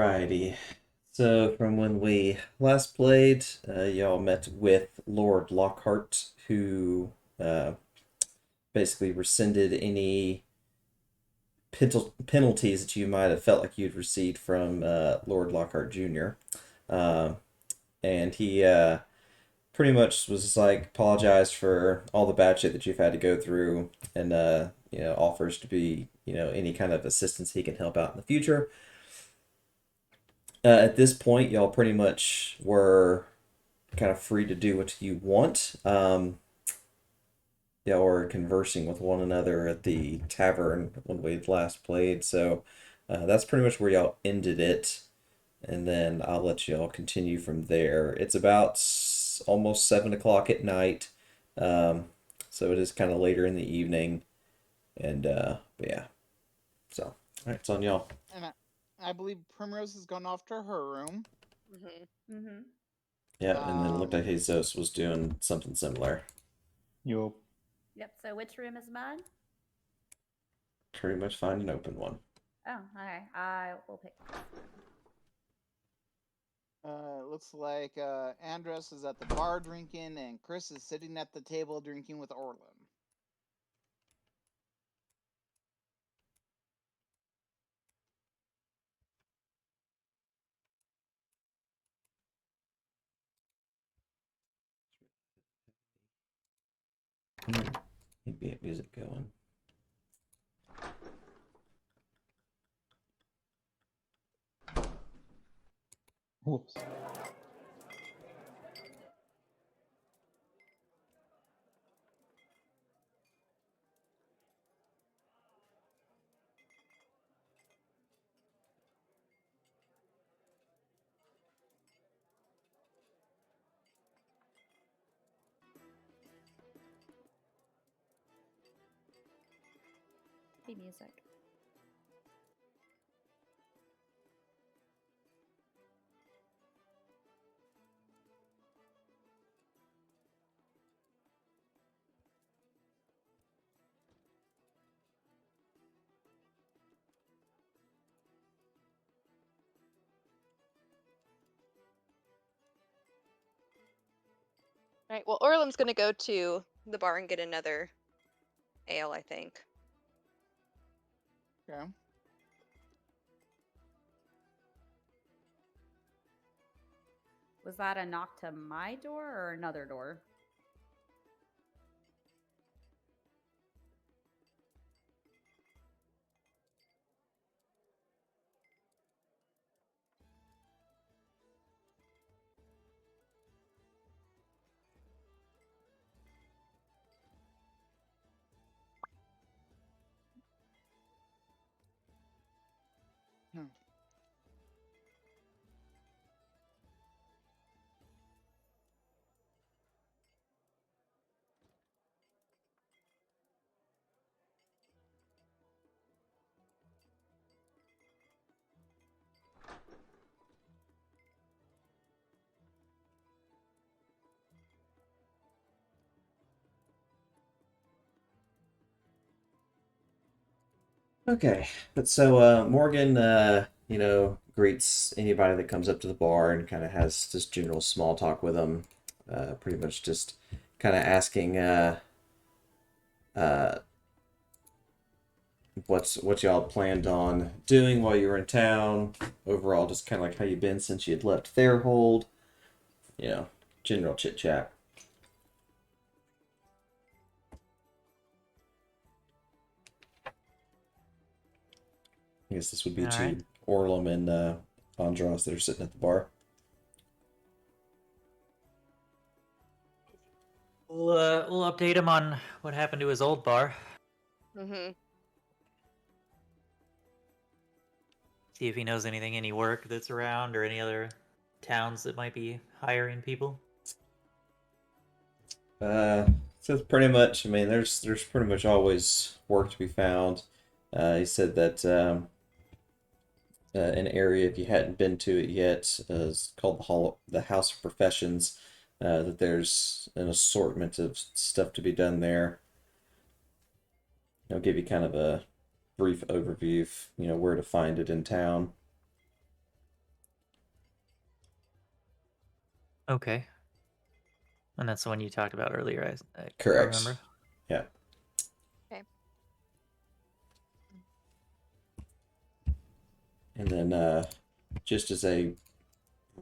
Alrighty. So from when we last played, y'all met with Lord Lockhart, who uh, basically rescinded any penalties that you might have felt like you'd received from Lord Lockhart Jr. Uh, and he pretty much was just like apologized for all the bad shit that you've had to go through, and offers to be any kind of assistance he can help out in the future. At this point, y'all pretty much were kind of free to do what you want. Yeah, or conversing with one another at the tavern when we last played. So that's pretty much where y'all ended it. And then I'll let y'all continue from there. It's about almost 7 o'clock at night. Um, so it is kind of later in the evening. And but yeah, so all right, it's on y'all. And I believe Primrose has gone off to her room. Mm-hmm. Mm-hmm. Yeah, and then it looked like Jesus was doing something similar. Yup. Yep. So which room is mine? Pretty much find an open one. Oh, okay. I will pick. Looks like Andres is at the bar drinking, and Chris is sitting at the table drinking with Orlin. Maybe music going. Whoops. Hey, music. All right, well, Orlam's gonna go to the bar and get another ale, I think. Okay. Was that a knock to my door or another door? Hmm. Okay, but so Morgan, greets anybody that comes up to the bar and kind of has just general small talk with them. Pretty much just kind of asking uh, what y'all planned on doing while you were in town. Overall, just kind of like how you been since you had left Fairhold. You know, general chit chat. I guess this would be All to right. Orlum and Andros that are sitting at the bar. We'll update him on what happened to his old bar. Mm-hmm. See if he knows any work that's around or any other towns that might be hiring people. Uh, so it's pretty much. I mean, there's pretty much always work to be found. He said that an area, if you hadn't been to it yet, is called the House of Professions. That there's an assortment of stuff to be done there. I'll give you kind of a brief overview of where to find it in town. Okay. And that's the one you talked about earlier. I Correct. remember. Yeah. Okay. And then just as a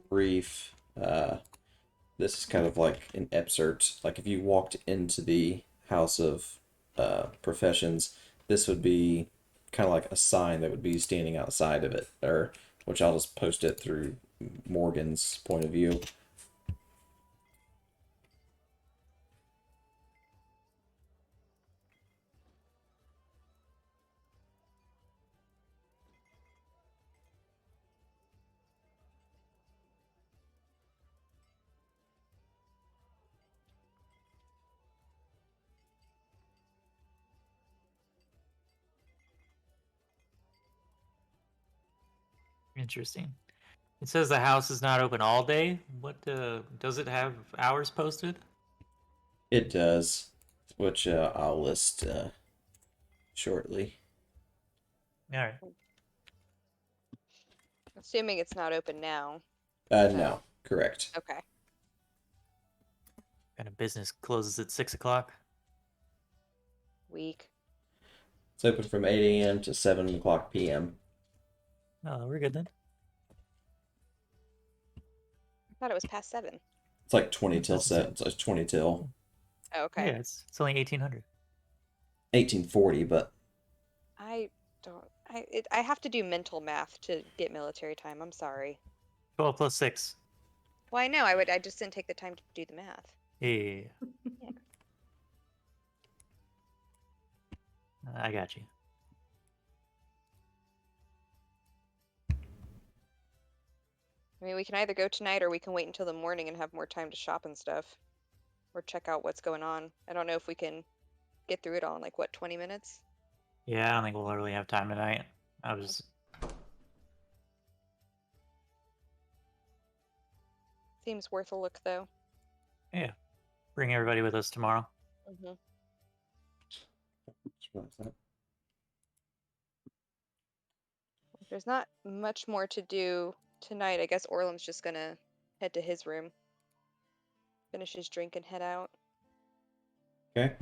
brief, this is kind of like an excerpt. Like if you walked into the House of Professions, this would be kind of like a sign that would be standing outside of it, or which I'll just post it through Morgan's point of view. Interesting. It says the house is not open all day. What does it have hours posted? It does, which I'll list shortly. All right. Assuming it's not open now. No, correct. Okay. Kind of business closes at 6 o'clock. Week. It's open from 8 a.m. to 7 o'clock p.m. Oh, we're good then. I thought it was past 7. It's like 20 That's till what it set. said. It's like 20 till Oh, okay. Yeah, it's only 1800. 1840, but I don't. I have to do mental math to get military time. I'm sorry. 12 plus 6. Well, I know. I just didn't take the time to do the math. Yeah. Yeah. I got you. I mean, we can either go tonight or we can wait until the morning and have more time to shop and stuff, or check out what's going on. I don't know if we can get through it all in like what 20 minutes. Yeah, I don't think we'll really have time tonight. I was Seems worth a look though. yeah. Bring everybody with us tomorrow. Mm-hmm. There's not much more to do tonight. I guess Orlam's just gonna head to his room, finish his drink, and head out. okay.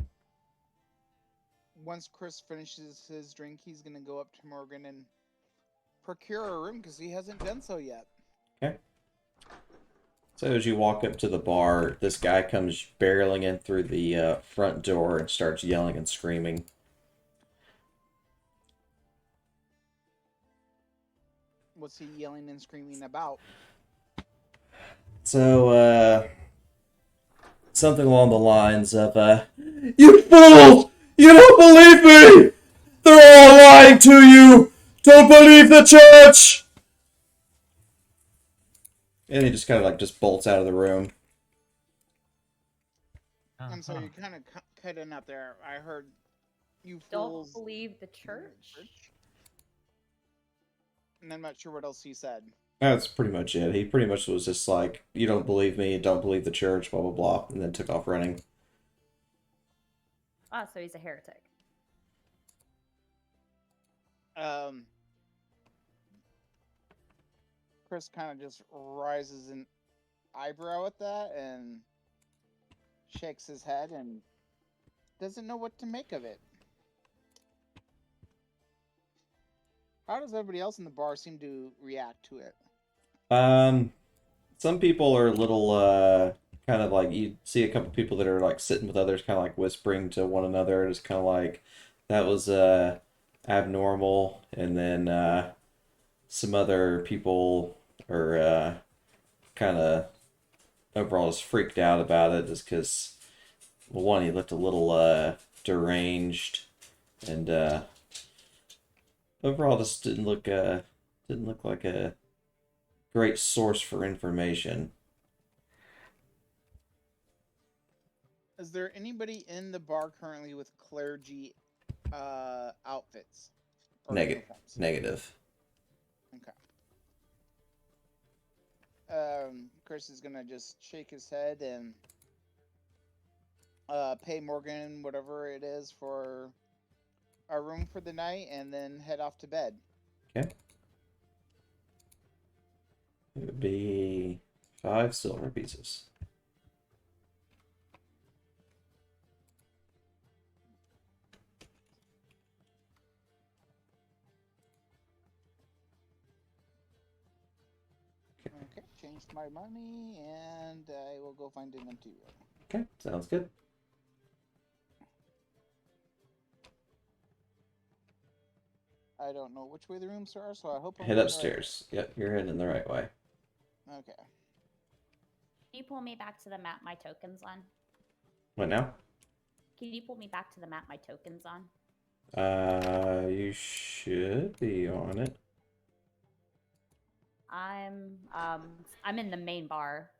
Once Chris finishes his drink, he's gonna go up to Morgan and procure a room because he hasn't done so yet. Okay. So as you walk up to the bar, this guy comes barreling in through the front door and starts yelling and screaming. What's he yelling and screaming about? So, something along the lines of, "You fools! You don't believe me! They're all lying to you! Don't believe the church!" And he just kind of like just bolts out of the room. I'm sorry, you're kind of cutting out there. I heard you Don't fools. believe the church. And I'm not sure what else he said. That's pretty much it. He pretty much was just like, "You don't believe me, don't believe the church, blah, blah, blah," and then took off running. Ah, so he's a heretic. Chris kind of just rises an eyebrow at that and shakes his head and doesn't know what to make of it. How does everybody else in the bar seem to react to it? Some people are a little, kind of like, you see a couple people that are like sitting with others, kind of like whispering to one another, just kind of like, that was, abnormal. And then, some other people are, kind of overall just freaked out about it, just because, well, one, he looked a little, deranged, and, overall just didn't look like a great source for information. Is there anybody in the bar currently with clergy outfits or uniforms? Negative. Okay. Chris is gonna just shake his head and pay Morgan whatever it is for a room for the night, and then head off to bed. Okay. It would be 5 silver pieces. Okay, changed my money, and I will go find an empty room. Okay, sounds good. I don't know which way the rooms are, so I hope I'm Head going upstairs. Yep, you're heading the right way. the right way. Okay. Can you pull me back to the map my token's on? What now? Can you pull me back to the map my token's on? You should be on it. I'm in the main bar.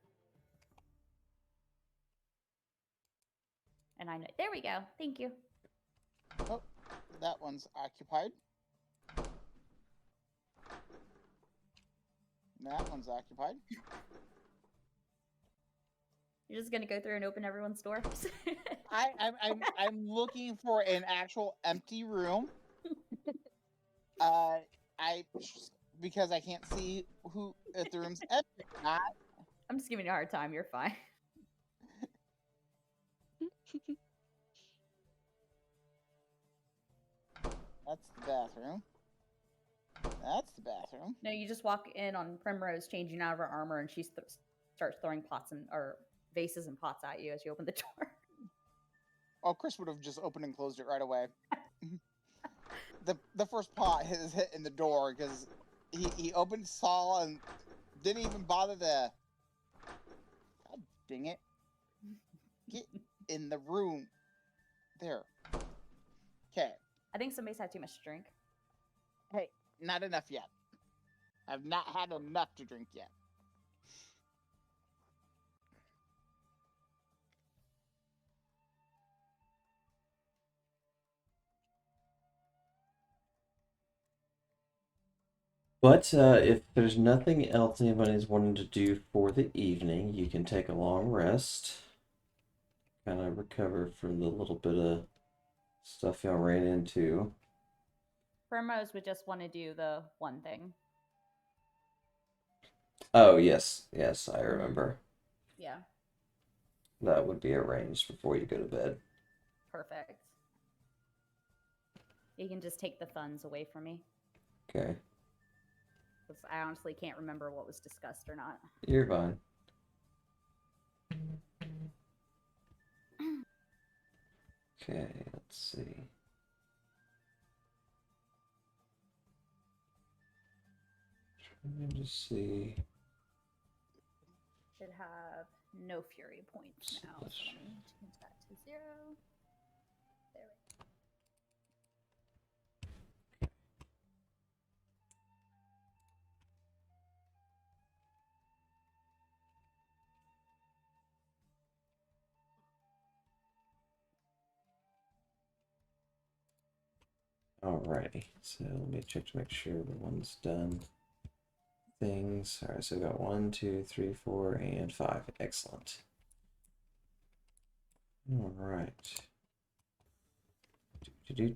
And I know, there we go. Thank you. Oh, that one's occupied. That one's occupied. You're just gonna go through and open everyone's doors? I'm looking for an actual empty room. Because I can't see if the room's empty or not. I'm just giving you a hard time. You're fine. That's the bathroom. That's the bathroom. No, you just walk in on Primrose changing out of her armor, and she starts throwing pots or vases and pots at you as you open the door. Oh, Chris would have just opened and closed it right away. The first pot is hit in the door because he opened, saw, and didn't even bother to. God dang it! Get in the room. There. Okay. I think somebody's had too much to drink. Hey, not enough yet. I've not had enough to drink yet. But if there's nothing else anybody's wanting to do for the evening, you can take a long rest. Kind of recover from the little bit of stuff y'all ran into. Primrose would just want to do the one thing. Oh, yes. Yes, I remember. Yeah. That would be arranged before you go to bed. Perfect. You can just take the funds away from me. Okay. Because I honestly can't remember what was discussed or not. You're fine. Okay, let's see. Trying to see. Should have no fury points now. So let me change that to 0. There we go. Alrighty, so let me check to make sure everyone's done things. Alright, so we got 1, 2, 3, 4, and 5. Excellent. Alright. Do.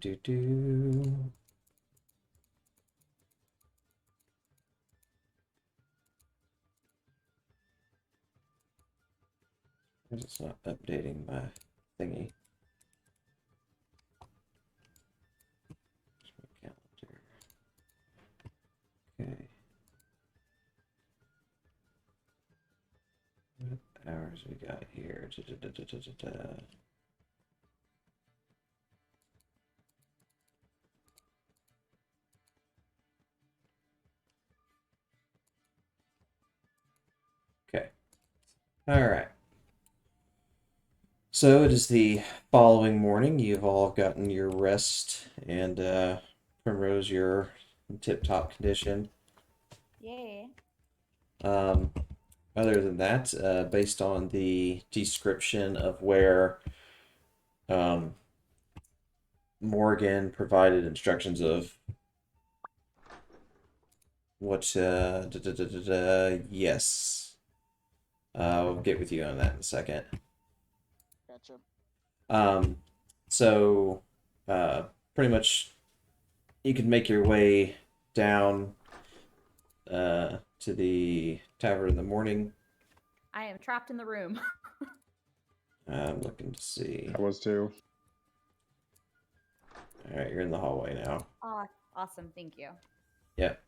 It's not updating my thingy. Calendar. Okay. What hours we got here? Okay. All right. So it is the following morning. You've all gotten your rest, and Primrose, you're in tip-top condition. Yeah. Other than that, based on the description of where Morgan provided instructions of what, yes. I'll get with you on that in a second. Gotcha. So, pretty much you can make your way down to the tavern in the morning. I am trapped in the room. I'm looking to see. I was too. All right, you're in the hallway now. Oh, awesome. Thank you. Yep.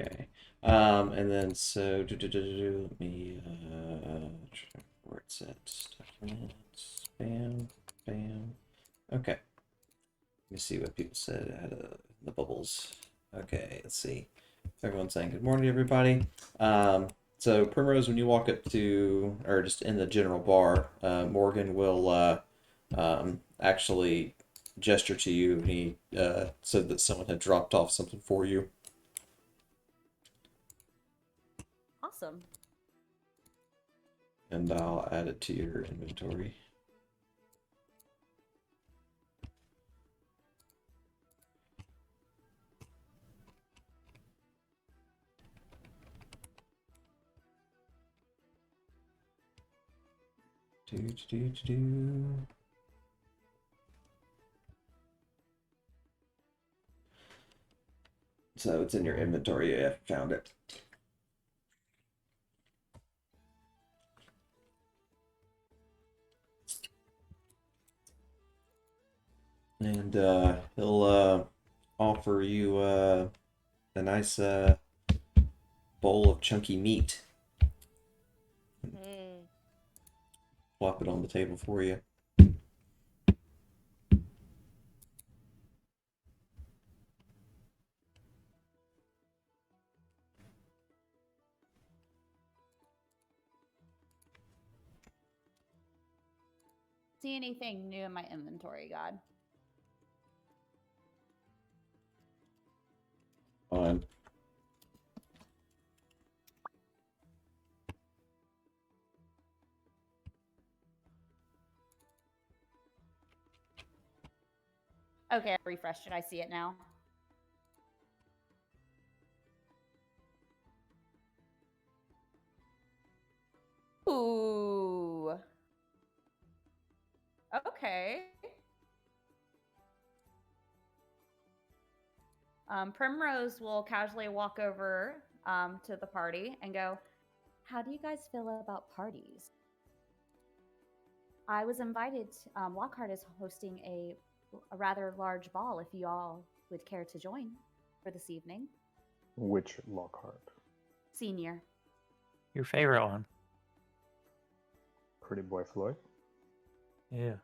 Okay. And then so let me where it's at. Documents. Bam. Bam. Okay. Let me see what people said out of the bubbles. Okay, let's see. Everyone's saying good morning, everybody. So Primrose, when you walk up to, or just in the general bar, Morgan will actually gesture to you. He said that someone had dropped off something for you. Awesome. And I'll add it to your inventory. Do. So it's in your inventory. Yeah, found it. And he'll offer you a nice bowl of chunky meat. Mm. Plop it on the table for you. See anything new in my inventory, God? On. Okay, I refreshed it. I see it now. Ooh. Okay. Primrose will casually walk over to the party and go, how do you guys feel about parties? I was invited. Lockhart is hosting a rather large ball if you all would care to join for this evening. Which Lockhart? Senior. Your favorite one. Pretty boy Floyd? Yeah.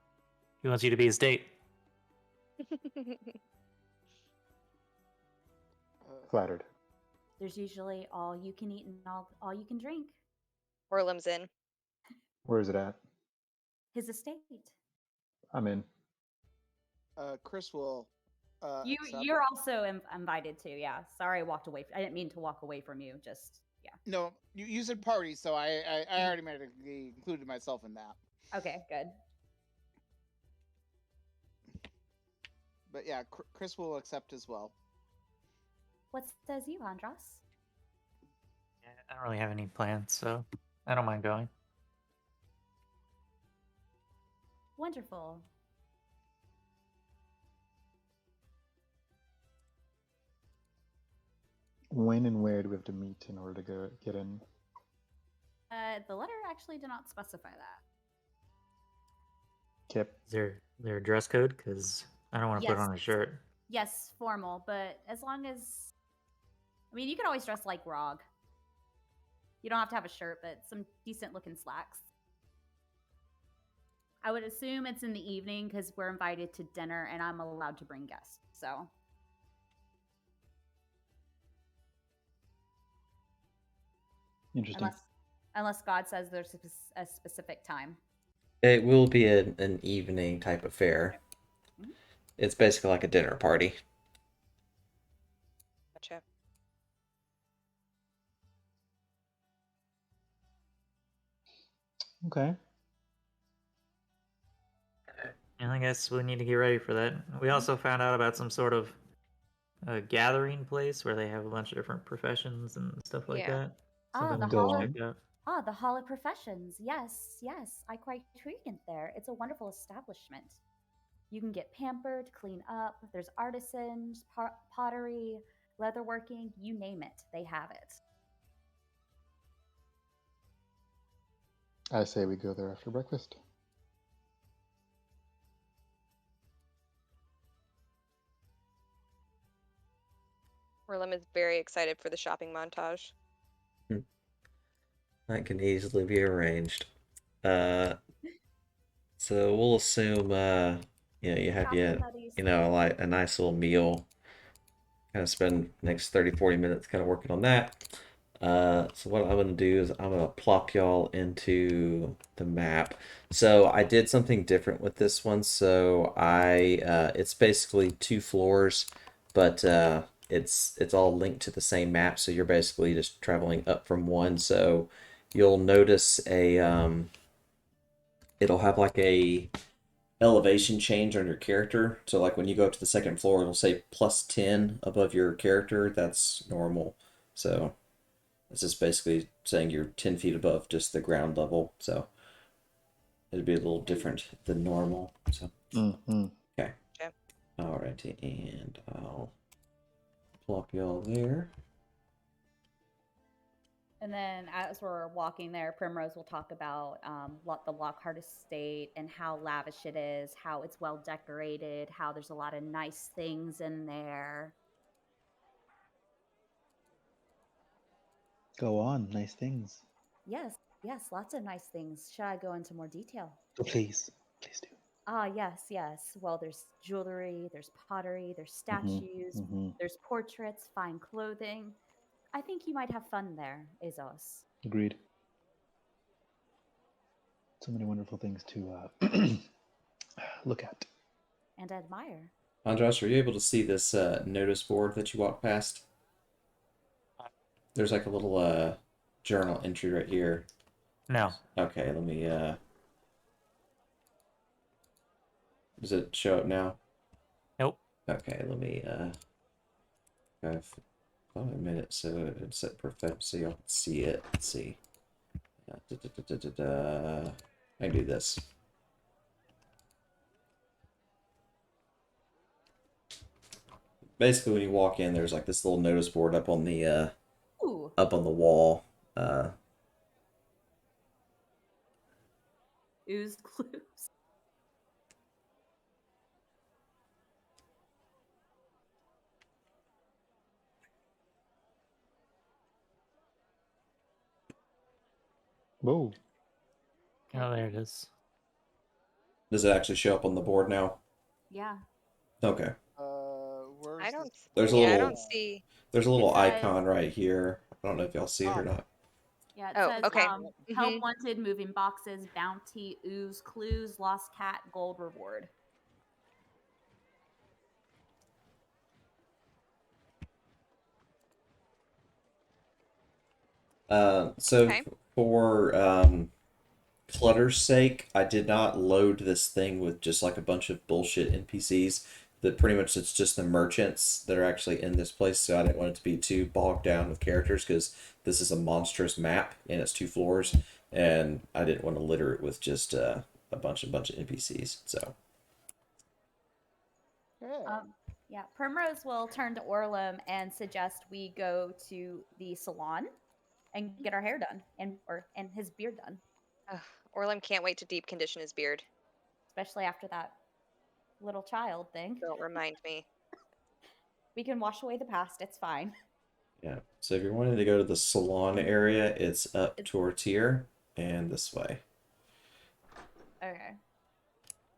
He wants you to be his date. Flattered. There's usually all you can eat and all you can drink. Orlam's in. Where is it at? His estate. I'm in. Chris will. Accept. You're also invited to. Yeah. Sorry, I walked away. I didn't mean to walk away from you. Just yeah. No, you said party, so I already included myself in that. Okay, good. But yeah, Chris will accept as well. What says you, Andros? Yeah, I don't really have any plans, so I don't mind going. Wonderful. When and where do we have to meet in order to get in? The letter actually did not specify that. Kip. Is there a dress code? Because I don't want to put on a shirt. Yes, formal, but as long as... I mean, you could always dress like Rog. You don't have to have a shirt, but some decent-looking slacks. I would assume it's in the evening because we're invited to dinner and I'm allowed to bring guests, so... Interesting. Unless God says there's a specific time. It will be an evening type affair. Mhm. It's basically like a dinner party. Gotcha. Okay. And I guess we need to get ready for that. We also found out about some sort of gathering place where they have a bunch of different professions and stuff like Yeah. that. Ah, Something the we Go should on. check out. the Hall of Professions. Yes, yes. I quite frequent there. It's a wonderful establishment. You can get pampered, clean up. There's artisans, pottery, leatherworking, you name it, they have it. I say we go there after breakfast. Orlem is very excited for the shopping montage. That can easily be arranged. Uh, so we'll assume you have Shopping buddies. like a nice little meal. Kind of spend next 30, 40 minutes kind of working on that. So what I'm going to do is I'm going to plop y'all into the map. So I did something different with this one. So it's basically 2 floors, but it's all linked to the same map. So you're basically just traveling up from one. So you'll notice it'll have like a elevation change on your character. So like when you go up to the second floor, it'll say +10 above your character. That's normal. So it's just basically saying you're 10 feet above just the ground level. So it'd be a little different than normal. So Mm-hmm. okay. Okay. Alrighty, and I'll plop y'all there. And then as we're walking there, Primrose will talk about the Lochart Estate and how lavish it is, how it's well decorated, how there's a lot of nice things in there. Go on. Nice things. Yes, yes, lots of nice things. Should I go into more detail? Oh, please. Please do. Ah, yes, yes. Well, there's jewelry, there's pottery, there's Mm-hmm. statues, Mm-hmm. there's portraits, fine clothing. I think you might have fun there, Azos. Agreed. So many wonderful things to look at. And admire. Andros, are you able to see this notice board that you walk past? There's like a little journal entry right here. No. Okay, let me does it show up now? Nope. Okay, let me I've thought I made it so it's set perfect so y'all can see it. Let's see. I can do this. Basically, when you walk in, there's like this little notice board up on the Ooh. wall. Ooze clues. Whoa. Oh, there it is. Does it actually show up on the board now? Yeah. Okay. Where's I don't. There's a Yeah, I little don't see. there's a little It says- icon right here. I don't know if y'all see it or Oh. not. Yeah, it Oh, says okay. help wanted, moving boxes, bounty, ooze, clues, lost cat, gold reward. So Okay. for clutter's sake, I did not load this thing with just like a bunch of bullshit NPCs. That pretty much it's just the merchants that are actually in this place. So I didn't want it to be too bogged down with characters because this is a monstrous map and it's 2 floors, and I didn't want to litter it with just a bunch of NPCs. So Yeah, Primrose will turn to Orlum and suggest we go to the salon and get our hair done and his beard done, Ugh, Orlem can't wait to deep condition his beard. especially after that little child thing. Don't remind me. We can wash away the past. It's fine. yeah. So if you're wanting to go to the salon area, it's up towards here and this way. Okay.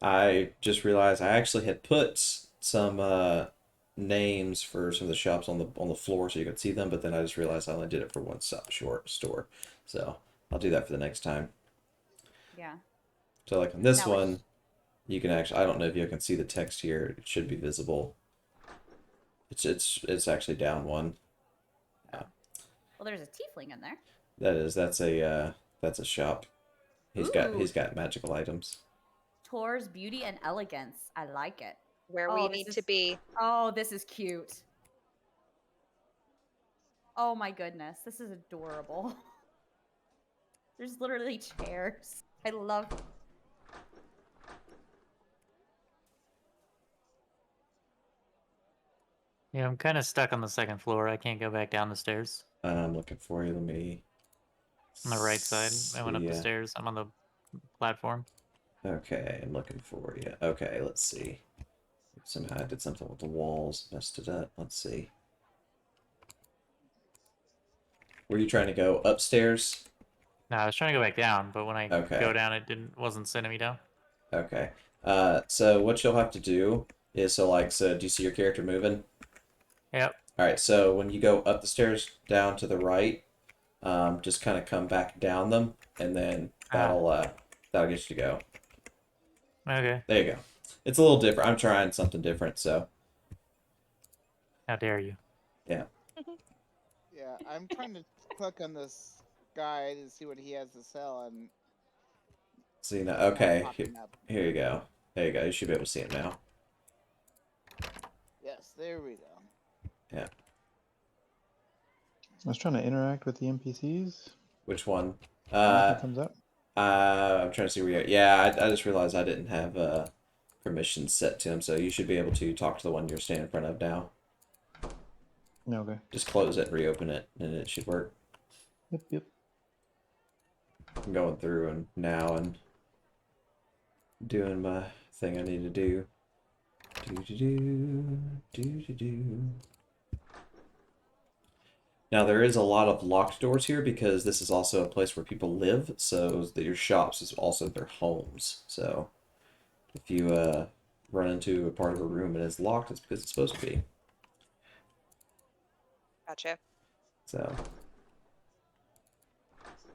I just realized I actually had put some names for some of the shops on the floor so you could see them, but then I just realized I only did it for one short store. So I'll do that for the next time. Yeah. So like on this Now which one, you can actually, I don't know if you can see the text here. It should be visible. It's actually down one. Yeah. well, there's a tiefling in there. That's a shop. Ooh, He's got magical items. Tor's beauty and elegance. I like it. Where we Oh, need to be. Oh, this is cute. Oh my goodness, this is adorable. There's literally chairs. I love. Yeah, I'm kind of stuck on the second floor. I can't go back down the stairs. I'm looking for you. Let me On the right side. I went up the see. stairs. I'm on the platform. Okay, I'm looking for you. Okay, let's see. Somehow I did something with the walls, messed it up. Let's see. Were you trying to go upstairs? No, I was trying to go back down, but when I Okay. go down, it wasn't sending me down. Okay. So what you'll have to do is so do you see your character moving? Yep. All right. So when you go up the stairs down to the right, just kind of come back down them, and then that'll get you to go. Okay. There you go. It's a little different. I'm trying something different, so How dare you? yeah. Yeah, I'm trying to click on this guy to see what he has to sell, and See now. it's not Okay. popping up. Here you go. There you go. You should be able to see it now. Yes, there we go. Yeah. I was trying to interact with the NPCs. Which one? Nothing comes up. I'm trying to see where you're at. Yeah, I just realized I didn't have permissions set to him, so you should be able to talk to the one you're standing in front of now. No, okay. Just close it, reopen it, and it should work. Yep, yep. I'm going through and now and doing my thing I need to do. Do. Now there is a lot of locked doors here because this is also a place where people live, so that your shops is also their homes. So if you run into a part of a room and it's locked, it's because it's supposed to be. Gotcha. So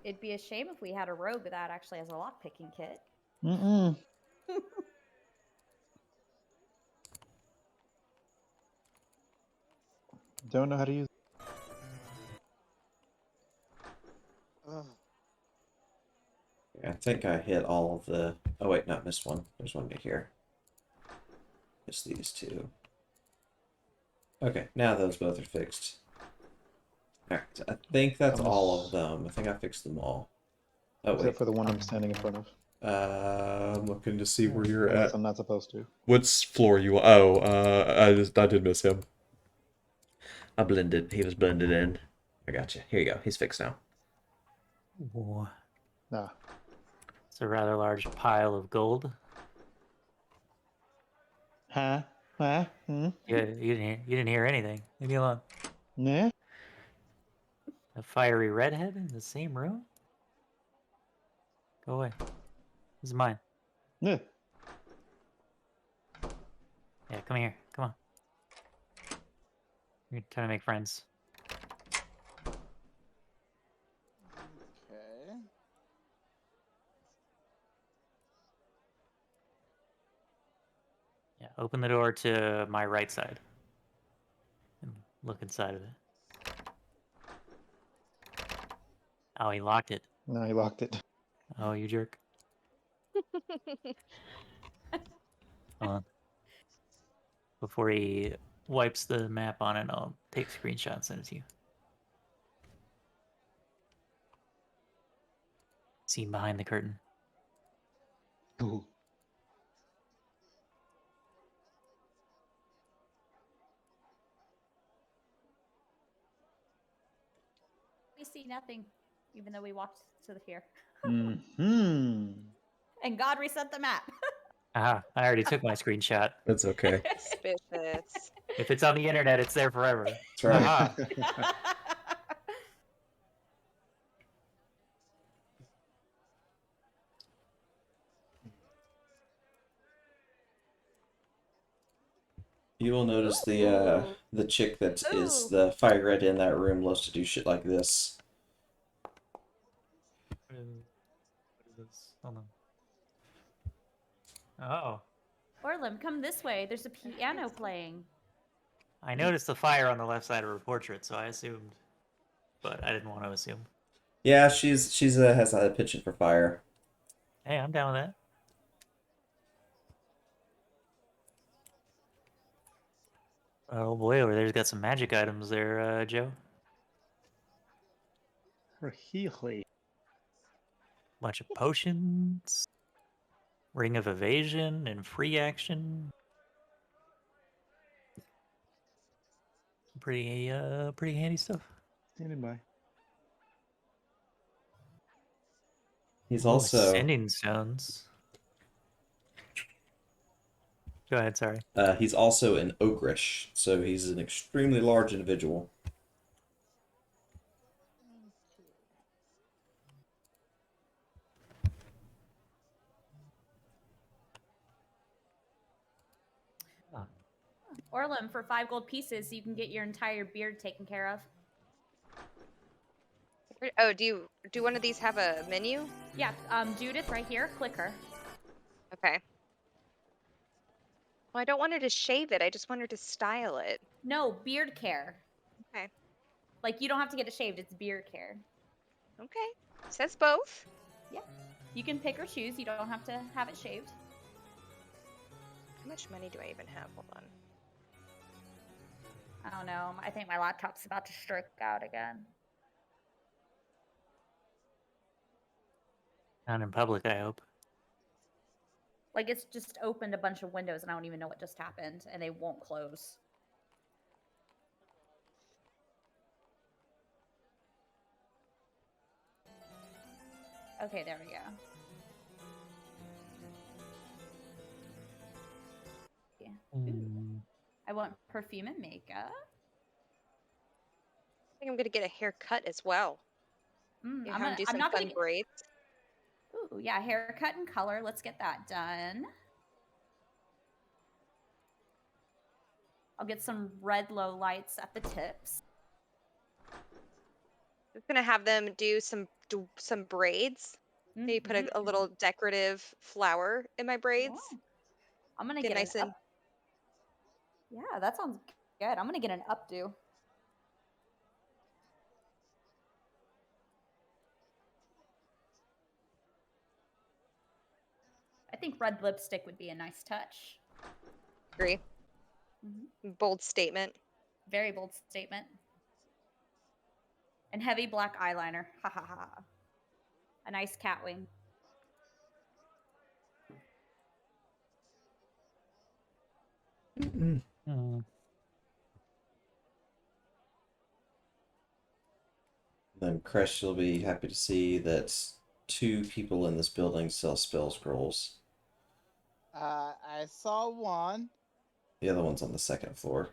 It'd be a shame if we had a rogue that actually has a lockpicking kit. Mm-mm. Don't know how to use. Ugh. yeah, I think I hit all of the. Oh wait, not missed one. There's one right here. Just these two. Okay, now those both are fixed. Alright, I think that's all of them. I think I fixed them all. Oh Except wait, for the one I'm standing in front of. I'm looking to see where you're Unless at. I'm not supposed to. What floor you? Oh, I did miss him. I blended. He was blended in. I got you. Here you go. He's fixed now. Ooh. Nah. It's a rather large pile of gold. Huh? Huh? Hmm? Yeah, you didn't hear anything. Leave me alone. Nah? A fiery redhead in the same room? Go away. This is mine. Yeah. Yeah, come here. Come on. We're trying to make friends. Okay. Yeah, open the door to my right side. And look inside of it. Oh, he locked it. No, he locked it. Oh, you jerk. Hold on. Before he wipes the map on it, I'll take a screenshot and send it to you. See behind the curtain. Ooh. We see nothing, even though we walked to here. Mm-hmm. And God reset the map. Aha, I already took my screenshot. That's okay. Suspicious. If it's on the internet, it's there forever. That's right. Aha. You will notice Ooh. the chick that is Ooh. the fire red in that room loves to do shit like this. What is this? Hold on. Oh, Orlum, come this way. There's a piano playing. I noticed the fire on the left side of her portrait, so I assumed, but I didn't want to assume. Yeah, she's has a penchant for fire. Hey, I'm down with that. Oh boy, over there's got some magic items there, Joe. Really? Bunch of potions, ring of evasion, and free action. Pretty handy stuff. Standing by. He's Oh, also ascending stones. Go ahead, sorry. he's also an ogrish, so he's an extremely large individual. Oh. Orlum, for 5 gold pieces, you can get your entire beard taken care of. Oh, do one of these have a menu? Yeah, Judith, right here. Click her. Okay. Well, I don't want her to shave it. I just want her to style it. No, beard care. Okay. Like, you don't have to get it shaved. It's beard care. Okay. Says both. Yeah. You can pick or choose. You don't have to have it shaved. How much money do I even have? Hold on. I don't know. I think my laptop's about to strike out again. Not in public, I hope. Like, it's just opened a bunch of windows and I don't even know what just happened, and they won't close. Okay, there we go. Yeah. Ooh. I want perfume and makeup. I think I'm gonna get a haircut as well. I'm Do I'm some not fun gonna get. braids. Ooh, yeah, haircut and color. Let's get that done. I'll get some red low lights at the tips. I'm gonna have them do some braids. Maybe put a little decorative flower in my braids. Wow. I'm gonna Get get nice an and up. Yeah, that sounds good. I'm gonna get an updo. I think red lipstick would be a nice touch. agree. Bold statement. Very bold statement. And heavy black eyeliner. Ha ha ha. A nice cat wing. Then Crush will be happy to see that 2 people in this building sell spell scrolls. I saw one. The other one's on the 2nd floor.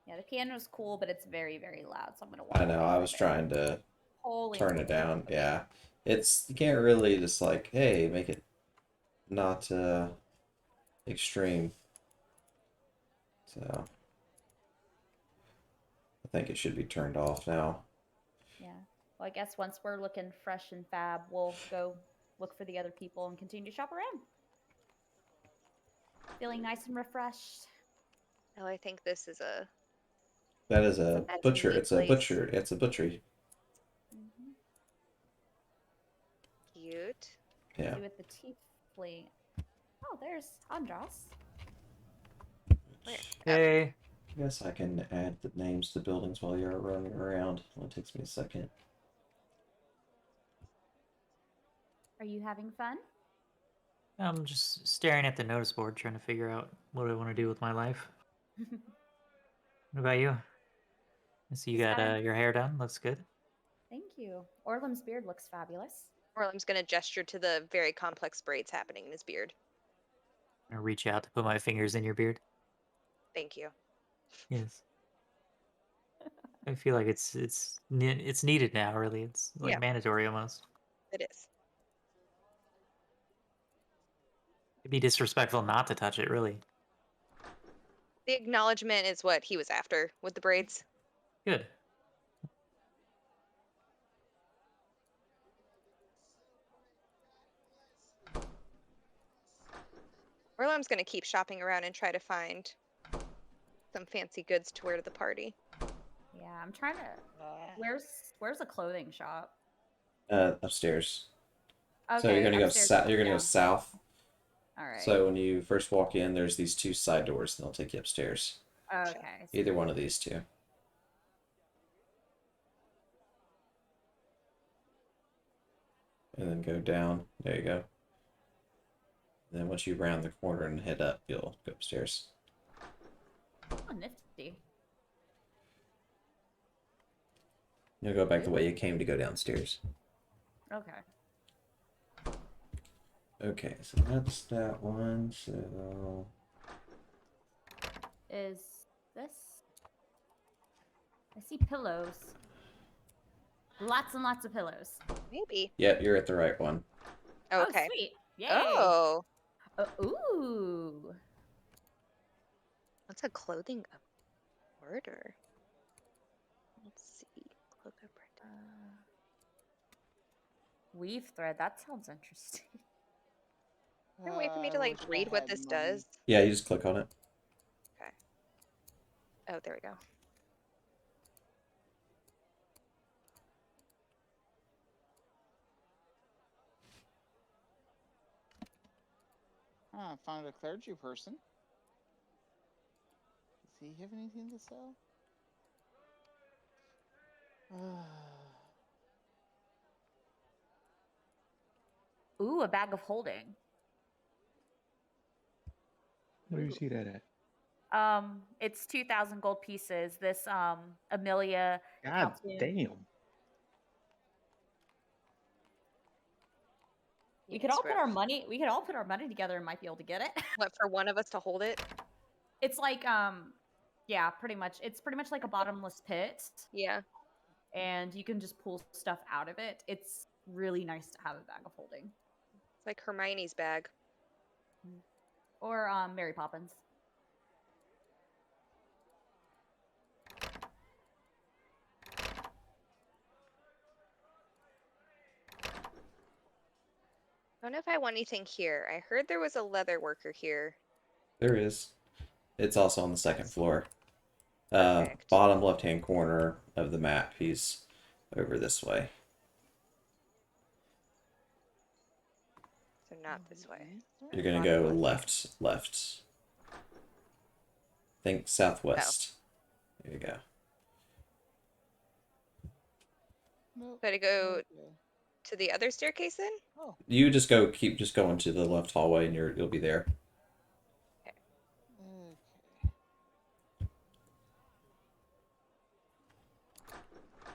Yeah, the piano's cool, but it's very, very loud, so I'm gonna walk I know, away I from was it. trying to Holy turn it moly. down. Yeah. It's you can't really just like, hey, make it not extreme. So I think it should be turned off now. Yeah. Well, I guess once we're looking fresh and fab, we'll go look for the other people and continue to shop around. Feeling nice and refreshed. Oh, I think this is a That is a that's butcher. neat It's a place. butcher. It's a butchery. Cute. Yeah. See with the teeth fleeing. Oh, there's Andros. Where? Hey. I guess I can add the names to the buildings while you're running around. Well, it takes me a second. Are you having fun? I'm just staring at the notice board, trying to figure out what I want to do with my life. What about you? I see you Just got gotta- your hair done. Looks good. Thank you. Orlum's beard looks fabulous. Orlam's gonna gesture to the very complex braids happening in his beard. I'm gonna reach out to put my fingers in your beard. Thank you. Yes. I feel like it's needed now. Really, it's like Yeah. mandatory almost. It is. It'd be disrespectful not to touch it, really. The acknowledgement is what he was after with the braids. Good. Orlom's gonna keep shopping around and try to find some fancy goods to wear to the party. Yeah, I'm trying to. Where's a clothing shop? Upstairs. Okay, So you're gonna go upstairs, south. You're gonna go down. south. All right. So when you first walk in, there's these two side doors, and they'll take you upstairs. Okay. Either one of these two. And then go down. There you go. And then once you round the corner and head up, you'll go upstairs. Oh, nifty. You'll go back the way you came to go downstairs. Okay. Okay, so that's that one. So Is this? I see pillows. Lots and lots of pillows. Maybe. yeah, you're at the right one. Okay. Oh, sweet. Yay. Oh, Ooh. what's a clothing order? Let's see. Cloak apprentice. Weave thread. That sounds interesting. Is there a way for me to like wish I read what had this money. does? Yeah, you just click on it. Oh, there we go. I found a clergy person. Does he have anything to sell? Ooh, a bag of holding. Where do you see that at? It's 2,000 gold pieces. This Amelia God Caltoon. damn. We could all put our money. We could all put our money together and might be able to get it. What, for one of us to hold it? It's like yeah, pretty much. It's pretty much like a bottomless pit, Yeah. and you can just pull stuff out of it. It's really nice to have a bag of holding, It's like Hermione's bag. or Mary Poppins. I don't know if I want anything here. I heard there was a leather worker here. There is. It's also on the second floor. Perfect. Bottom left-hand corner of the map. He's over this way. So not this way. You're gonna go left. Think southwest. There you go. Nope. Gotta go Okay. to the other staircase then? Oh. You just keep going to the left hallway, and you'll be there. Okay.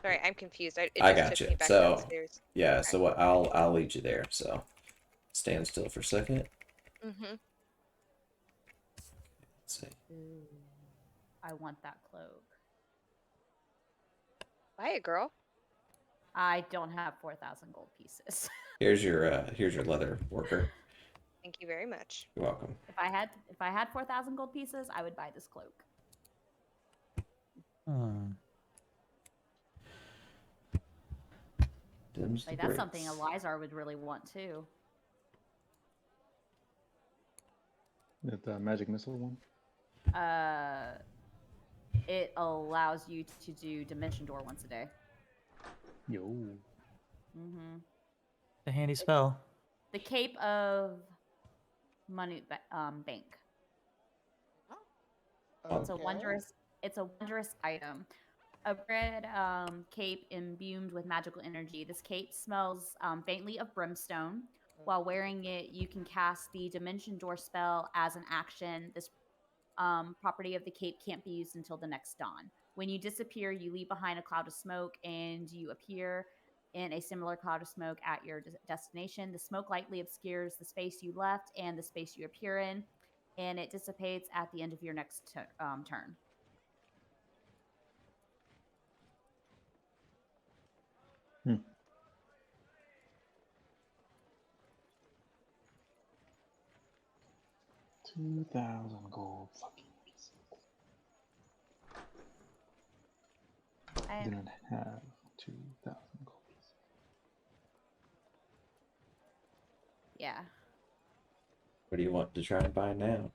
Sorry, I'm confused. It I just got took you. me back So downstairs. yeah, so what? I'll lead you there. So stand still for a second. Mm-hmm. Let's see. Ooh, I want that cloak. Buy it, girl. I don't have 4,000 gold pieces. Here's your leather worker. Thank you very much. You're welcome. If I had 4,000 gold pieces, I would buy this cloak. Dims the Like that's something bricks. Elizar would really want too. The magic missile one? It allows you to do Dimension Door once a day. Yo. Mm-hmm. A handy spell. The Cape of Money Bank. It's a wondrous. It's a wondrous item. A red cape imbued with magical energy. This cape smells faintly of brimstone. While wearing it, you can cast the Dimension Door spell as an action. This property of the cape can't be used until the next dawn. When you disappear, you leave behind a cloud of smoke, and you appear in a similar cloud of smoke at your destination. The smoke lightly obscures the space you left and the space you appear in, and it dissipates at the end of your next turn. 2,000 gold fucking pieces. I do not have 2,000 gold pieces. Yeah. What do you want to try and buy now?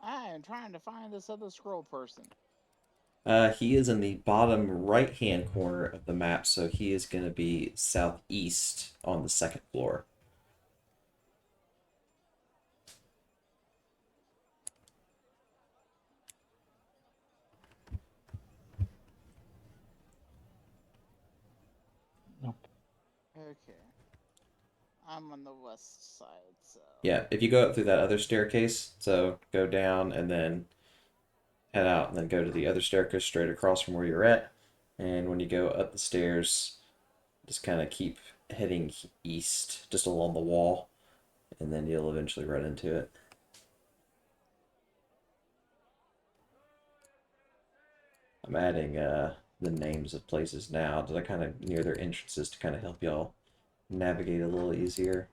I am trying to find this other scroll person. He is in the bottom right-hand corner of the map, so he is going to be southeast on the second floor. Nope. Okay. I'm on the west side, so. Yeah, if you go up through that other staircase, so go down and then head out and then go to the other staircase straight across from where you're at. And when you go up the stairs, just kind of keep heading east, just along the wall, and then you'll eventually run into it. I'm adding the names of places now, to kind of near their entrances to kind of help y'all navigate a little easier.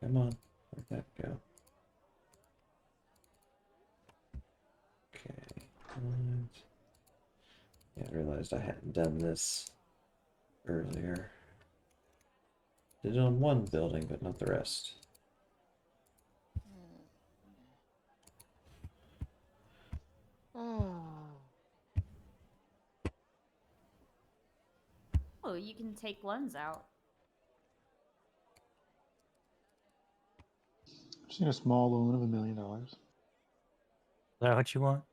Come on, where'd that go? Okay. Yeah, I realized I hadn't done this earlier. Did it on one building, but not the rest. Oh, you can take loans out. Just need a small loan of $1 million. Is that what you want?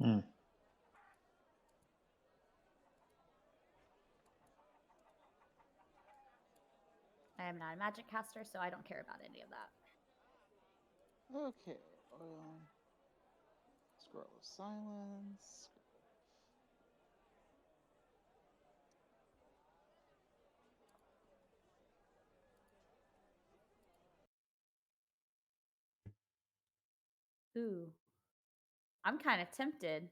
Hmm. I am not a magic caster, so I don't care about any of that. Okay. Scroll of silence. Ooh. I'm kind of tempted.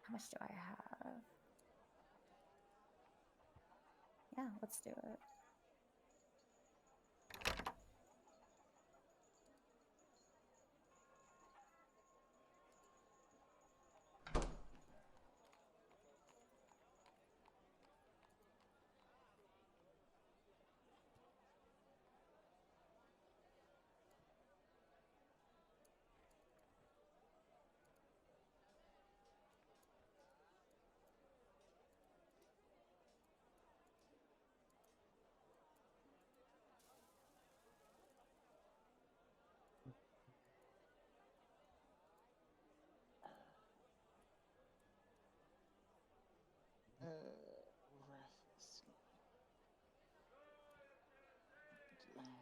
How much do I have? Yeah, let's do it.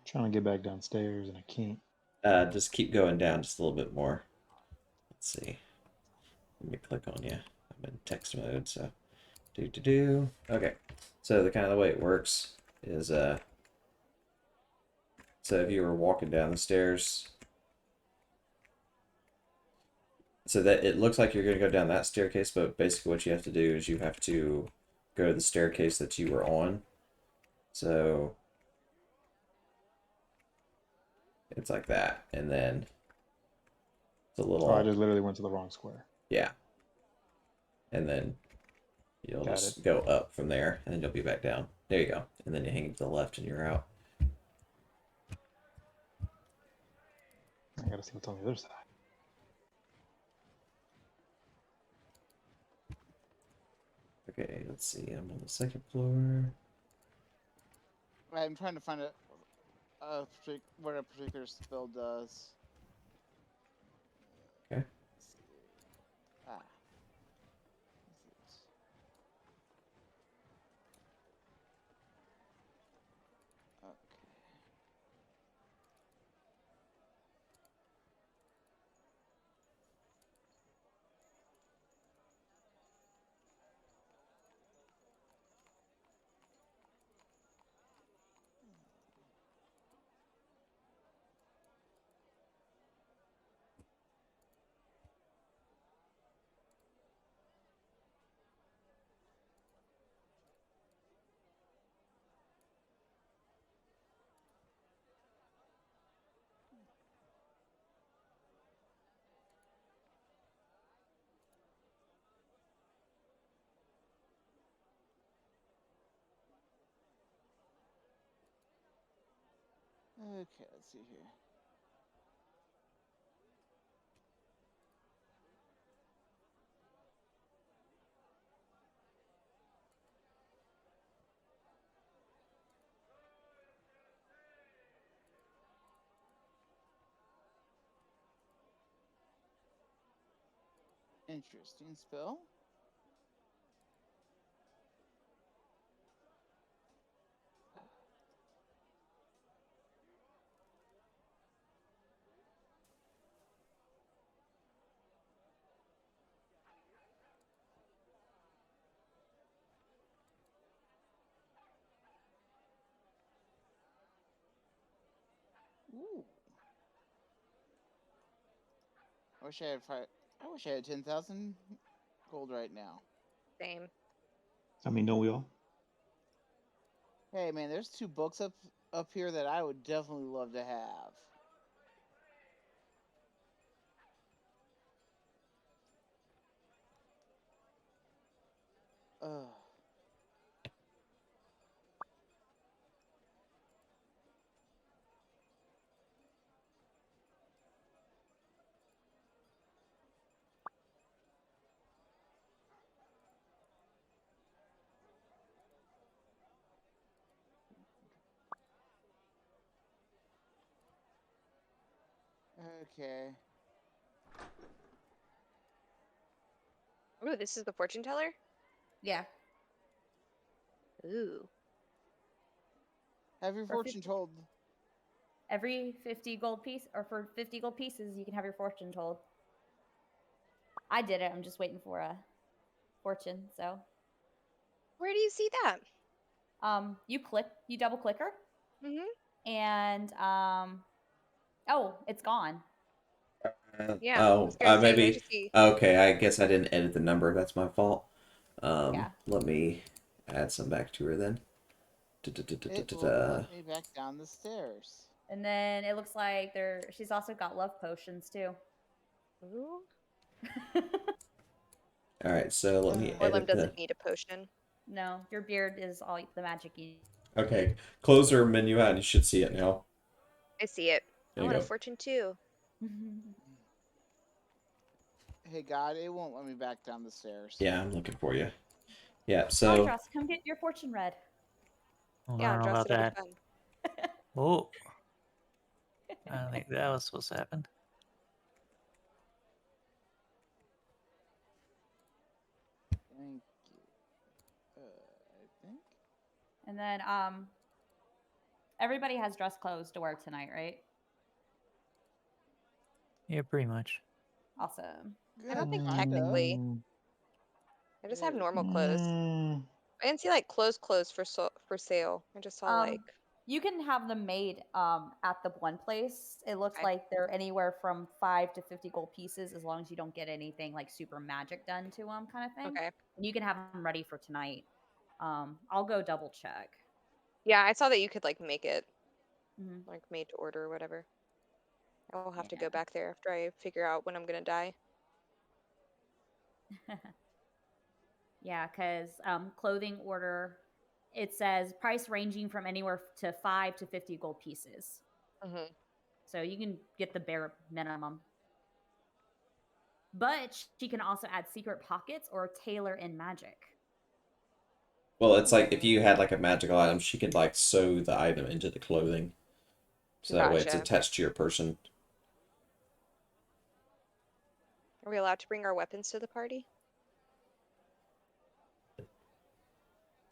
Trying to get back downstairs and I can't. Just keep going down just a little bit more. Let's see. Let me click on you. I'm in text mode, so do. Okay. So the kind of the way it works is so if you were walking down the stairs, so that it looks like you're going to go down that staircase, but basically what you have to do is you have to go to the staircase that you were on. So it's like that, and then it's a little. Oh, I just literally went to the wrong square. Yeah. And then you'll Got just it. go up from there, and then you'll be back down. There you go. And then you hang to the left, and you're out. I gotta see what's on the other side. Okay, let's see. I'm on the second floor. I'm trying to find what a particular spell does. Okay. Let's see. Ah. Is it? Okay. Okay, let's see here. Interesting spell. Ooh. I wish I had I wish I had 10,000 gold right now. Same. I mean, don't we all? Hey man, there's 2 books up here that I would definitely love to have. Ugh. Okay. Ooh, this is the fortune teller? Yeah. Ooh. Have your For fortune 50 told. every 50 gold piece, or for 50 gold pieces, you can have your fortune told. I did it. I'm just waiting for a fortune. So, Where do you see that? you double click her, Mm-hmm. and oh, it's gone. Yeah, I was gonna say, where'd you Maybe. see? Okay, I guess I didn't edit the number. That's my fault. Yeah. Let me add some back to her then. It won't Da-da-da-da-da-da. let me back down the stairs. And then it looks like she's also got love potions too. Ooh. All right, so let me Orlem edit the. doesn't need a potion. No, your beard is all the magic you. Okay, close her menu out. You should see it now. I see it. I There you want a go. fortune too. Hey God, it won't let me back down the stairs. Yeah, I'm looking for you. Yeah, Come on, so Dross, come get your fortune read. Well, I Yeah, don't know Dross, about it'll be that. fun. Oh, I don't think that was supposed to happen. Thank you. I think. And then everybody has dress clothes to wear tonight, right? Yeah, pretty much. Awesome. I don't think Kind of. technically. Mm, I just have normal clothes. mm, I didn't see like clothes for sale. I just saw like You can have them made at the one place. It looks okay. like they're anywhere from 5 to 50 gold pieces, as long as you don't get anything like super magic done to them, kind of thing. Okay. And you can have them ready for tonight. I'll go double check. Yeah, I saw that you could like make it Hmm. like made to order or whatever. I will have to Yeah. go back there after I figure out when I'm gonna die. Yeah, because clothing order, it says price ranging from anywhere to 5 to 50 gold pieces. Mm-hmm. So you can get the bare minimum. But she can also add secret pockets or tailor in magic. well, it's like if you had like a magical item, she could like sew the item into the clothing, so that way it's Gotcha. attached to your person. Are we allowed to bring our weapons to the party?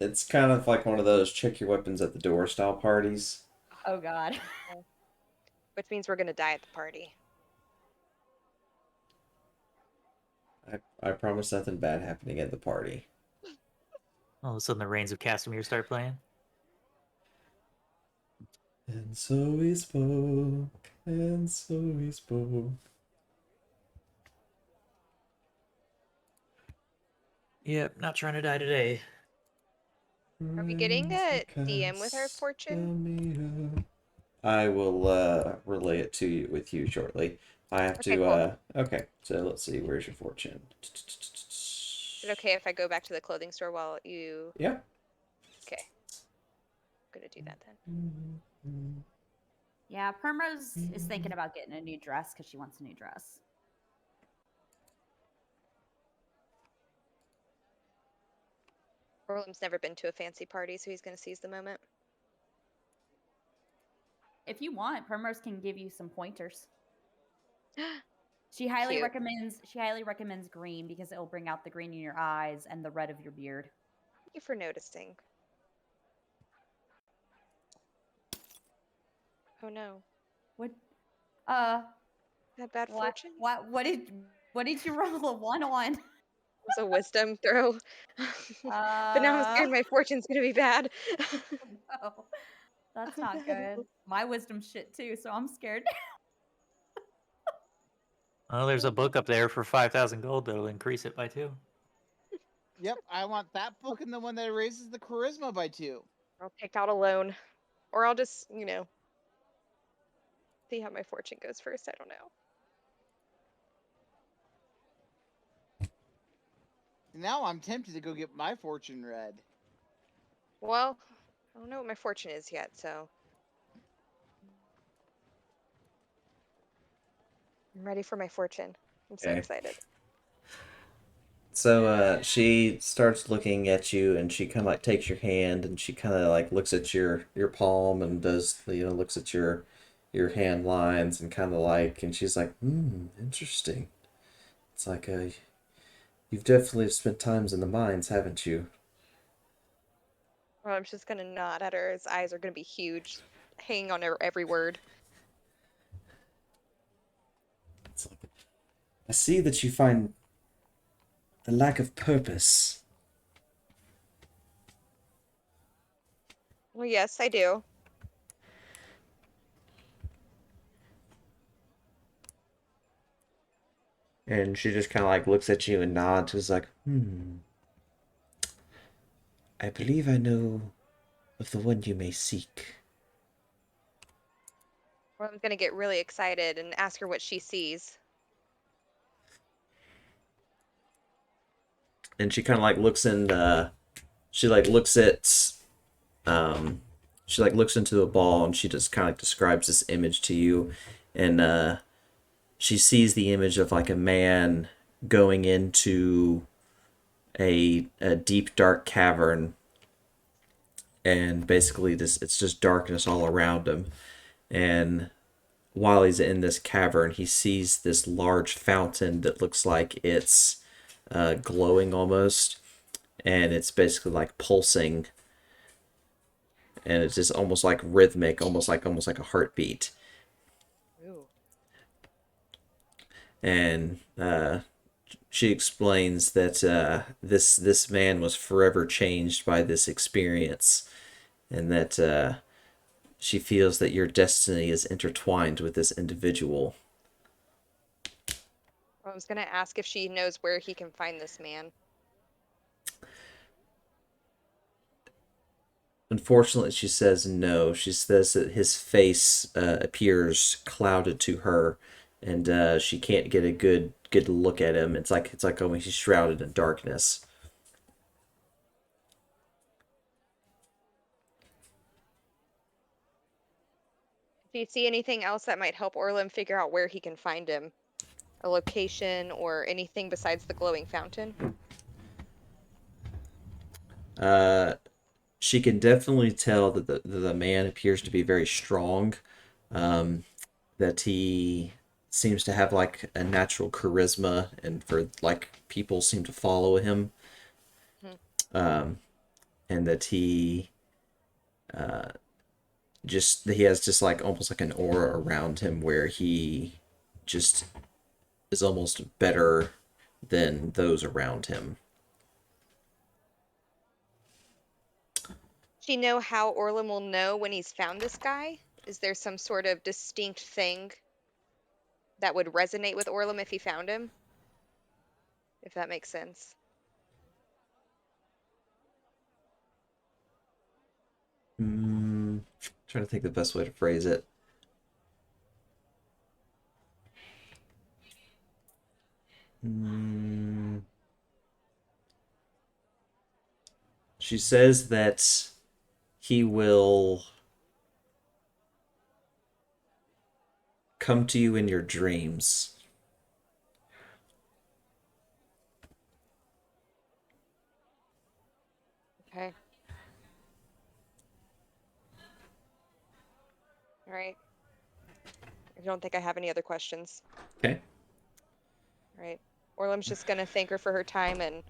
It's kind of like one of those check your weapons at the door style parties. Oh, God. Okay. Which means we're gonna die at the party. I promise nothing bad happening at the party. All of a sudden, the Reigns of Casimir start playing. And so we spoke, and so we spoke. Yep, not trying to die today. Are we getting Rains a of DM with our fortune? Casamia. I will relay it to you with you shortly. I have Okay, to cool. okay, so let's see, where's your fortune? Is it okay if I go back to the clothing store while you? Yeah. Okay, I'm gonna do that then. Yeah, Primrose is thinking about getting a new dress because she wants a new dress. Orlem's never been to a fancy party, so he's going to seize the moment. If you want, Primrose can give you some pointers. She highly Cute. recommends green because it will bring out the green in your eyes and the red of your beard. Thank you for noticing. Oh no. What? Had bad What? fortune? What did you roll a 1 on? It was a wisdom throw. But now I'm scared my fortune's going to be bad. No, that's not good. My wisdom's shit too, so I'm scared. Oh, there's a book up there for 5,000 gold that'll increase it by 2. Yep, I want that book and the one that raises the charisma by 2. I'll pick out a loan. Or I'll just, see how my fortune goes first. I don't know. Now I'm tempted to go get my fortune read. Well, I don't know what my fortune is yet, so. I'm ready for my fortune. I'm so Okay. excited. So she starts looking at you, and she kind of like takes your hand, and she kind of like looks at your palm and does looks at your hand lines and kind of like, and she's like, interesting. It's like you've definitely spent times in the mines, haven't you? Well, I'm just gonna nod at her. His eyes are gonna be huge, hanging on her every word. It's like, I see that you find the lack of purpose. Well, yes, I do. And she just kind of like looks at you and nods. Is like, I believe I know of the one you may seek. Well, I'm gonna get really excited and ask her what she sees. And she kind of like looks in. She like looks at. Um, she like looks into a ball, and she just kind of like describes this image to you, and she sees the image of like a man going into a deep dark cavern, and basically this it's just darkness all around him, and while he's in this cavern, he sees this large fountain that looks like it's glowing almost, and it's basically like pulsing, and it's just almost like rhythmic, almost like a heartbeat. Ooh. And she explains that this man was forever changed by this experience, and that she feels that your destiny is intertwined with this individual. I was gonna ask if she knows where he can find this man. Unfortunately, she says no. She says that his face appears clouded to her, and she can't get a good look at him. It's like almost he's shrouded in darkness. Do you see anything else that might help Orlem figure out where he can find him? A location or anything besides the glowing fountain? Uh, she can definitely tell that the man appears to be very strong. Um, that he seems to have like a natural charisma, and for like people seem to follow him. Hmm. And that he has just like almost like an aura around him where he just is almost better than those around him. Do you know how Orlem will know when he's found this guy? Is there some sort of distinct thing that would resonate with Orlem if he found him? If that makes sense. Trying to think the best way to phrase it. She says that he will come to you in your dreams. Okay. All right. I don't think I have any other questions. Okay. All right. Orlem's just gonna thank her for her time and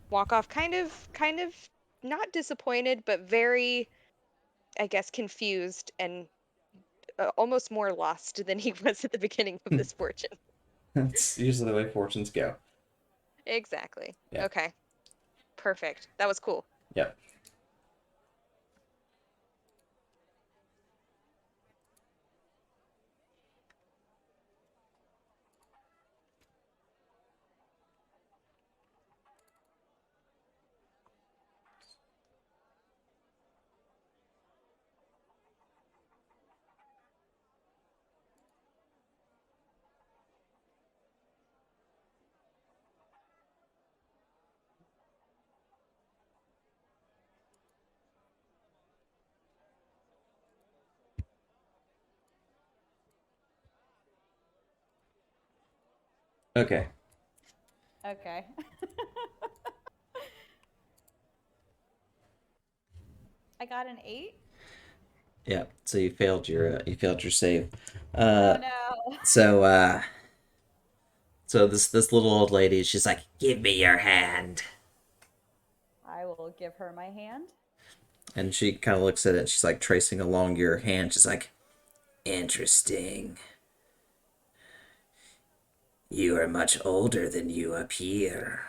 walk off kind of not disappointed, but very, I guess, confused and almost more lost than he was at the beginning of this fortune. That's usually the way fortunes go. Exactly. Yeah. Okay. Perfect. That was cool. Yep. Okay. Okay. I got an 8. Yeah. So you failed your save. Oh no. So so this little old lady, she's like, "Give me your hand." I will give her my hand. And she kind of looks at it. She's like tracing along your hand. She's like, "Interesting. You are much older than you appear."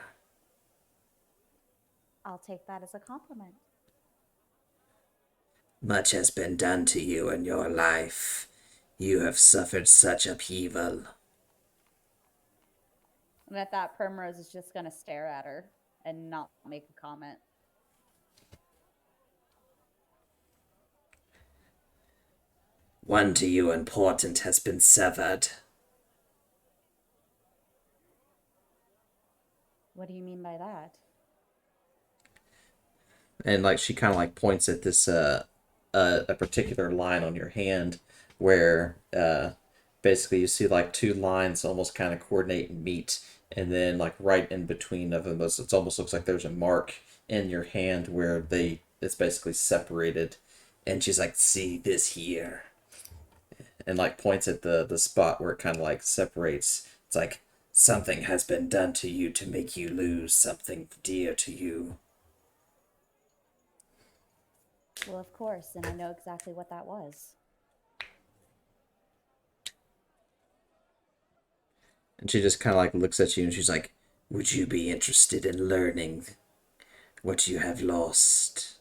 I'll take that as a compliment. Much has been done to you in your life. You have suffered such upheaval. And at that, Primrose is just going to stare at her and not make a comment. One to you important has been severed. What do you mean by that? And like she kind of like points at this a particular line on your hand where basically you see like two lines almost kind of coordinate and meet, and then like right in between of them it almost looks like there's a mark in your hand where it's basically separated. And she's like, "See this here," and like points at the spot where it kind of like separates. It's like, "Something has been done to you to make you lose something dear to you." Well, of course, and I know exactly what that was. And she just kind of like looks at you and she's like, "Would you be interested in learning what you have lost?"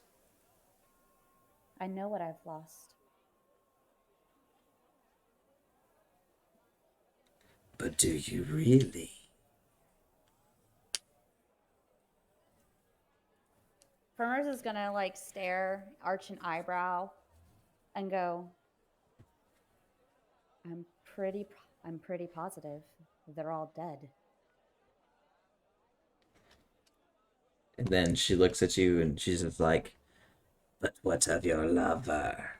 I know what I've lost. But do you really? Primrose is going to like stare, arch an eyebrow, and go, I'm pretty positive they're all dead. And then she looks at you and she's just like, "But what of your lover?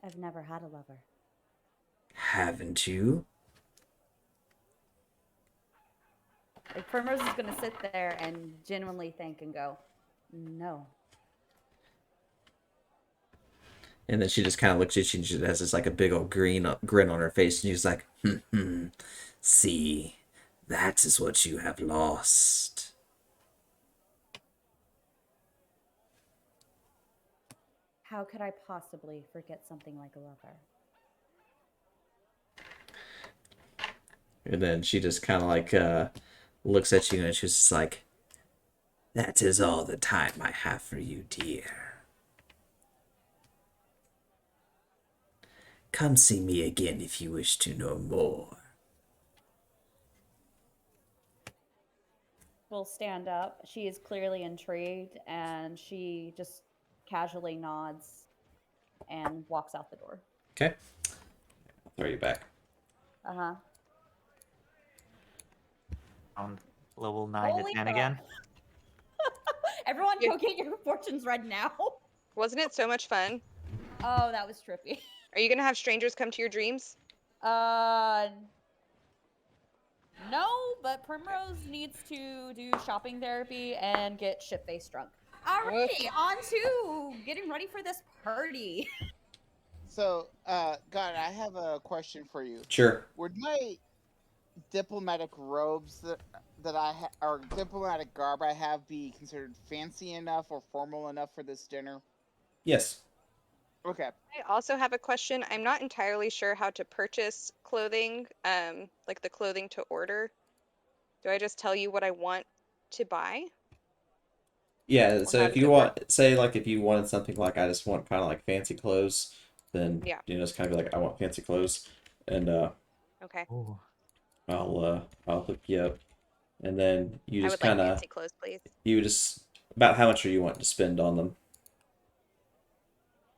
I've never had a lover. Haven't you?" Like Primrose is going to sit there and genuinely think and go, no. And then she just kind of looks at you and she has this like a big old grin on her face, and she's like, "See, that is what you have lost." How could I possibly forget something like a lover? And then she just kind of like looks at you and she's just like, "That is all the time I have for you, dear. Come see me again if you wish to know more." Will stand up. She is clearly intrigued and she just casually nods and walks out the door. Okay. I'll throw you back. Uh-huh. On level 9 Holy to 10 crap. again. Everyone Yeah. go get your fortunes read now. Wasn't it so much fun? Oh, that was trippy. Are you gonna have strangers come to your dreams? No, but Primrose needs to do shopping therapy and get shit-faced drunk. Alrighty, on to getting ready for this party. So, God, I have a question for you. Sure. Would my diplomatic robes that or diplomatic garb I have be considered fancy enough or formal enough for this dinner? Yes. Okay. I also have a question. I'm not entirely sure how to purchase clothing, like the clothing to order. Do I just tell you what I want to buy? Yeah, Or so how if does you it work? want, say, like, if you wanted something like, I just want kind of like fancy clothes, then, Yeah. just kind of be like, I want fancy clothes, and Okay. Oh. I'll hook you up, and then you I just would like kind of, fancy clothes, please. about how much are you wanting to spend on them?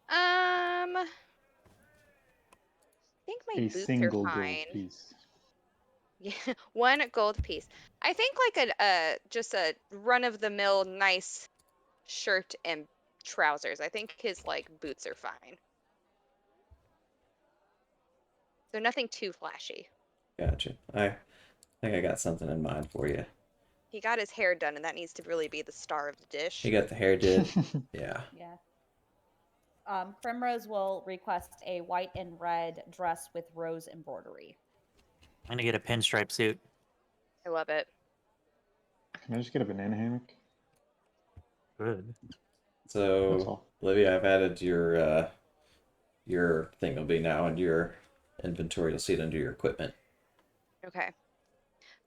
I think my A boots are single gold fine. piece. Yeah, 1 gold piece. I think like just a run-of-the-mill nice shirt and trousers. I think his like boots are fine. So nothing too flashy. Gotcha. I think I got something in mind for you. He got his hair done, and that needs to really be the star of the You dish. got the hair did? Yeah. Yeah. Primrose will request a white and red dress with rose embroidery. I'm gonna get a pinstripe suit. I love it. Can I just get a banana hammock? Good. That's So, all. Olivia, I've added your thing will be now in your inventory. You'll see it under your equipment. Okay.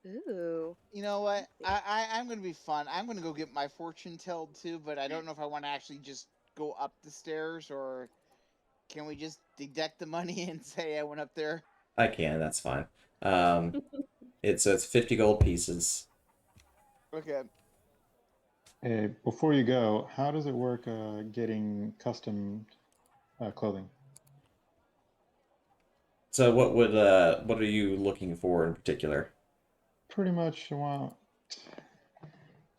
Ooh. You know what? I'm gonna be fun. I'm gonna go get my fortune told too, but I don't know if I want to actually just go up the stairs or can we just deduct the money and say I went up there? I can, that's fine. It's 50 gold pieces. Okay. Before you go, how does it work getting custom clothing? So what are you looking for in particular? Pretty much, I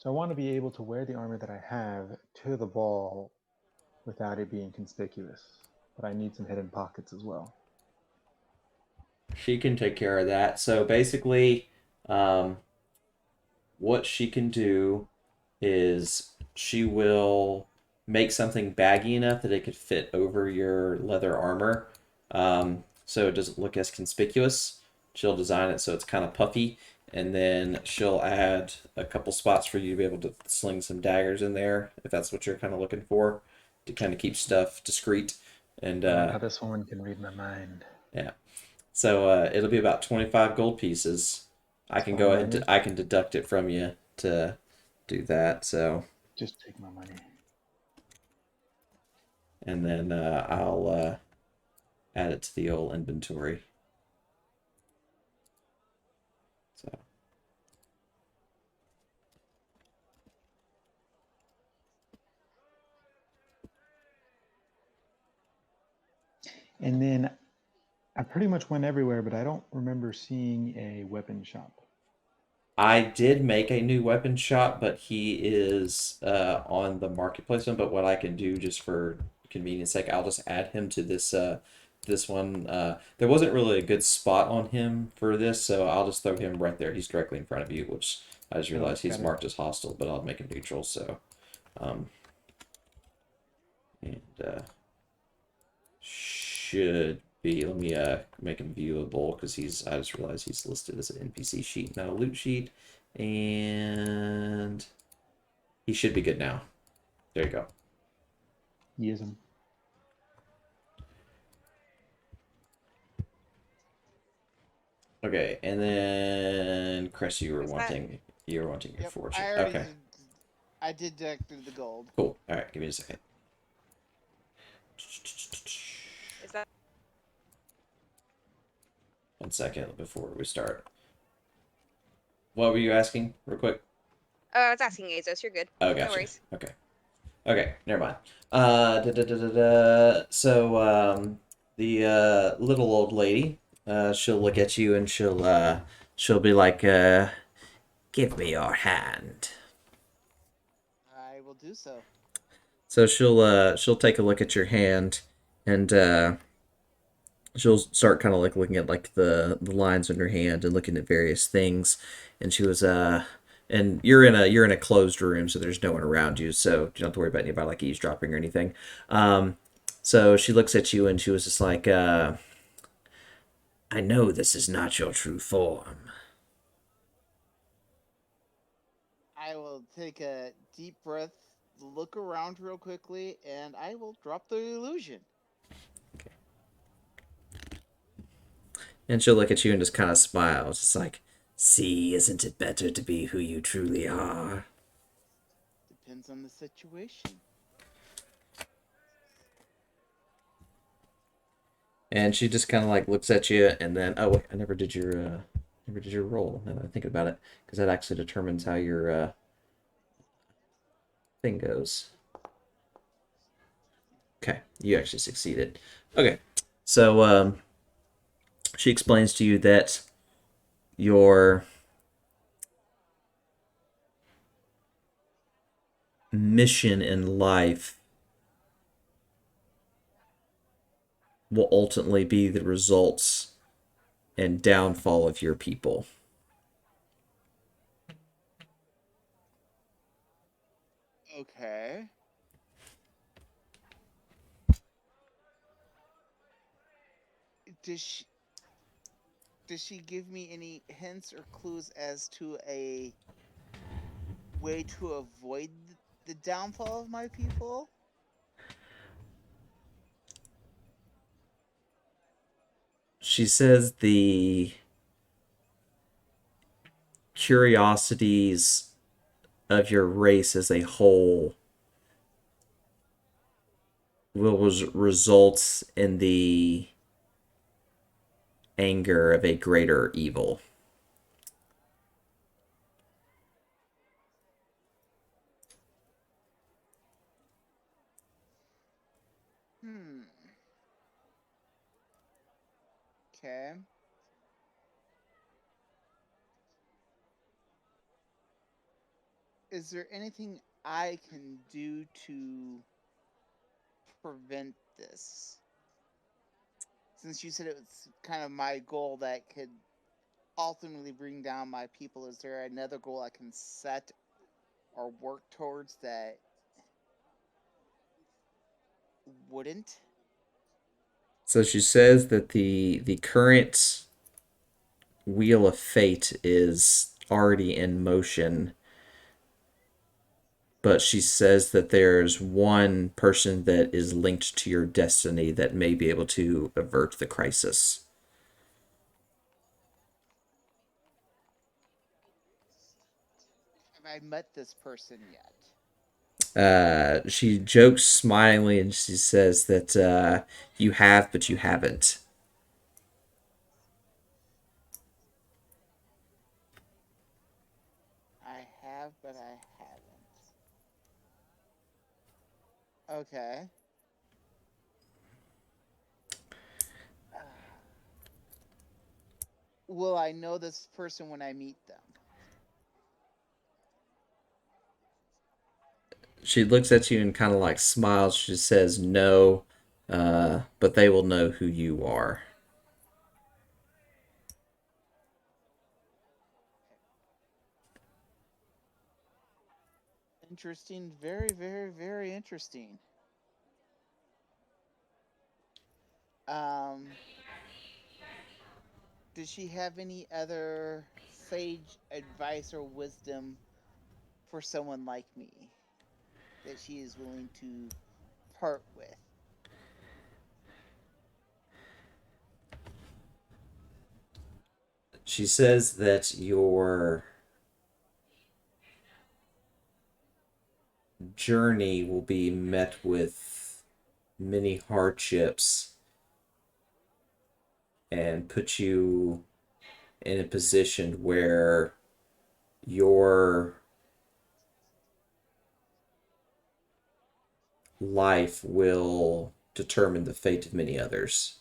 want to be able to wear the armor that I have to the ball without it being conspicuous. But I need some hidden pockets as well. She can take care of that. So basically, um, what she can do is she will make something baggy enough that it could fit over your leather armor, so it doesn't look as conspicuous. She'll design it so it's kind of puffy, and then she'll add a couple spots for you to be able to sling some daggers in there if that's what you're kind of looking for to kind of keep stuff discreet. And I love how this woman can read my mind. yeah, so it'll be about 25 gold pieces. I It's can fine go by ahead me. I can deduct it from you to do that. So, Just take my money. and then I'll add it to the old inventory. So, And then I pretty much went everywhere, but I don't remember seeing a weapon shop. I did make a new weapon shop, but he is on the marketplace one. But what I can do just for convenience sake, I'll just add him to this one. There wasn't really a good spot on him for this, so I'll just throw him right there. He's directly in front of you, which I just realized he's Got it. marked as hostile, but I'll make him neutral. So, and should be. Let me make him viewable because I just realized he's listed as an NPC sheet, not a loot sheet, and he should be good now. There you go. Use them. Okay, and then Chris, you were Who's that? wanting your Yep. fortune. I already Okay, did. I did deduct the gold. cool. All right, give me a second. Is that 1 second before we start. What were you asking, real quick? I was asking Azos, you're good. Oh, No gotcha. worries. Okay. Okay, never mind. So, the little old lady, she'll look at you and she'll be like, give me your hand. I will do so. So she'll take a look at your hand, and she'll start kind of like looking at like the lines on your hand and looking at various things. And she was and you're in a closed room, so there's no one around you, so you don't have to worry about anybody like eavesdropping or anything. So she looks at you and she was just like, I know this is not your true form. I will take a deep breath, look around real quickly, and I will drop the illusion. And she'll look at you and just kind of smile. It's like, see, isn't it better to be who you truly are? Depends on the situation. And she just kind of like looks at you, and then oh wait, I never did your roll. Now that I think about it, because that actually determines how your thing goes. Okay, you actually succeeded. Okay, so she explains to you that your mission in life will ultimately be the results and downfall of your people. Okay. Does she does she give me any hints or clues as to a way to avoid the downfall of my people? She says the curiosities of your race as a whole will result in the anger of a greater evil. Hmm. Okay. Is there anything I can do to prevent this? Since you said it was kind of my goal that could ultimately bring down my people, is there another goal I can set or work towards that wouldn't? So she says that the current wheel of fate is already in motion, but she says that there's one person that is linked to your destiny that may be able to avert the crisis. Have I met this person yet? She jokes smilingly and she says that you have, but you haven't. I have, but I haven't. Okay. Will I know this person when I meet them? She looks at you and kind of like smiles. She says no, but they will know who you are. Interesting. Very, very, very interesting. Um, does she have any other sage advice or wisdom for someone like me that she is willing to part with? She says that your journey will be met with many hardships and put you in a position where your life will determine the fate of many others.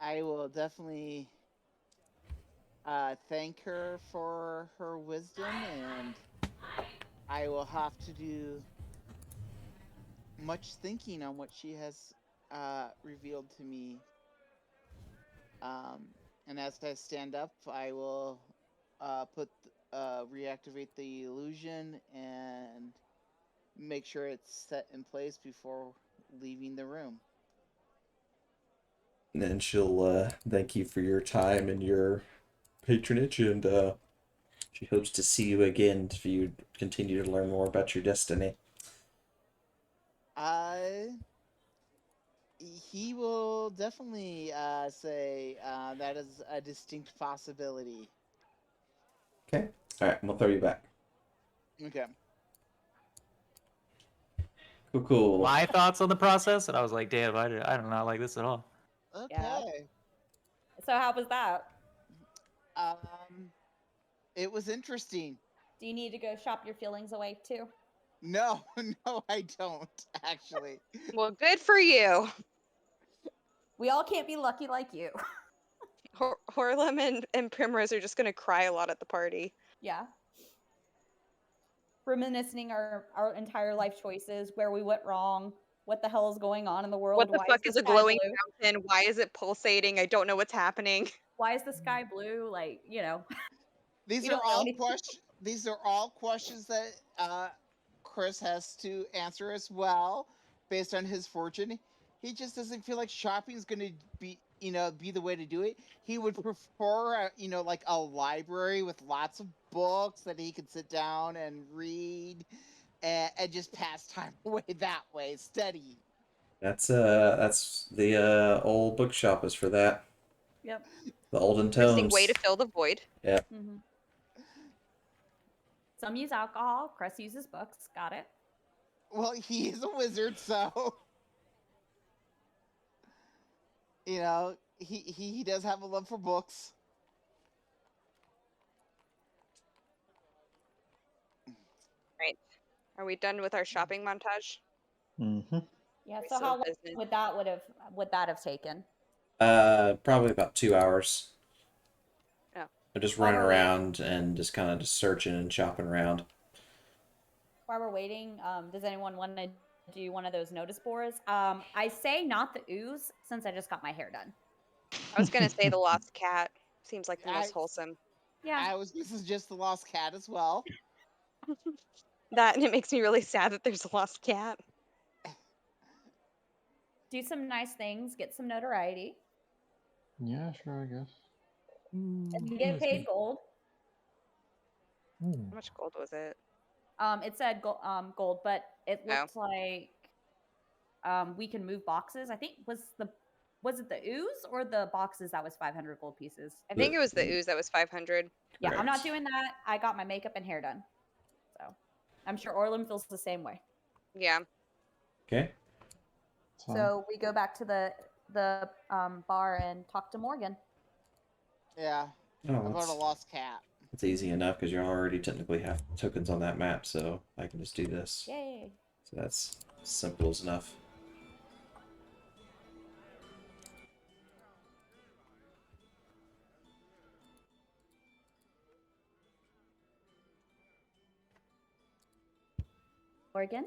I will definitely thank her for her wisdom, and I will have to do much thinking on what she has revealed to me. And as I stand up, I will reactivate the illusion and make sure it's set in place before leaving the room. And then she'll thank you for your time and your patronage, and she hopes to see you again if you continue to learn more about your destiny. He will definitely say that is a distinct possibility. Okay. All right. We'll throw you back. Okay. Cool. Cool. My thoughts on the process, and I was like, damn, I do not like this at all. Okay. Yeah. So how was that? It was interesting. Do you need to go shop your feelings away too? No, no, I don't actually. Well, good for you. We all can't be lucky like you. Horlem and Primrose are just gonna cry a lot at the party. Yeah. Reminiscing our entire life choices, where we went wrong, what the hell is going on in the world, What the why fuck is is the a sky glowing blue? fountain? Why is it pulsating? I don't know what's happening. Why is the sky blue? Like, you know. These We are don't know all anything. questions. These are all questions that Chris has to answer as well, based on his fortune. He just doesn't feel like shopping is going to be the way to do it. He would prefer, like a library with lots of books that he could sit down and read, and just pass time away that way, study. That's the old bookshop is for that. Yep. The olden Interesting way to tomes. fill the void. Yeah. Mm-hmm. Some use alcohol. Chris uses books. Got it. Well, he is a wizard, so he does have a love for books. Right. Are we done with our shopping montage? Mm-hmm. Yeah. We So still how have long business. would that have taken? Probably about 2 hours. Oh. I'm just While running we're waiting- around and just kind of just searching and shopping around. While we're waiting, does anyone want to do one of those notice boards? I say not the ooze, since I just got my hair done. I was gonna say the lost cat. Seems like the I most wholesome. Yeah. This is just the lost cat as well. That, and it makes me really sad that there's a lost cat. Do some nice things, get some notoriety, Yeah, sure, I guess. and get paid gold. How much gold was it? It said gold, but it Oh. looked like we can move boxes. I think was it the ooze or the boxes that was 500 gold pieces? I think it was the ooze that was 500. Yeah, I'm not Correct. doing that. I got my makeup and hair done, so I'm sure Orlin feels the same way. Yeah. Okay. So we go back to the bar and talk to Morgan. Yeah, Oh, about a lost cat. it's easy enough because you already technically have tokens on that map, so I can just do this. Yay! So that's simple as enough. Morgan,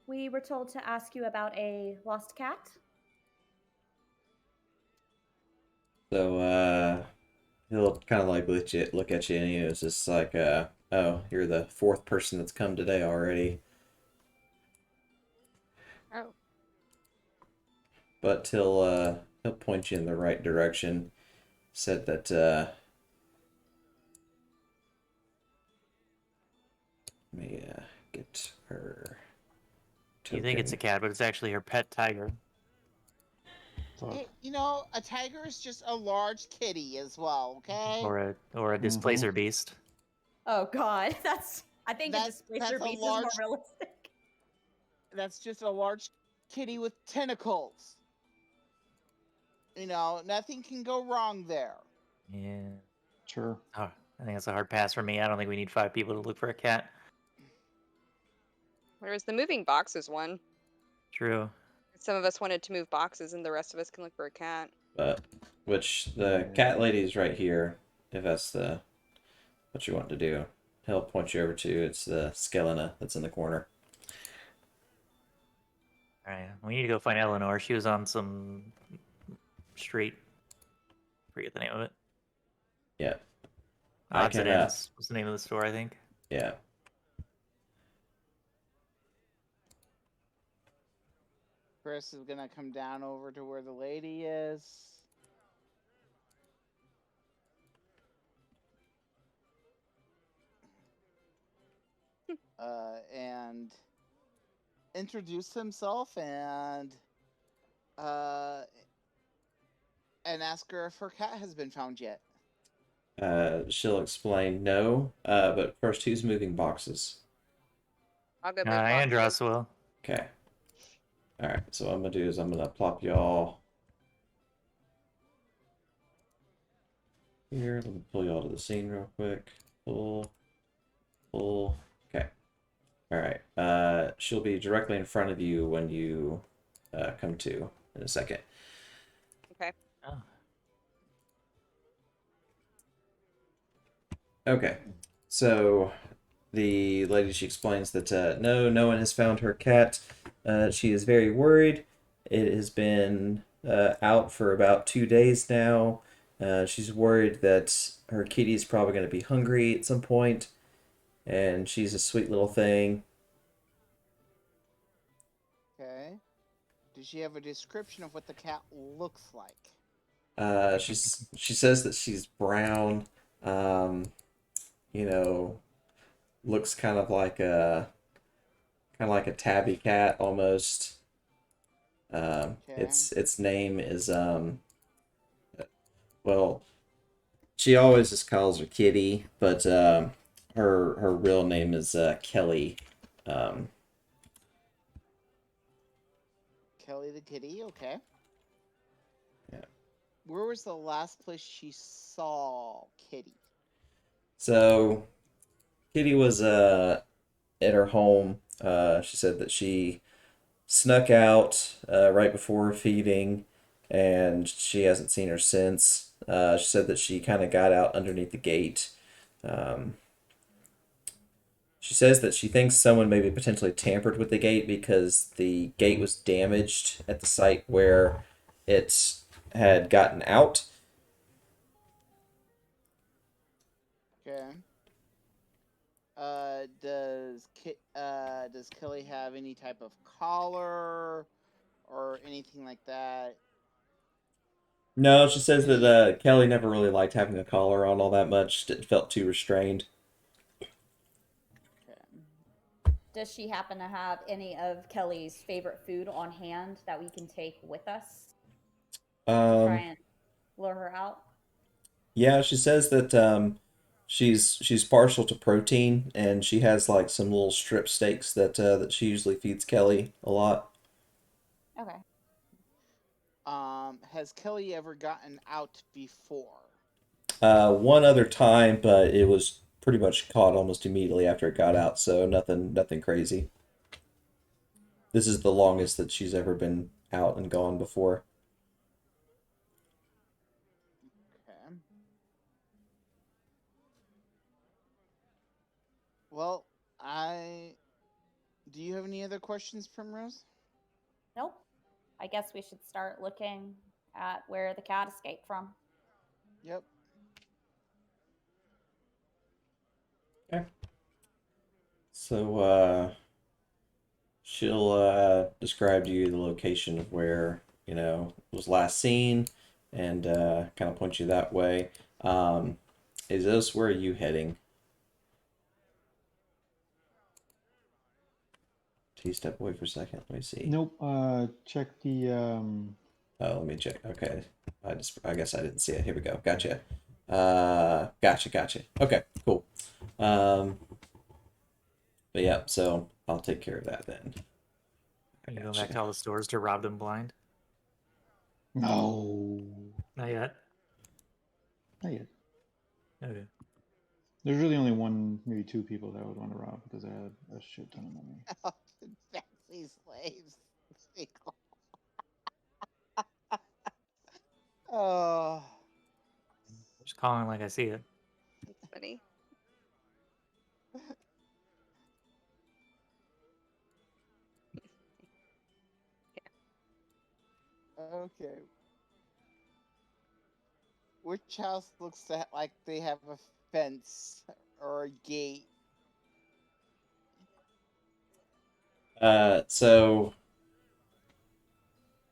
we were told to ask you about a lost cat. So he'll kind of like look at you, and he was just like, "Oh, you're the fourth person that's come today already." Oh. But he'll point you in the right direction. Said that let me get her You think it's a token. cat, but it's actually her pet tiger. A tiger is just a large kitty as well. Okay. Or a displacer beast. Oh God, I think a That's displacer a beast is large. more realistic. That's just a large kitty with tentacles. Nothing can go wrong there. Yeah. Sure. Oh, I think that's a hard pass for me. I don't think we need 5 people to look for a cat. Whereas the moving boxes one. True. Some of us wanted to move boxes, and the rest of us can look for a cat. But which the cat lady's right here. if that's the what you want to do. He'll point you over to it's the Skelena that's in the corner. Alright, we need to go find Eleanor. She was on some street. Forget the name of it. Yeah. I Odds can and Ends was the name of the store, I think. yeah. Chris is gonna come down over to where the lady is. And introduce himself uh, and ask her if her cat has been found yet. She'll explain no. But first, who's moving boxes? I'll go move Andros boxes. will. Okay. All right. So what I'm gonna do is I'm gonna plop y'all here. Let me pull y'all to the scene real quick. Pull. Okay. All right. She'll be directly in front of you when you come to in a second. Okay. Oh. Okay. So the lady, she explains that no one has found her cat. She is very worried. It has been out for about 2 days now. She's worried that her kitty's probably going to be hungry at some point, and she's a sweet little thing. Okay. Does she have a description of what the cat looks like? She says that she's brown. Um, you know, looks kind of like a tabby cat almost. Okay. Its name is well, she always just calls her Kitty, but her real name is Kelly. Um, Kelly the kitty, okay. Yeah. Where was the last place she saw Kitty? so Kitty was at her home. She said that she snuck out right before feeding, and she hasn't seen her since. She said that she kind of got out underneath the gate. Um, she says that she thinks someone maybe potentially tampered with the gate because the gate was damaged at the site where it had gotten out. Okay. Does Kelly have any type of collar or anything like that? No, she says that Kelly never really liked having a collar on all that much. It felt too restrained. Okay. Does she happen to have any of Kelly's favorite food on hand that we can take with us to try Um, and lure her out? yeah, she says that she's partial to protein, and she has like some little strip steaks that she usually feeds Kelly a lot. Okay. Has Kelly ever gotten out before? One other time, but it was pretty much caught almost immediately after it got out, so nothing crazy. This is the longest that she's ever been out and gone before. Okay. Well, do you have any other questions, Primrose? Nope. I guess we should start looking at where the cat escaped from. Yep. Okay. So she'll describe to you the location of where it was last seen, and kind of point you that way. Is this where are you heading? Do you step away for a second? Let me see. Nope. Check the Oh, let me check. Okay, I guess I didn't see it. Here we go. Gotcha. Gotcha. Okay, cool. But yeah, so I'll take care of that then. Are you going back to all the stores to rob them blind? No. Not yet. Not yet. Okay. There's really only one, maybe two people that I would want to rob because I had a shit ton of money. Fancy slaves. Oh. There's calling like I see it. That's funny. Okay. Which house looks like they have a fence or a gate? So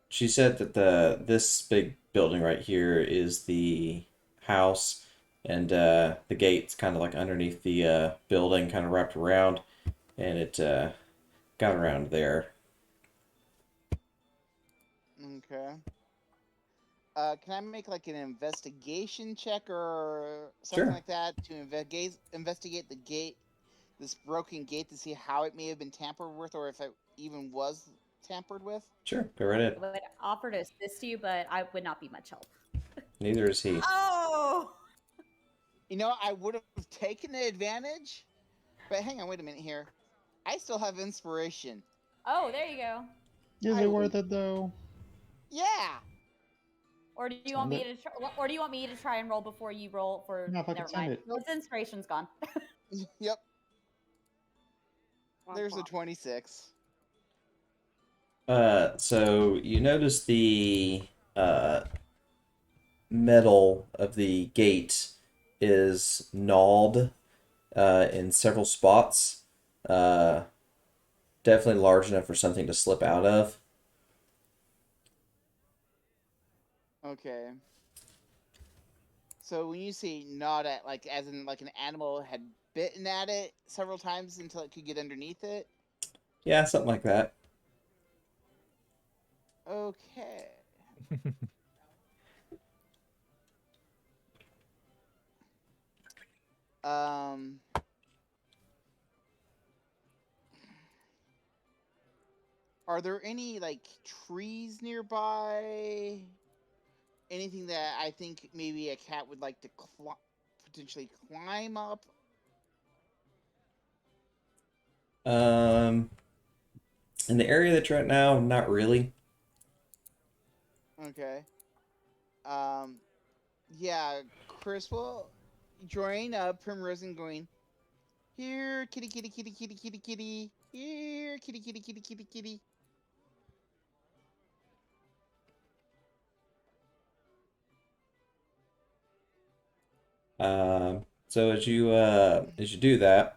she said that this big building right here is the house, and the gate's kind of like underneath the building, kind of wrapped around, and it got around there. Okay. Can I make like an investigation check or something Sure, like that to investigate the gate, this broken gate, to see how it may have been tampered with, or if it even was tampered with? sure, go right ahead. I would offer to assist you, but I would not be much help. Neither is he. Oh! You know, I would have taken the advantage, but hang on, wait a minute here. I still have inspiration. Oh, there you go. Is I it will- worth it though? Yeah. Or do you want me to try and roll before you roll for? No, fucking Never send mind. it. Its inspiration's gone. Yep. Womp There's a womp. 26. So you notice the metal of the gate is gnawed in several spots. Uh, Definitely large enough for something to slip out of. Okay. So when you say gnawed at, like as in like an animal had bitten at it several times until it could get underneath it? Yeah, something like that. Okay. Um. Are there any like trees nearby? Anything that I think maybe a cat would like to potentially climb up? Um, in the area that you're at now, not really. Okay. Um. Yeah, Chris will join Primrose and going, here, kitty, kitty, kitty, kitty, kitty, kitty. Here, kitty, kitty, kitty, kitty, kitty. So as you do that,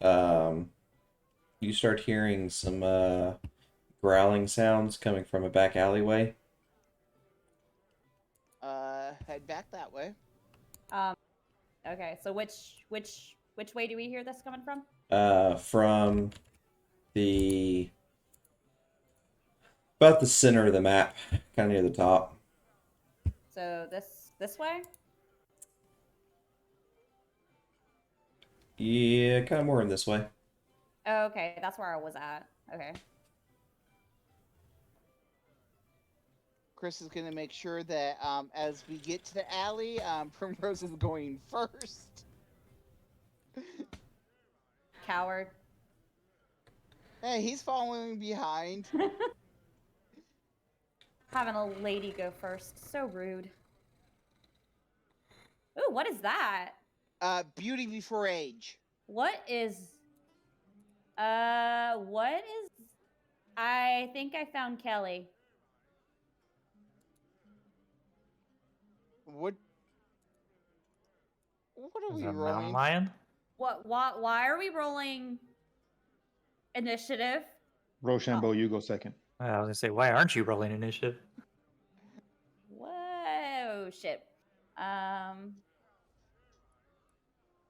um, you start hearing some growling sounds coming from a back alleyway. Head back that way. Okay. So which way do we hear this coming from? From the about the center of the map, kind of near the top. So this way. Yeah, kind of more in this way. Oh, okay, that's where I was at. Okay. Chris is going to make sure that as we get to the alley, Primrose is going first. Coward. Hey, he's following behind. Having a lady go first. So rude. Ooh, what is that? Beauty before age. What is... what is... I think I found Kelly. What are Is we that a mountain rolling? lion? Why are we rolling initiative? Rochambeau, you go second. I was gonna say, why aren't you rolling initiative? Whoa, shit.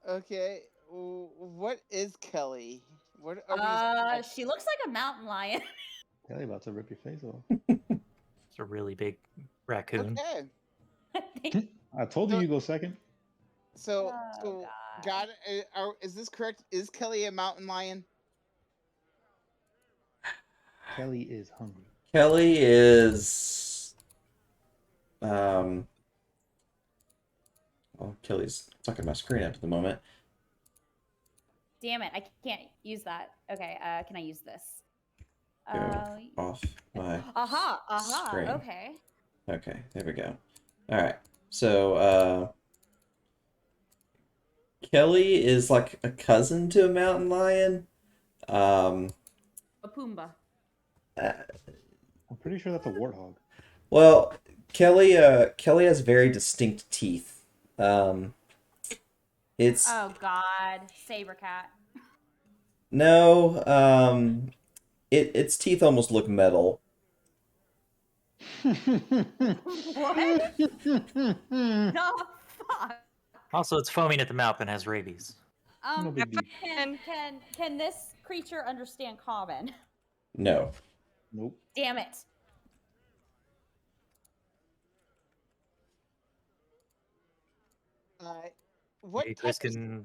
Okay, what is Kelly? What are we? She looks like a mountain lion. Tell you about to rip your face off. It's a really big raccoon. Okay, I told you So- you go second. so Oh, God, is this correct? Is Kelly a mountain lion? Kelly is hungry. Kelly is well, Kelly's stuck my screen up at the moment. Damn it, I can't use that. Okay, can I use this? Go off my Aha, screen. okay. Okay, there we go. All right. So Kelly is like a cousin to a mountain lion. Um, A Pumbaa. uh, I'm pretty sure that's a warthog. well, Kelly has very distinct teeth. Um, it's Oh God, saber cat. no, its teeth almost look metal. What the fuck? Also, it's foaming at the mouth and has rabies. No big deal. Can this creature understand common? No. Nope. Damn it. What Maybe type Chris of can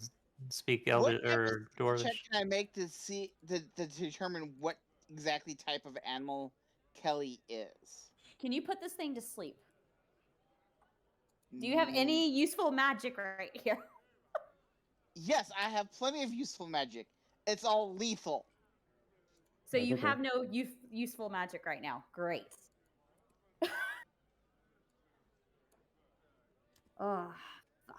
speak what Elvish type of or check Dwarvish. can I make to see to determine what exactly type of animal Kelly is? Can you put this thing to sleep? Do you have any useful magic right here? Yes, I have plenty of useful magic. It's all lethal. So That's you okay. have no useful magic right now. Great. Oh, fuck.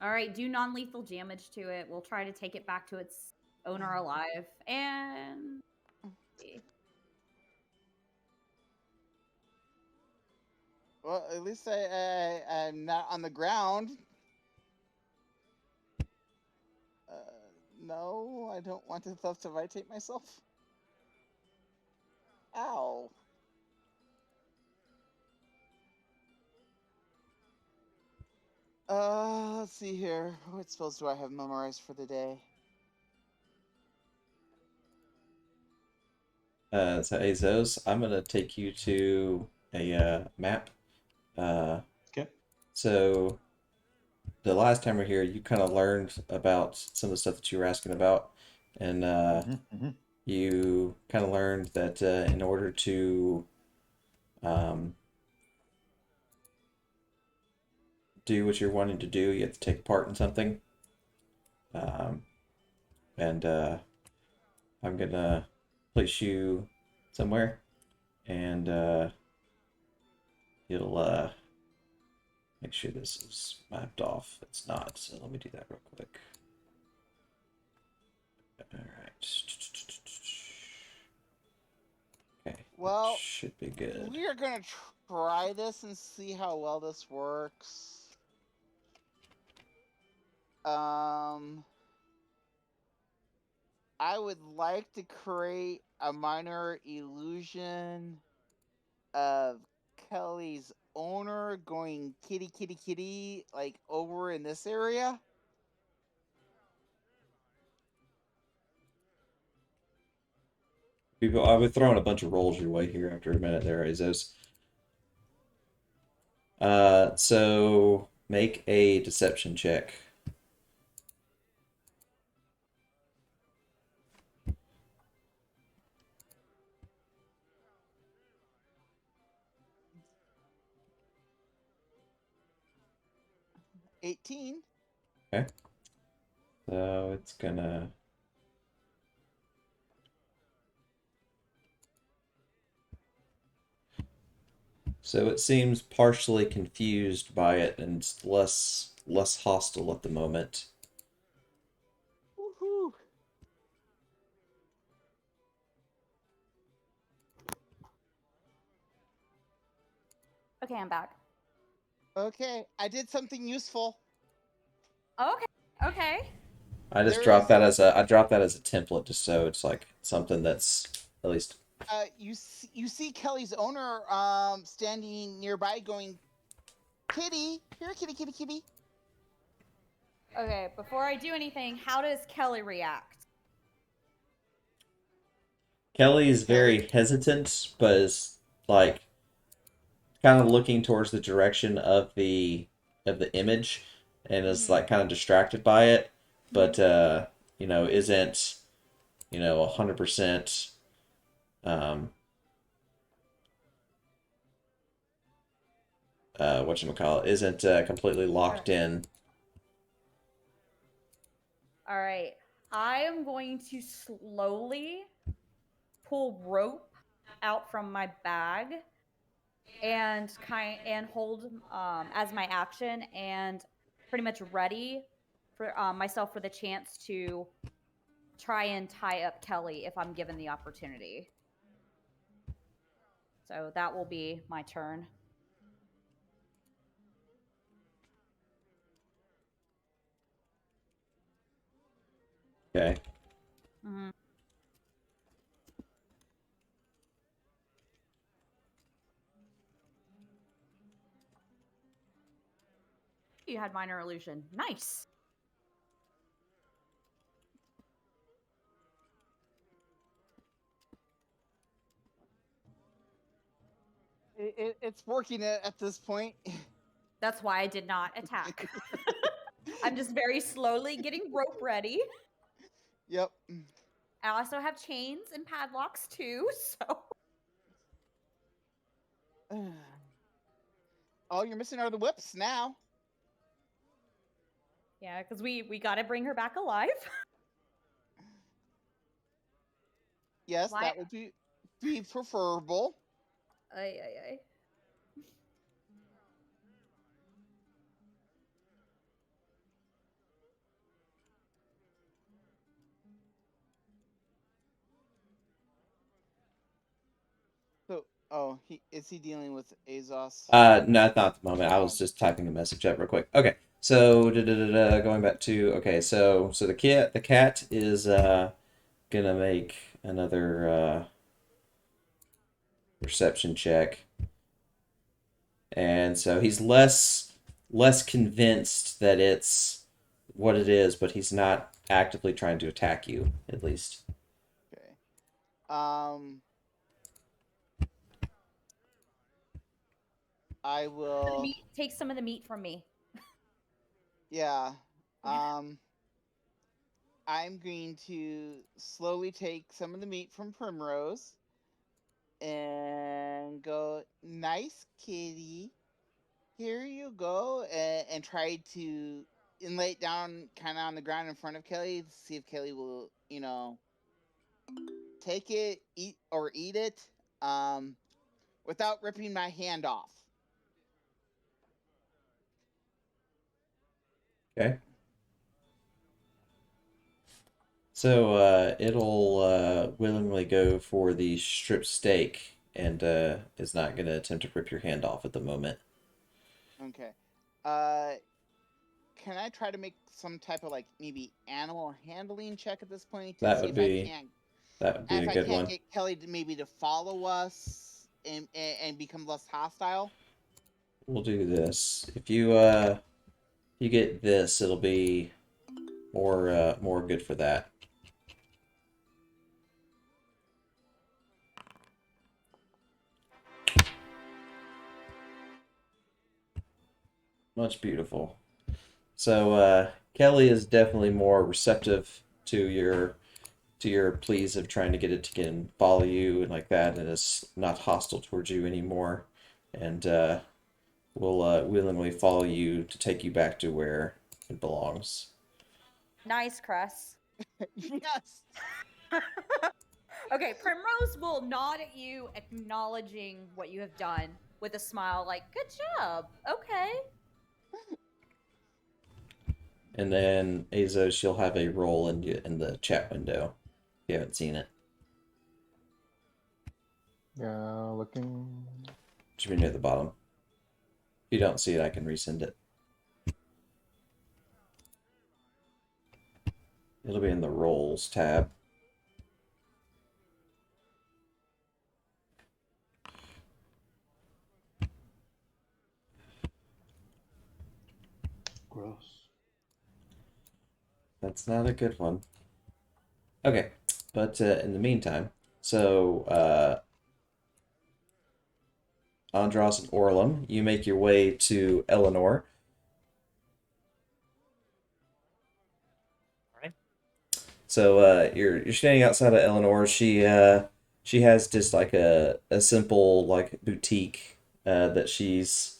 All right, do non-lethal damage to it. We'll try to take it back to its owner alive. And Well, at least I'm not on the ground. No, I don't want to self-devitate myself. Ow. Let's see here. What spells do I have memorized for the day? So Azos, I'm gonna take you to a map. Uh, Okay. so the last time we were here, you kind of learned about some of the stuff that you were asking about, and you kind of learned that in order to um, do what you're wanting to do, you have to take part in something. Um, and I'm gonna place you somewhere, and you'll make sure this is mapped off. It's not, so let me do that real quick. All right. Okay. Well, should be good. we are gonna try this and see how well this works. I would like to create a minor illusion of Kelly's owner going kitty kitty kitty like over in this area. I'll be throwing a bunch of rolls your way here after a minute there, Azos. So make a deception check. $18. Okay. So it's gonna. So it seems partially confused by it and less hostile at the moment. Woohoo! okay, I'm back. Okay, I did something useful. Okay. Okay. I just There dropped is that as a I dropped that as a template just so it's like something that's at least you see Kelly's owner standing nearby going, "Kitty, here, kitty, kitty, kitty." Okay, before I do anything, how does Kelly react? Kelly is Kelly, very hesitant, but is like kind of looking towards the direction of the image and is like kind of distracted by it, but isn't 100% whatchamacallit, isn't completely locked in. All right. I am going to slowly pull rope out from my bag and hold as my action, and pretty much ready for myself for the chance to try and tie up Kelly if I'm given the opportunity. So that will be my turn. Okay. Mm-hmm. You had minor illusion. Nice. It's working at this point. That's why I did not attack. I'm just very slowly getting rope ready. Yep. I also have chains and padlocks too, so. All you're missing are the whips now. Yeah, because we got to bring her back alive. Yes, that would be preferable. Ay, ay, ay. So, is he dealing with Azos? No, not at the moment. I was just typing a message up real quick. Okay, so going back to so the cat is gonna make another perception check, and so he's less convinced that it's what it is, but he's not actively trying to attack you, at least. Okay. I will take some of the meat from me. Yeah. I'm going to slowly take some of the meat from Primrose and go, nice kitty. Here you go, and try to lay it down kind of on the ground in front of Kelly to see if Kelly will, take it, eat it, without ripping my hand off. Okay. So it'll willingly go for the strip steak and is not going to attempt to rip your hand off at the moment. Okay. Can I try to make some type of maybe animal handling check at this point to That see would if be I a good can't one. get Kelly to follow us and become less hostile? We'll do this. If you get this, it'll be more good for that. Much beautiful. So Kelly is definitely more receptive to your pleas of trying to get it to get and follow you and like that, and is not hostile towards you anymore, and will willingly follow you to take you back to where it belongs. Nice, Cress. Yes. Okay, Primrose will nod at you, acknowledging what you have done with a smile, like, good job. Okay. And then Azos, she'll have a role in the chat window. If you haven't seen it. Yeah, looking. Should be near the bottom. If you don't see it, I can resend it. It'll be in the roles tab. Gross. That's not a good one. Okay, but in the meantime, so Andros and Orlum, you make your way to Eleanor. Alright. So you're standing outside of Eleanor. She has just like a simple like boutique that she's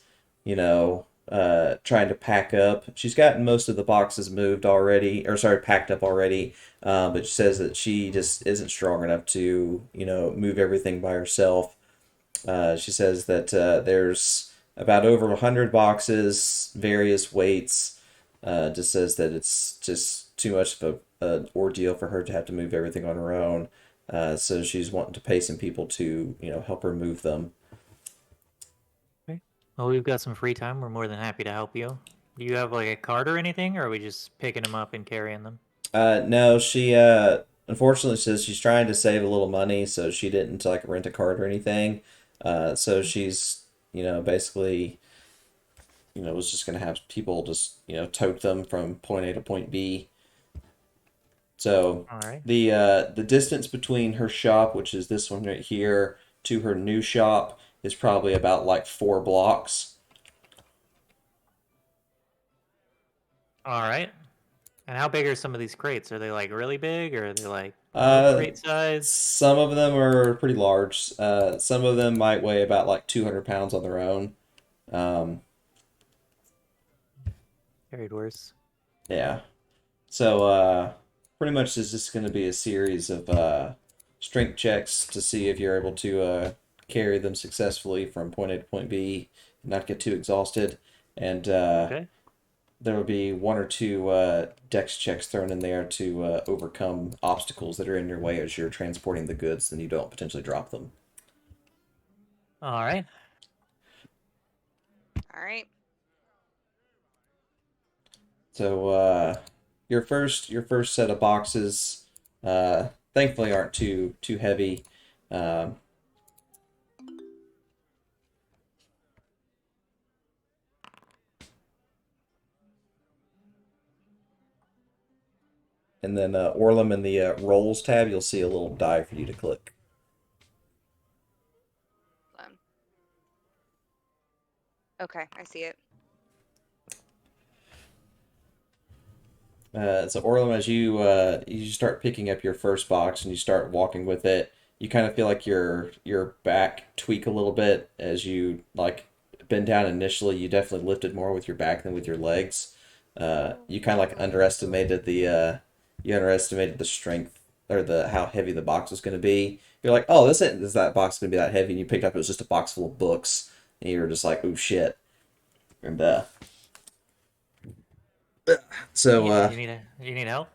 trying to pack up. She's gotten most of the boxes moved already, or sorry, packed up already. But she says that she just isn't strong enough to move everything by herself. She says that there's about over 100 boxes, various weights. Just says that it's just too much of an ordeal for her to have to move everything on her own. So she's wanting to pay some people to, help her move them. Okay. Well, we've got some free time. We're more than happy to help you. Do you have like a cart or anything, or are we just picking them up and carrying them? No, she unfortunately says she's trying to save a little money, so she didn't like rent a cart or anything. So she's, basically, was just gonna have people just, tote them from point A to point B. So All right. the distance between her shop, which is this one right here, to her new shop is probably about like 4 blocks. All right. And how big are some of these crates? Are they like really big, or are they like milk Uh, crate size? some of them are pretty large. Some of them might weigh about like 200 pounds on their own. Um, Carried worse. yeah. So pretty much it's just going to be a series of strength checks to see if you're able to carry them successfully from point A to point B, and not get too exhausted. And Okay. there will be one or two dex checks thrown in there to overcome obstacles that are in your way as you're transporting the goods, and you don't potentially drop them. All right. All right. So your first set of boxes, thankfully aren't too heavy. Um, and then Orlum in the rolls tab, you'll see a little die for you to click. Okay, I see it. So Orlum, as you start picking up your first box and you start walking with it, you kind of feel like your back tweak a little bit as you like bend down initially. You definitely lifted more with your back than with your legs. You kind of like underestimated the strength or the how heavy the box was going to be. You're like, oh, this isn't is that box going to be that heavy? And you picked up, it was just a box full of books, and you were just like, oh shit. And so You need help?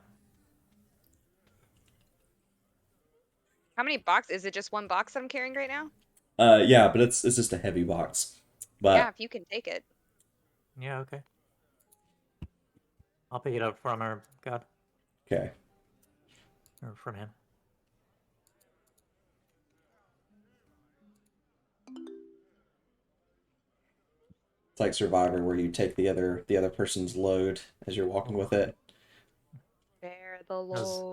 How many boxes? Is it just one box that I'm carrying right now? yeah, but it's just a heavy box. Yeah, But if you can take it. Yeah. Okay. I'll pick it up from her. God, okay. or from him. It's like Survivor where you take the other person's load as you're walking with it. Bear the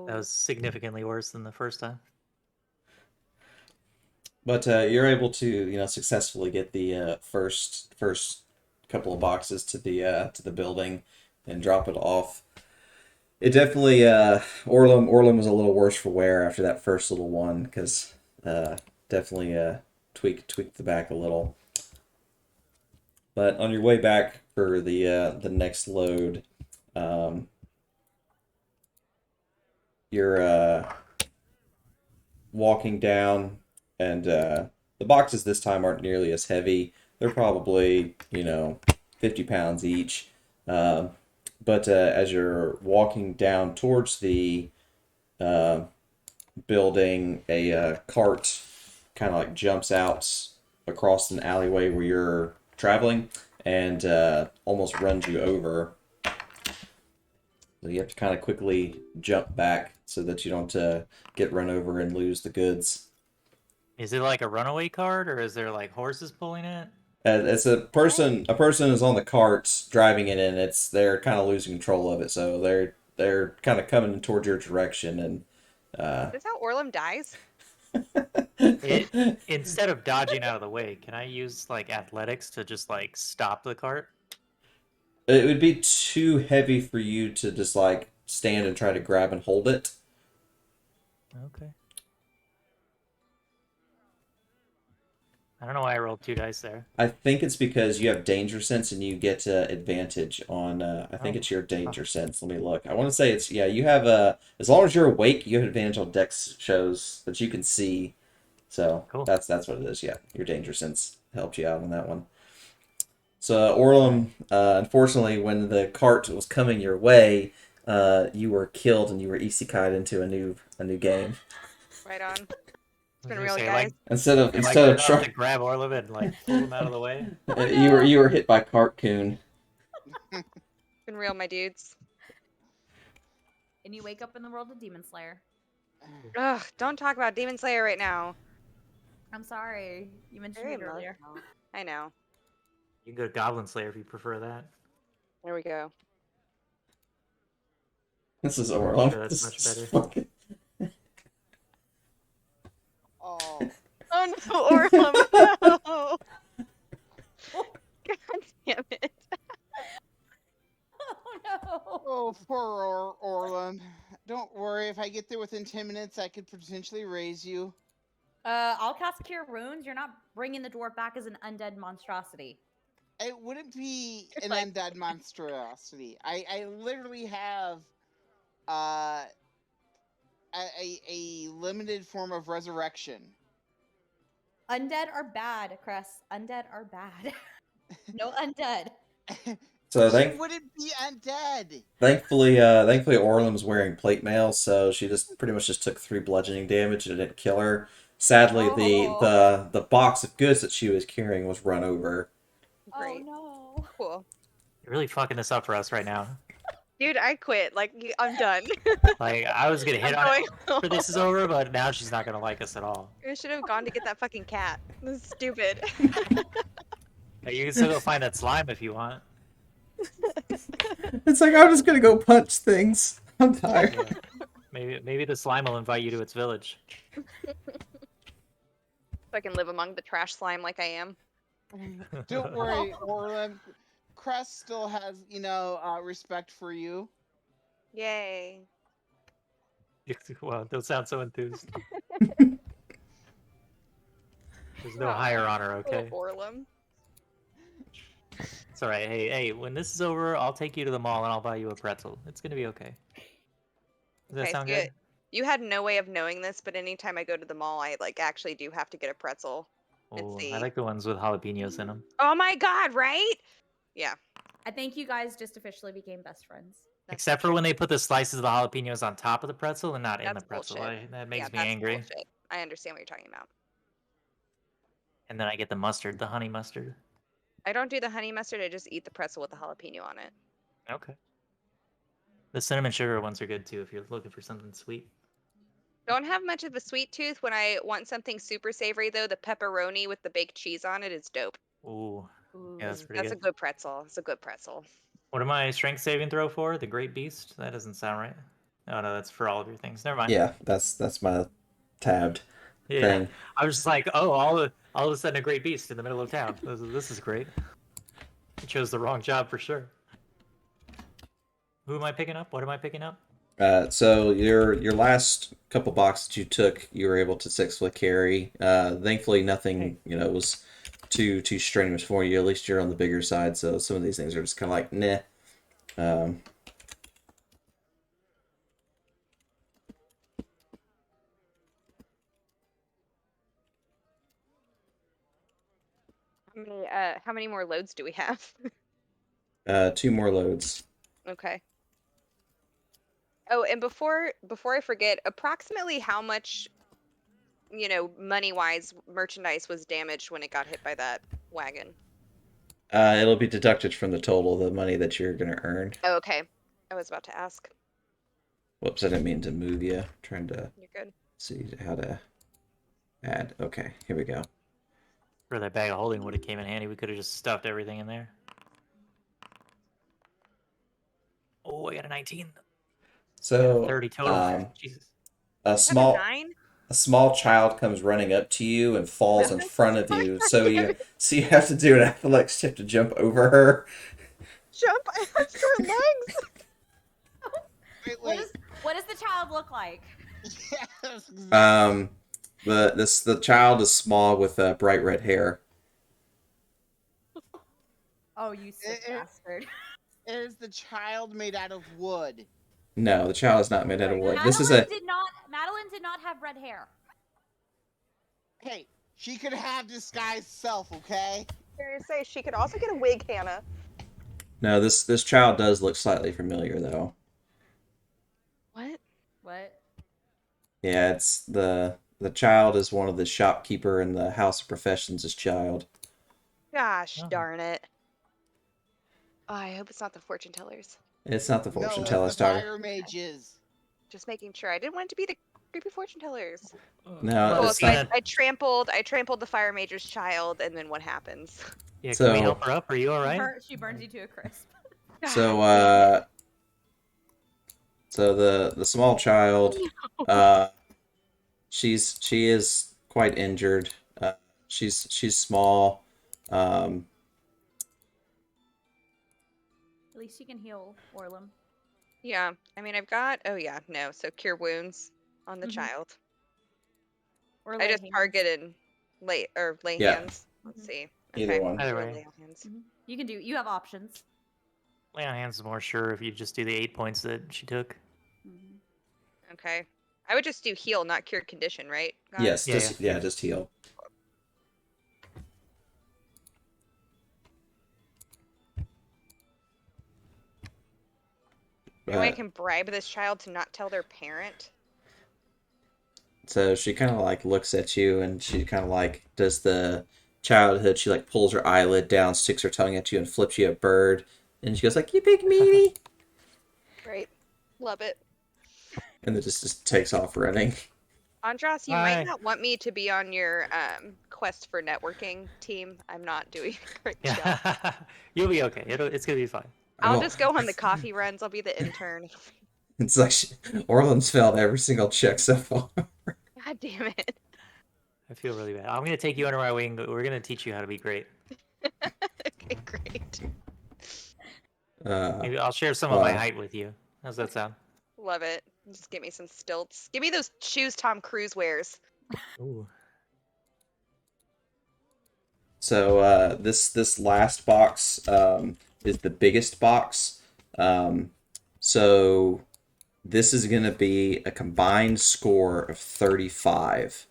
That was significantly worse than the first time. But you're able to, successfully get the first couple of boxes to the building and drop it off. It definitely Orlum was a little worse for wear after that first little one because definitely tweaked the back a little. But on your way back for the next load, um, you're walking down, and the boxes this time aren't nearly as heavy. They're probably 50 pounds each. Um, but as you're walking down towards the uh, building, a cart kind of like jumps out across an alleyway where you're traveling and almost runs you over. So you have to kind of quickly jump back so that you don't get run over and lose the goods. Is it like a runaway cart, or is there like horses pulling it? It's a person. A person is on the cart driving it, and they're kind of losing control of it. So they're kind of coming towards your direction, and Is this how Orlum dies? Instead of dodging out of the way, can I use like athletics to just like stop the cart? it would be too heavy for you to just like stand and try to grab and hold it. Okay. I don't know why I rolled 2 dice there. I think it's because you have danger sense and you get advantage on. I think it's your danger sense. Let me look. I want to say it's yeah. You have as long as you're awake, you have advantage on dex shows that you can see. So Cool. that's what it is. Yeah, your danger sense helped you out on that one. So Orlum, unfortunately, when the cart was coming your way, you were killed and you were isekai'd into a new game. Right on. I It's been was real, gonna say, guys. Instead of I like instead of enough to trying, grab Orlov and like pull him out of the way. you were hit by Cartcoon. It's been real, my dudes. And you wake up in the world of Demon Slayer. Ugh, don't talk about Demon Slayer right now. I'm sorry. You mentioned Very it earlier. emotional. I know. You can go to Goblin Slayer if you prefer that. There we go. This is I'm Orlum. sure that's This much is better. fucking. Oh, Oh no, Orlum, no! God damn it. Oh no. oh, poor Orlum. Don't worry. If I get there within 10 minutes, I could potentially raise you. I'll cast Cure Wounds. You're not bringing the dwarf back as an undead monstrosity. It wouldn't be It's an like- undead monstrosity. I literally have a limited form of resurrection. Undead are bad, Cress. Undead are bad. No undead. So She wouldn't be undead. thankfully, Orlum's wearing plate mail, so she just pretty much just took 3 bludgeoning damage and it didn't kill her. Sadly, the box of goods that she was carrying was run over. Great. Oh no. Cool. You're really fucking this up for us right now. Dude, I quit. Like, I'm done. Like, I was gonna hit I'm on going it after this is over, but now she's not gonna like us at all. I should have gone to get that fucking cat. This is stupid. Like, you can still go find that slime if you want. It's like I'm just gonna go punch things. I'm tired. Yeah. Maybe the slime will invite you to its village. So I can live among the trash slime like I am. Don't worry, Orlum. Crest still has, respect for you. Yay. Well, don't sound so enthused. There's no higher honor, okay? Oh, Orlum. It's alright. Hey, when this is over, I'll take you to the mall and I'll buy you a pretzel. It's gonna be okay. Does that Okay, sound so good? you had no way of knowing this, but anytime I go to the mall, I actually do have to get a pretzel. Oh, see. I like the ones with jalapenos in them. Oh my god, right? Yeah. I think you guys just officially became best friends. Except for when they put the slices of the jalapenos on top of the pretzel and not in the That's pretzel. bullshit. That makes me that's angry. Bullshit. I understand what you're talking about. And then I get the mustard, the honey mustard. I don't do the honey mustard, I just eat the pretzel with the jalapeno on it. Okay. The cinnamon sugar ones are good too if you're looking for something sweet. Don't have much of a sweet tooth. When I want something super savory, though, the pepperoni with the baked cheese on it is dope. Ooh. Yeah, that's pretty That's a good. good pretzel. It's a good pretzel. What am I strength saving throw for? The Great Beast? That doesn't sound right. Oh no, that's for all of your things. Never mind. Yeah, that's my tabbed Yeah. thing. I was just like, oh, all of a sudden a Great Beast in the middle of town. This is great. I chose the wrong job for sure. Who am I picking up? What am I picking up? So your last couple boxes you took, you were able to successfully carry. Thankfully, nothing was too strenuous for you. At least you're on the bigger side, so some of these things are just kind of like nah. How many more loads do we have? 2 more loads. Okay. Oh, and before I forget, approximately how much, money-wise, merchandise was damaged when it got hit by that wagon? It'll be deducted from the total, the money that you're gonna earn. Oh, okay. I was about to ask. Whoops, I didn't mean to move you. Trying to You're good. see how to add. Okay, here we go. For that bag of holding would have came in handy. We could have just stuffed everything in there. Oh, I got a 19. So 30 total. Jesus. a small child comes running up to you and falls in front of you. So you have to do an athletics check to jump over her. Jump! I have short legs! Wait. What does the child look like? Yes, exactly. The child is small with bright red hair. Oh, you sick bastard. Is the child made out of wood? No, the child is not made out of wood. This is Madeline did not have red hair. Hey, she could have disguised self, okay? Say she could also get a wig, Hannah. No, this child does look slightly familiar though. What? What? Yeah, it's the child is one of the shopkeeper in the House of Professions' child. Gosh Oh. darn it. Oh, I hope it's not the fortune tellers. It's not the fortune No, it's the teller's daughter. fire mages. Just making sure. I didn't want it to be the creepy fortune tellers. No, Well, Cool. it's So not. I trampled the fire mage's child, and then what happens? Yeah, So- can we help her up? Are you all right? She burns you to a crisp. So God damn so the small child, she is quite injured. She's small. Um, At least you can heal Orlum. Yeah, I mean, I've got. Oh yeah, no. So cure wounds on the Mhm. child. Or I lay just hands. targeted lay Yeah. hands. Let's see. Either one. Either Sure, way. lay on hands. You can do. You have options. Lay on hands is more sure if you just do the 8 points that she took. Mhm. Okay. I would just do heal, not cure condition, right? guys? yes, Yeah, just heal. Any way I can bribe this child to not tell their parent? So she kind of like looks at you and she kind of like does the childhood. She like pulls her eyelid down, sticks her tongue at you, and flips you a bird. And she goes like, "You big meaty," Right. Love it. and then just takes off running. Andras, you Hi. might not want me to be on your quest for networking team. I'm not doing a great job. Yeah, you'll be okay. It's gonna be fine. I'll Oh, just go on the coffee runs. I'll be the intern. It's like Orland's failed every single check so far. God damn it. I feel really bad. I'm gonna take you under my wing. We're gonna teach you how to be great. Okay, great. Maybe I'll share some of my Wow. height with you. How's that sound? Love it. Just give me some stilts. Give me those shoes Tom Cruise wears. Ooh. So this last box is the biggest box. So this is going to be a combined score of 35.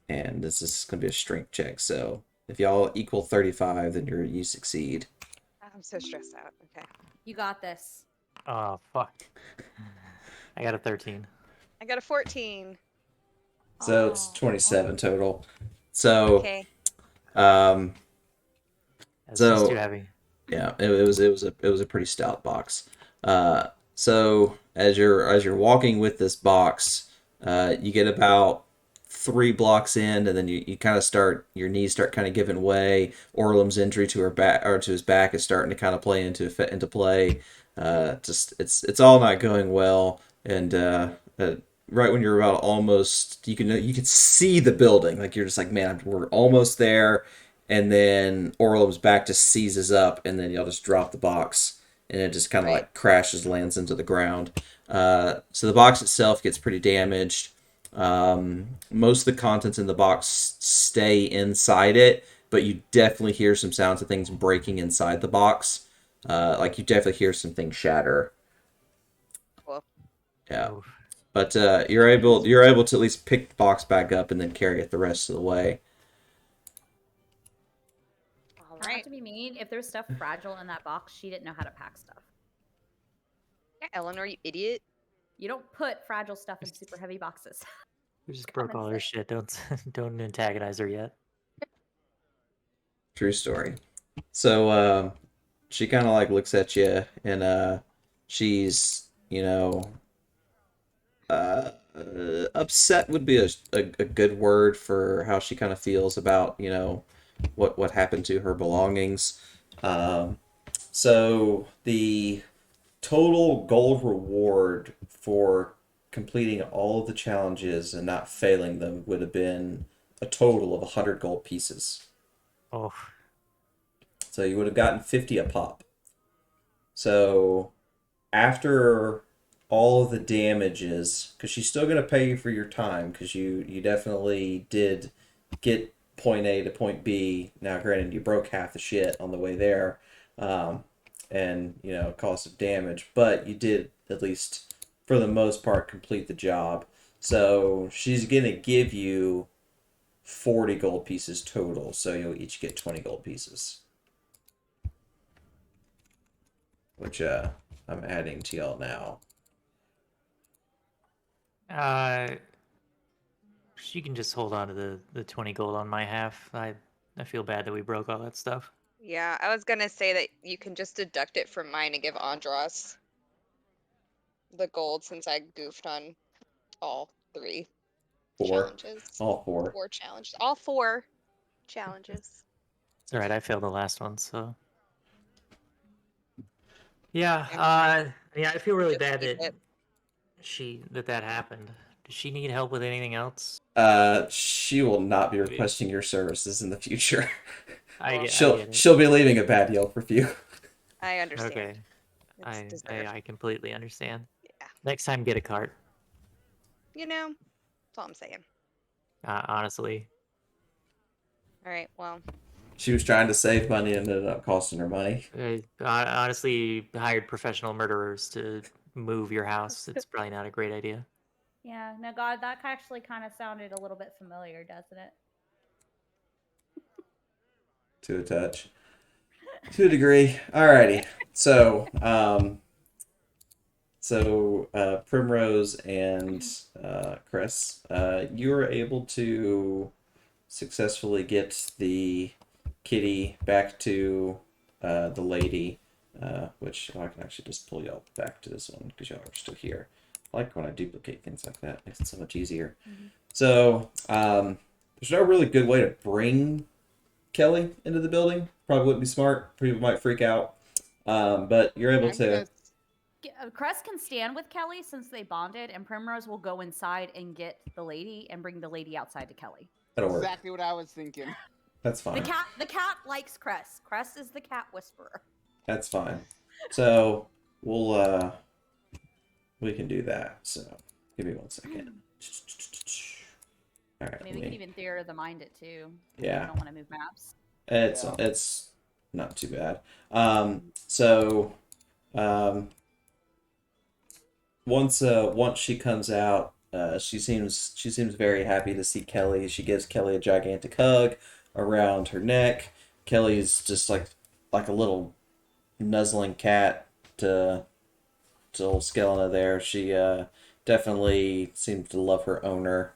And this is going to be a strength check. So if y'all equal 35, then you succeed. I'm so stressed out. Okay. You got this. Oh fuck. I got a 13. I got a 14. So it's Oh. 27 total. So Okay. um, That's So- just too heavy. yeah, it was a pretty stout box. So as you're walking with this box, you get about 3 blocks in, and then you kind of start your knees start kind of giving way. Orlum's injury to her back or to his back is starting to kind of play into play. Just it's all not going well, and right when you're about almost, you can see the building, like you're just like, man, we're almost there. And then Orlum's back just seizes up, and then y'all just drop the box, and it just kind of Right. like crashes, lands into the ground. So the box itself gets pretty damaged. Most of the contents in the box stay inside it, but you definitely hear some sounds of things breaking inside the box. Like you definitely hear some things shatter. Cool. Yeah, Oof. but you're able to at least pick the box back up and then carry it the rest of the way. All Not right. to be mean, if there's stuff fragile in that box, she didn't know how to pack stuff. Yeah, Eleanor, you idiot. You don't put fragile stuff in super heavy boxes. We just broke all her shit. Don't antagonize her yet. True story. So she kind of like looks at you, and she's upset would be a good word for how she kind of feels about what happened to her belongings. So the total gold reward for completing all of the challenges and not failing them would have been a total of 100 gold pieces. Oh, So you would have gotten 50 a pop. So after all of the damages, because she's still going to pay you for your time, because you definitely did get point A to point B. Now, granted, you broke half the shit on the way there, and caused some damage, but you did at least for the most part, complete the job. So she's gonna give you 40 gold pieces total. So you'll each get 20 gold pieces, which I'm adding to y'all now. She can just hold on to the 20 gold on my half. I feel bad that we broke all that stuff. Yeah, I was gonna say that you can just deduct it from mine and give Andros the gold since I goofed on all 3 challenges. All 4. 4 challenges. All 4 challenges. It's alright, I failed the last one, so. Yeah, yeah, I feel really Just bad keep that it. that happened. Does she need help with anything else? She will not be requesting your services in the future. I get it. She'll be leaving a bad Yelp review. I understand. Okay. It's deserved. I completely understand. Yeah. Next time, get a cart. You know, that's all I'm saying. Honestly. All right, well. She was trying to save money and ended up costing her money. Honestly, hired professional murderers to move your house. It's probably not a great idea. Yeah, no, God, that actually kind of sounded a little bit familiar, doesn't it? To a touch. To a degree. Alrighty. So, Primrose and Chris, you were able to successfully get the kitty back to the lady, which I can actually just pull y'all back to this one because y'all are still here. I like when I duplicate things like that. Makes it so much easier. Mm-hmm. So, there's no really good way to bring Kelly into the building. Probably wouldn't be smart. People might freak out. But you're able to... Crest can stand with Kelly since they bonded, and Primrose will go inside and get the lady and bring the lady outside to Kelly. That'll work. Exactly what I was thinking. That's fine. The cat likes Crest. Crest is the cat whisperer. That's fine. So we'll we can do that. So give me 1 second. All right. Maybe we can even theater of the mind it too. Yeah. I don't want to move maps. It's not too bad. Once she comes out, she seems very happy to see Kelly. She gives Kelly a gigantic hug around her neck. Kelly's just like a little nuzzling cat to old Skellna there. She definitely seems to love her owner.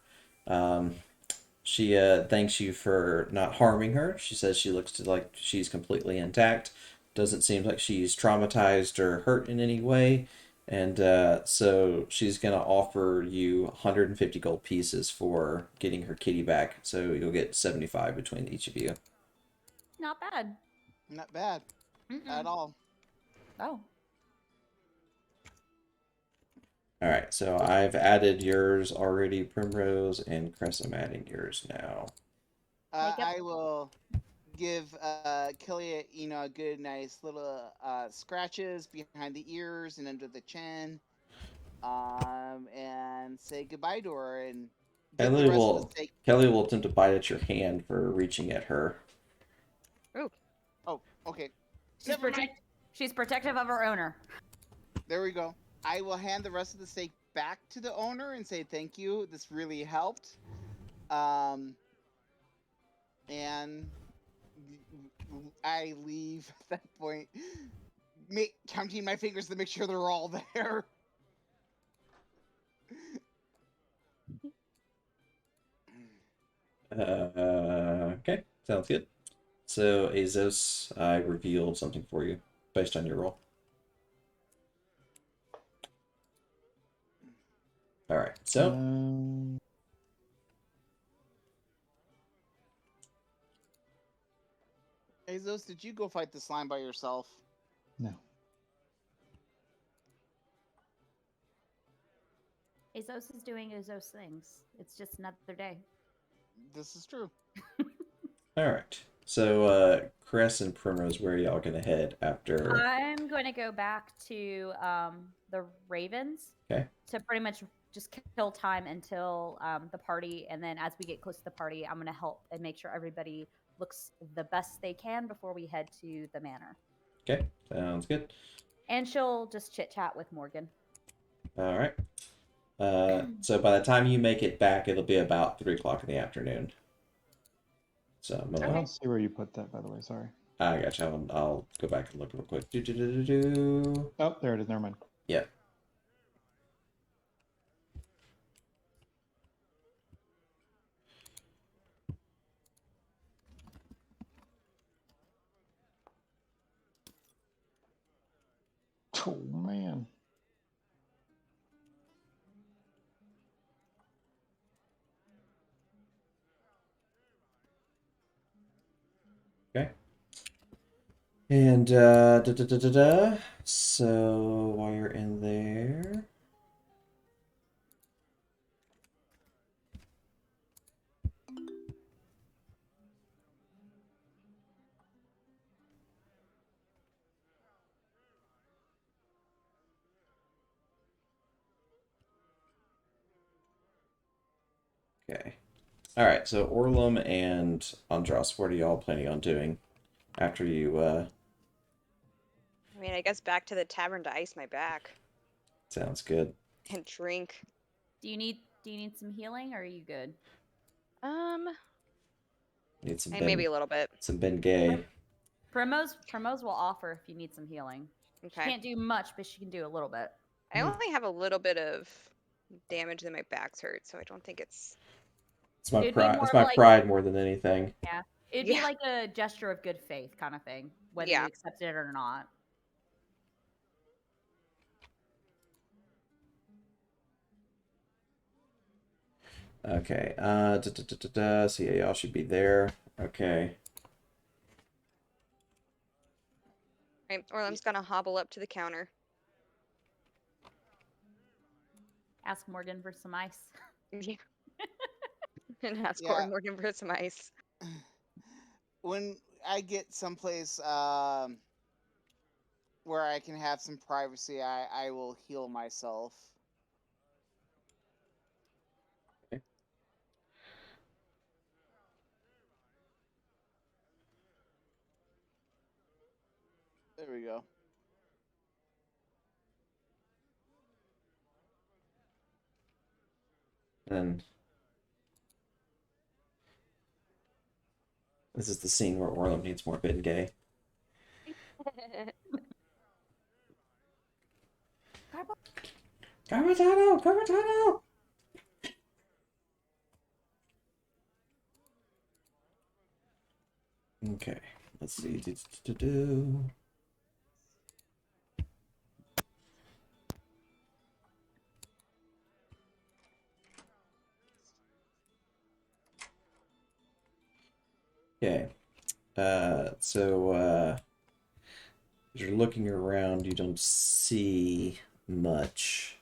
She thanks you for not harming her. She says she looks like she's completely intact. Doesn't seem like she's traumatized or hurt in any way. And so she's going to offer you 150 gold pieces for getting her kitty back. So you'll get 75 between each of you. Not bad. Not bad. At all. Oh. All right, so I've added yours already, Primrose, and Cress, I'm adding yours now. I will give Kelly a good, nice little scratches behind the ears and under the chin, and say goodbye to her. And Kelly will attempt to bite at your hand for reaching at her. Ooh. Oh, okay. She's protective of her owner. There we go. I will hand the rest of the steak back to the owner and say thank you. This really helped. And I leave at that point, counting my fingers to make sure they're all there. Okay, sounds good. So, Azos, I revealed something for you based on your roll. All right, so Azos, did you go fight the slime by yourself? No. Azos is doing Azos things. It's just another day. This is true. all right. So, Cress and Primrose, where are y'all gonna head after? I'm going to go back to the Ravens. Okay. To pretty much just kill time until the party, and then as we get close to the party, I'm going to help and make sure everybody looks the best they can before we head to the manor. Okay, sounds good. And she'll just chit chat with Morgan. All right. So by the time you make it back, it'll be about 3 o'clock in the afternoon. So I'm I gonna. don't see where you put that, by the way. Sorry. I got you. I'll go back and look real quick. Do, do, do, do, do. Oh, there it is. Never mind. Yeah. Oh man. Okay. And da, da, da, da, da. So while you're in there, okay. All right. So Orlum and Andros, what are y'all planning on doing after you? I mean, I guess back to the tavern to ice my back Sounds good. and drink. Do you need some healing, or are you good? Need some Maybe Ben, a little bit. some Ben Gay. Primrose will offer if you need some healing. She Okay. can't do much, but she can do a little bit. I only have a little bit of damage that my back's hurt, so I don't think it's. It's my It'd be pride. more It's my like pride more than anything. yeah, it'd Yeah. be like a gesture of good faith kind of thing, whether Yeah. you accept it or not. Okay. Da, da, da, da, da. So yeah, y'all should be there. Okay. Right. Orlem's gonna hobble up to the counter. Ask Morgan for some ice. Yeah. And ask Yeah. Morgan for some ice. When I get someplace where I can have some privacy, I will heal myself. There we go. And this is the scene where Orlum needs more Ben Gay. Garbatano! Garbatano! Okay, let's see. Do, do, do, do. Okay. As you're looking around, you don't see much.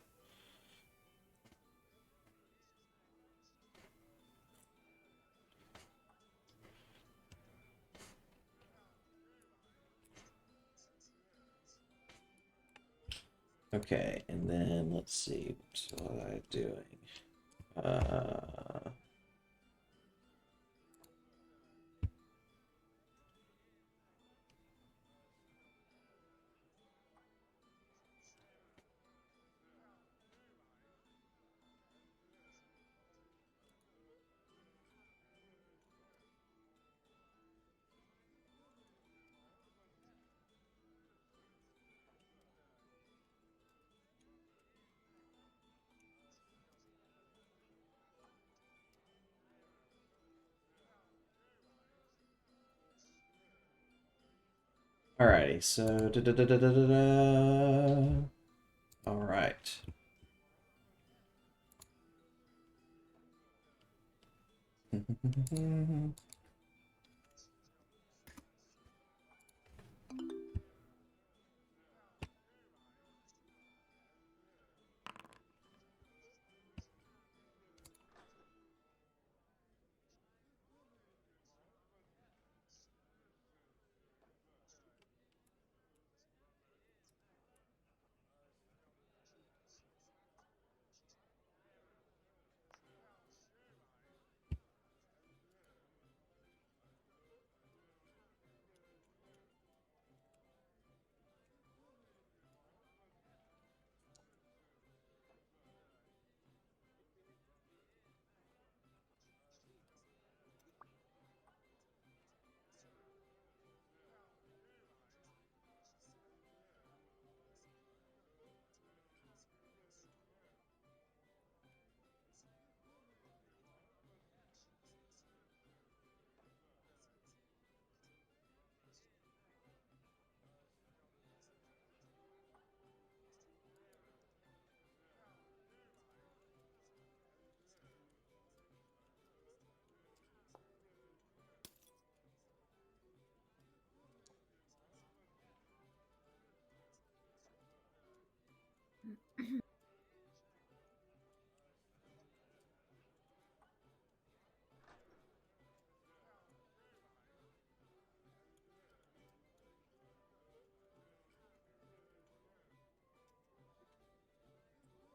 Okay, and then let's see. What was I doing? Alrighty, so da da da da da da da. All right.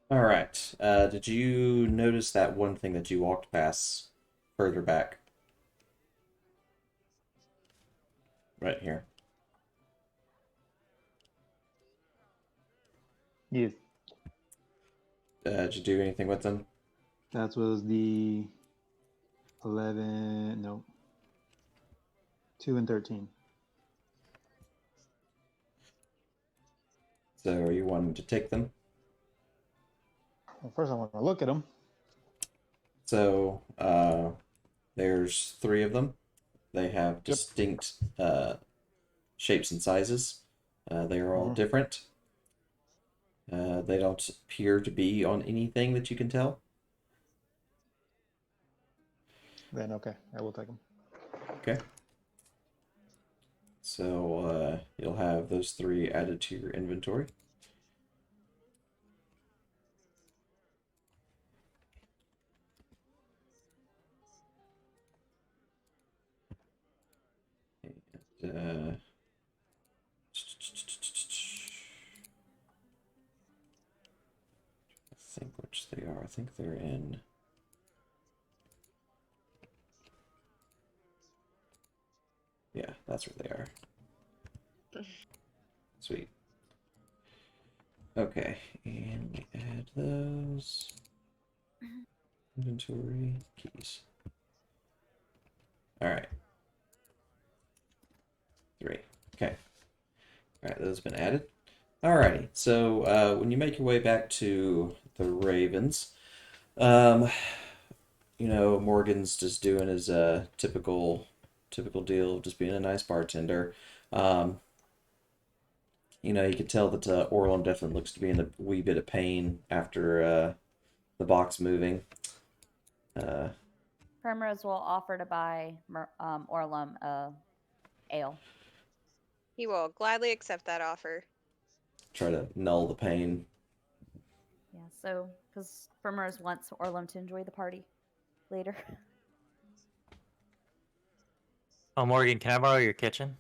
All right. Did you notice that one thing that you walked past further back? Right here. Yes, Did you do anything with them? that was the 11. No, 2 and 13. So are you wanting to take them? Well, first I want to look at them. So there's three of them. They have Yep. distinct shapes and sizes. They are all Mhm. different. They don't appear to be on anything that you can tell. Then okay, I will take them. Okay. So you'll have those three added to your inventory. And, I think which they are. I think they're in. Yeah, that's where they are. Sweet. Okay, and we add those. Inventory, keys. All right. 3. Okay. All right, those have been added. Alrighty, so when you make your way back to the Ravens, um, Morgan's just doing his typical deal of just being a nice bartender. Um, you could tell that Orlon definitely looks to be in a wee bit of pain after the box moving. Uh, Primrose will offer to buy Orlum ale. He will gladly accept that offer. try to null the pain. Yeah, so because Primrose wants Orlum to enjoy the party later. Oh, Morgan, can I borrow your kitchen?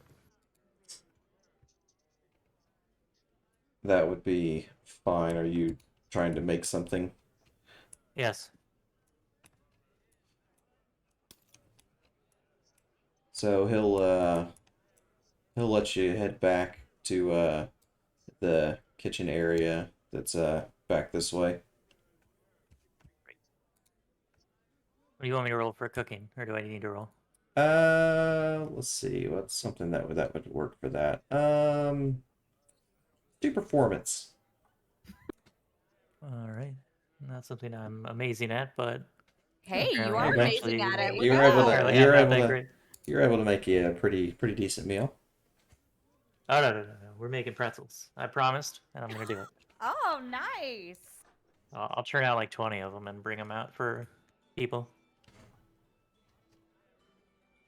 That would be fine. Are you trying to make something? Yes. So he'll let you head back to the kitchen area that's back this way. What do you want me to roll for cooking, or do I need to roll? Let's see. What's something that would work for that? Do performance. All right. Not something I'm amazing at, but Hey, you apparently are I'm amazing actually at it. You Look were able out. to apparently you I'm were not able that to great. you were able to make you a pretty decent meal. Oh no. We're making pretzels. I promised, and I'm gonna do it. Oh, nice. I'll churn out like 20 of them and bring them out for people.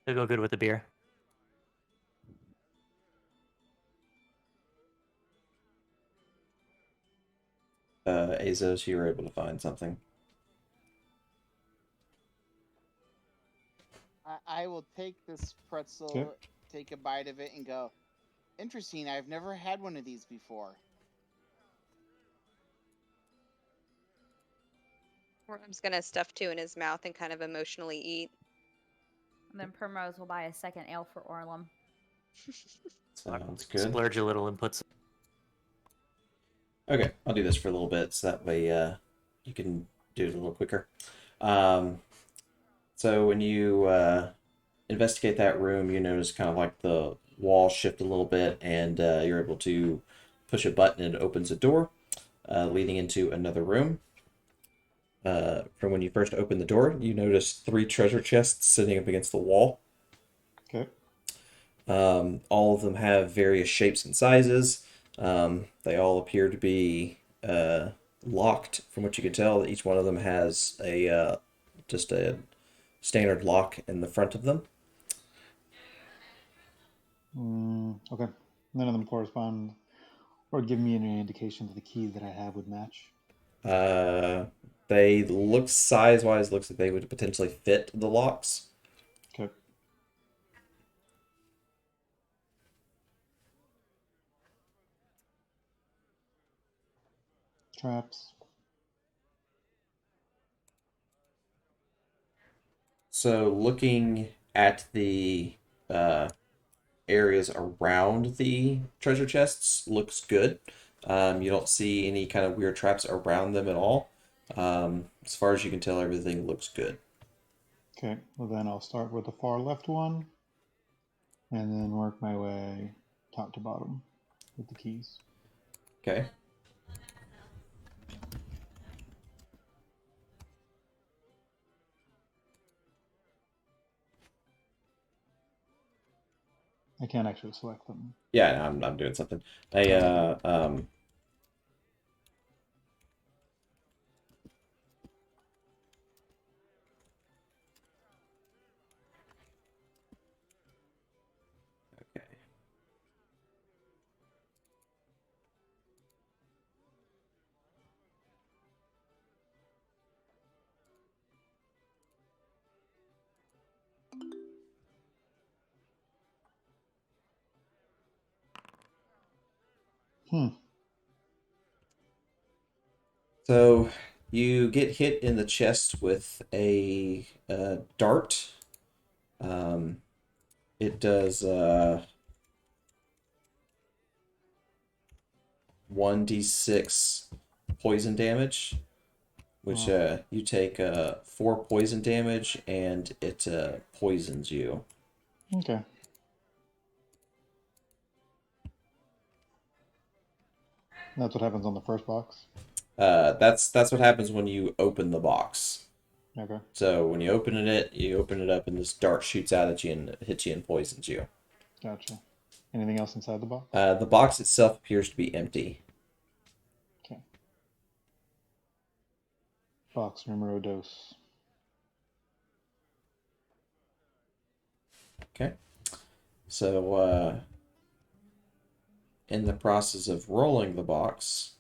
They'll go good with the beer. Azos, you were able to find something. I will take this pretzel, Okay. take a bite of it, and go, interesting, I've never had one of these before. Worm's gonna stuff two in his mouth and kind of emotionally eat. And then Primrose will buy a second ale for Orlum. Sounds good. Splurge a little and put some. Okay, I'll do this for a little bit so that way you can do it a little quicker. Um, so when you investigate that room, you notice kind of like the wall shift a little bit, and you're able to push a button and it opens a door leading into another room. From when you first open the door, you notice 3 treasure chests sitting up against the wall. Okay. All of them have various shapes and sizes. They all appear to be locked, from what you can tell. Each one of them has just a standard lock in the front of them. Okay. None of them correspond or give me any indication that the keys that I have would match. They look size-wise, looks like they would potentially fit the locks. Okay. Traps. So looking at the uh, areas around the treasure chests looks good. You don't see any kind of weird traps around them at all. As far as you can tell, everything looks good. Okay, well then I'll start with the far left one and then work my way top to bottom with the keys. Okay. I can't actually select them. Yeah, I'm doing something. I okay. Hmm. So you get hit in the chest with a dart. It does 1d6 poison damage, which Oh, you take 4 poison damage, and it poisons you. okay. That's what happens on the first box. That's what happens when you open the box. Okay, So when you open it up, and this dart shoots out at you and hits you and poisons you. gotcha. Anything else inside the box? The box itself appears to be empty. Okay. Box numero dos. Okay. So in the process of rolling the box,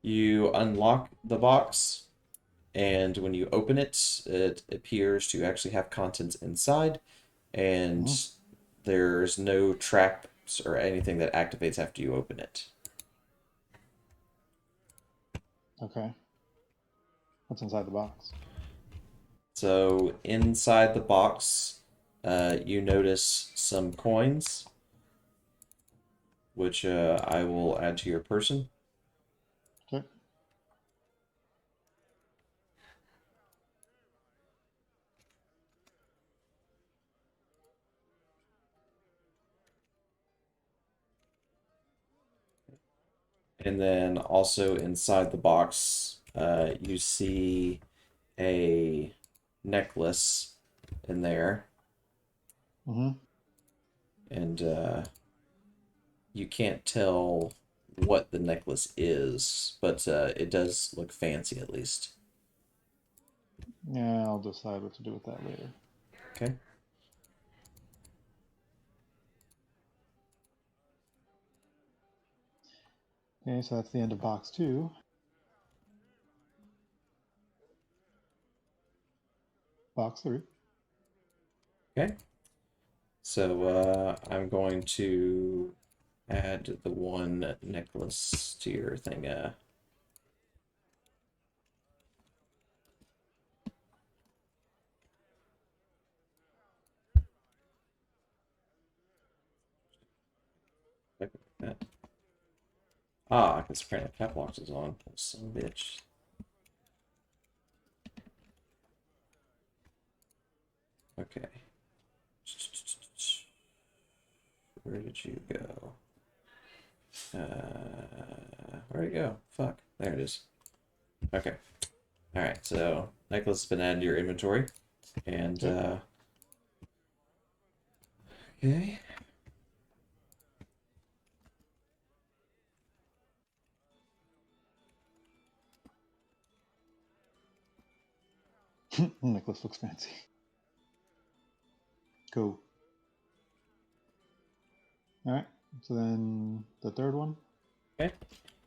you unlock the box, and when you open it, it appears to actually have contents inside, and Mhm. there's no traps or anything that activates after you open it. Okay. What's inside the box? So inside the box, you notice some coins, which I will add to your person. Okay. And then also inside the box, you see a necklace in there, Mm-hmm. and you can't tell what the necklace is, but it does look fancy at least. Yeah, I'll decide what to do with that later. Okay. Okay, so that's the end of box 2. Box 3. Okay. So I'm going to add the one necklace to your thing. Like that. Ah, because apparently cap locks is on. Son of a bitch. Okay. Where did you go? Where'd it go? Fuck. There it is. Okay. Alright, so necklace has been added to your inventory. And, Okay. okay. Necklace looks fancy. Cool. Alright, so then the third one. Okay.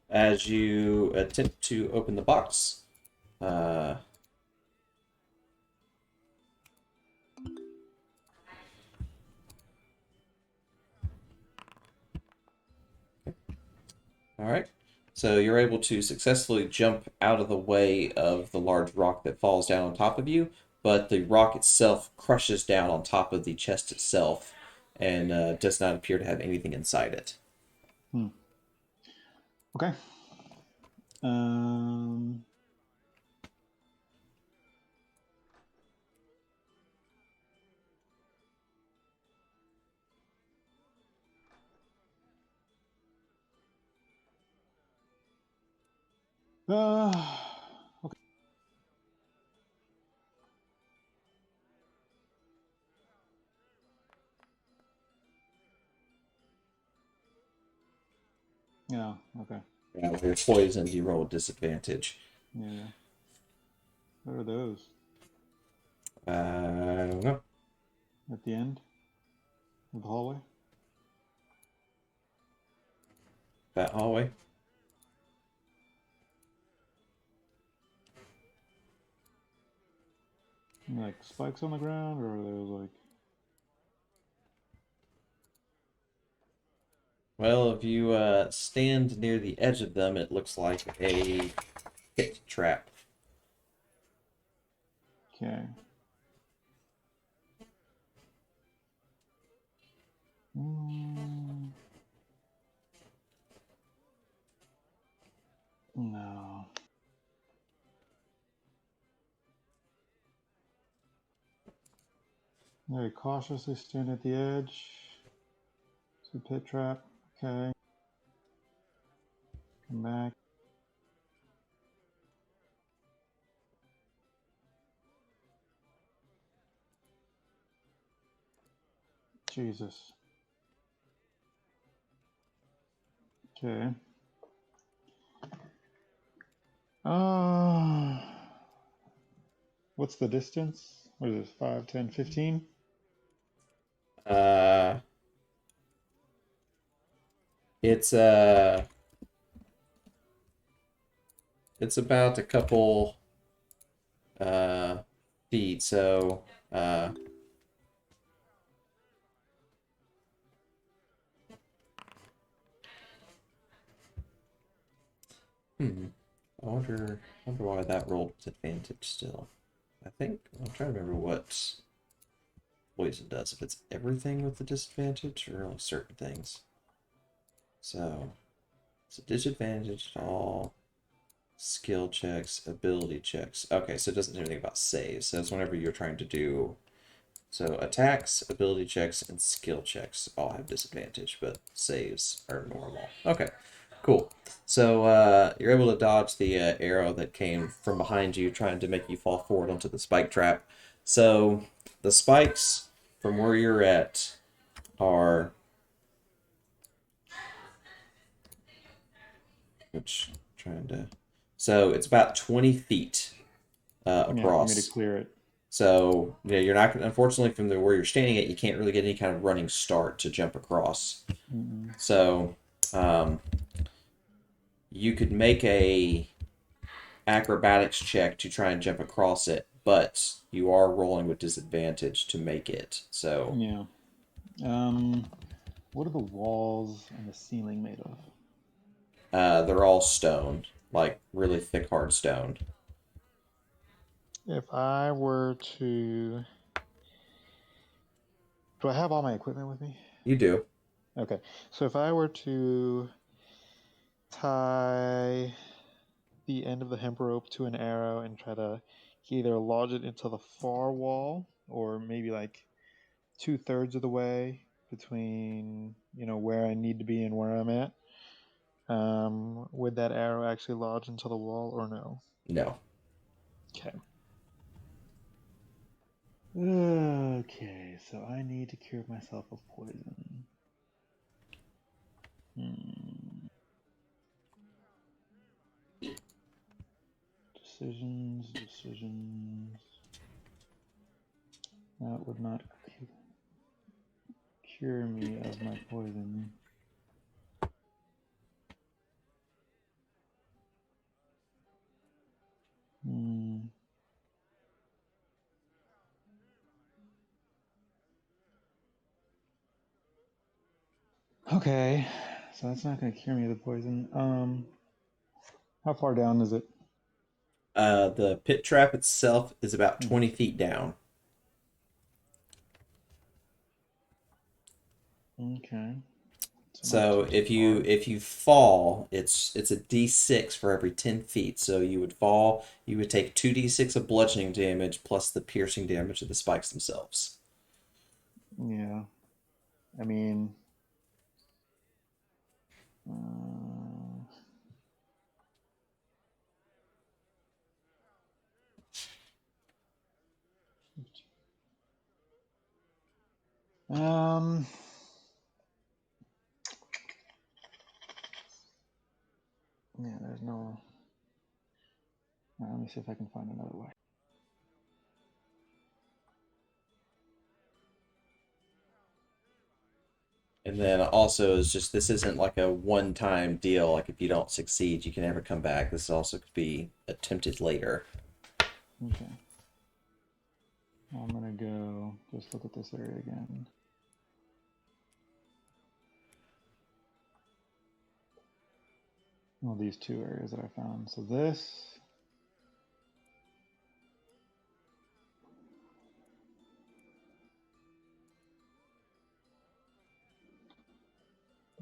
As you attempt to open the box, uh, All right. So you're able to successfully jump out of the way of the large rock that falls down on top of you, but the rock itself crushes down on top of the chest itself and does not appear to have anything inside it. Okay. Okay. Yeah. Okay. Yeah, if you're poisoned, you roll a disadvantage. Yeah. What are those? I don't know. At the end of the hallway? That hallway. Like spikes on the ground, or are those like? Well, if you stand near the edge of them, it looks like a pit trap. Okay. No. Very cautiously stand at the edge. It's a pit trap. Okay. Come back. Jesus. Okay. What's the distance? What is this? 5, 10, 15? Uh, it's uh, it's about a couple feet. So I wonder why that rolled with advantage still. I think I'm trying to remember what poison does. If it's everything with the disadvantage or only certain things. So it's a disadvantage to all skill checks, ability checks. Okay, so it doesn't do anything about saves. So it's whenever you're trying to do so attacks, ability checks, and skill checks all have disadvantage, but saves are normal. Okay, cool. So you're able to dodge the arrow that came from behind you, trying to make you fall forward onto the spike trap. So the spikes from where you're at are so it's about 20 feet Yeah, for me to across. clear it. So yeah, you're not gonna, unfortunately from the where you're standing at, you can't really get any kind of running start to jump across. So you could make a acrobatics check to try and jump across it, but you are rolling with disadvantage to make it. So Yeah. What are the walls and the ceiling made of? they're all stone, like really thick, hard stone. If I were to, do I have all my equipment with me? You do. Okay, so if I were to tie the end of the hemp rope to an arrow and try to either lodge it into the far wall or maybe like 2/3 of the way between where I need to be and where I'm at, would that arrow actually lodge into the wall or no? No. Okay. Okay, so I need to cure myself of poison. Decisions. That would not cure me of my poison. Okay, So that's not going to cure me of the poison. How far down is it? The pit trap itself is about 20 feet down. Okay. So not too if you fall, it's a d6 for every 10 feet. So you would fall, you would take 2d6 of bludgeoning damage plus the piercing damage of the spikes themselves. Yeah. I mean, yeah, there's no. Let me see if I can find another way. And then also is just this isn't like a one-time deal. Like if you don't succeed, you can never come back. This also could be attempted later. Okay. I'm gonna go just look at this area again. Well, these two areas that I found. So this.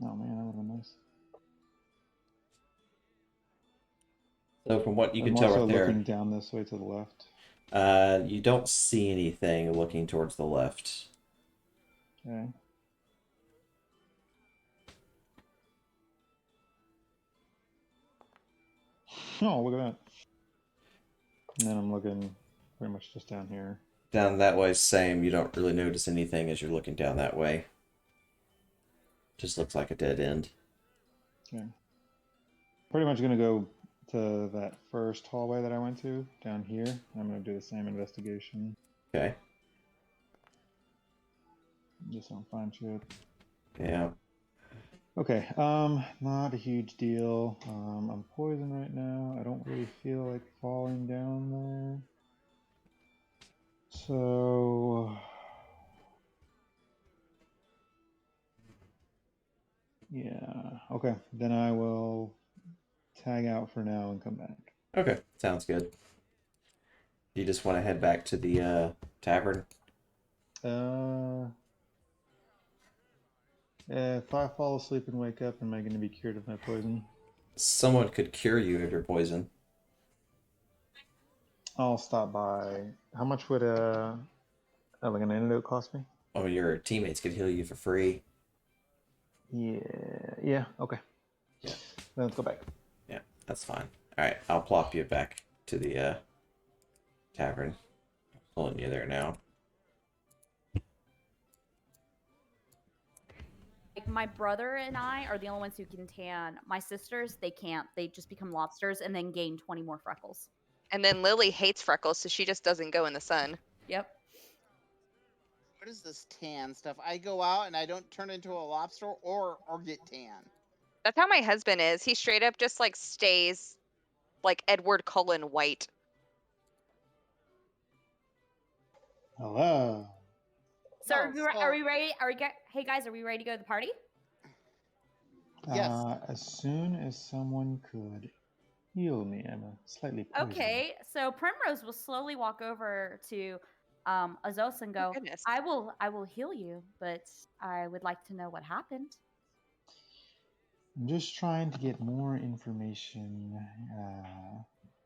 Oh man, that would have been nice. So from what you I'm can tell also right there, looking down this way to the left. you don't see anything looking towards the left. Okay. Oh, look at that. And then I'm looking pretty much just down here. Down that way, same. You don't really notice anything as you're looking down that way. Just looks like a dead end. Okay. Pretty much gonna go to that first hallway that I went to down here. I'm gonna do the same investigation. Okay. Just don't find shit. Yeah. Okay, not a huge deal. I'm poisoned right now. I don't really feel like falling down there. So, yeah. Okay, then I will tag out for now and come back. Okay. Sounds good. You just want to head back to the tavern? If I fall asleep and wake up, am I going to be cured of my poison? Someone could cure you of your poison. I'll stop by. How much would like an antidote cost me? Oh, your teammates could heal you for free. Yeah, okay. Yeah. Then let's go back. Yeah, that's fine. All right, I'll plop you back to the tavern. Pulling you there now. Like my brother and I are the only ones who can tan. My sisters, they can't. They just become lobsters and then gain 20 more freckles. And then Lily hates freckles, so she just doesn't go in the sun. Yep. What is this tan stuff? I go out and I don't turn into a lobster or get tan. That's how my husband is. He straight up just like stays like Edward Cullen white. Hello. So No, are we ready? Hey guys, are we ready to go to the party? Yes. As soon as someone could heal me, I'm slightly poisoned. Okay, so Primrose will slowly walk over to Azos and go, goodness. I will heal you, but I would like to know what happened. I'm just trying to get more information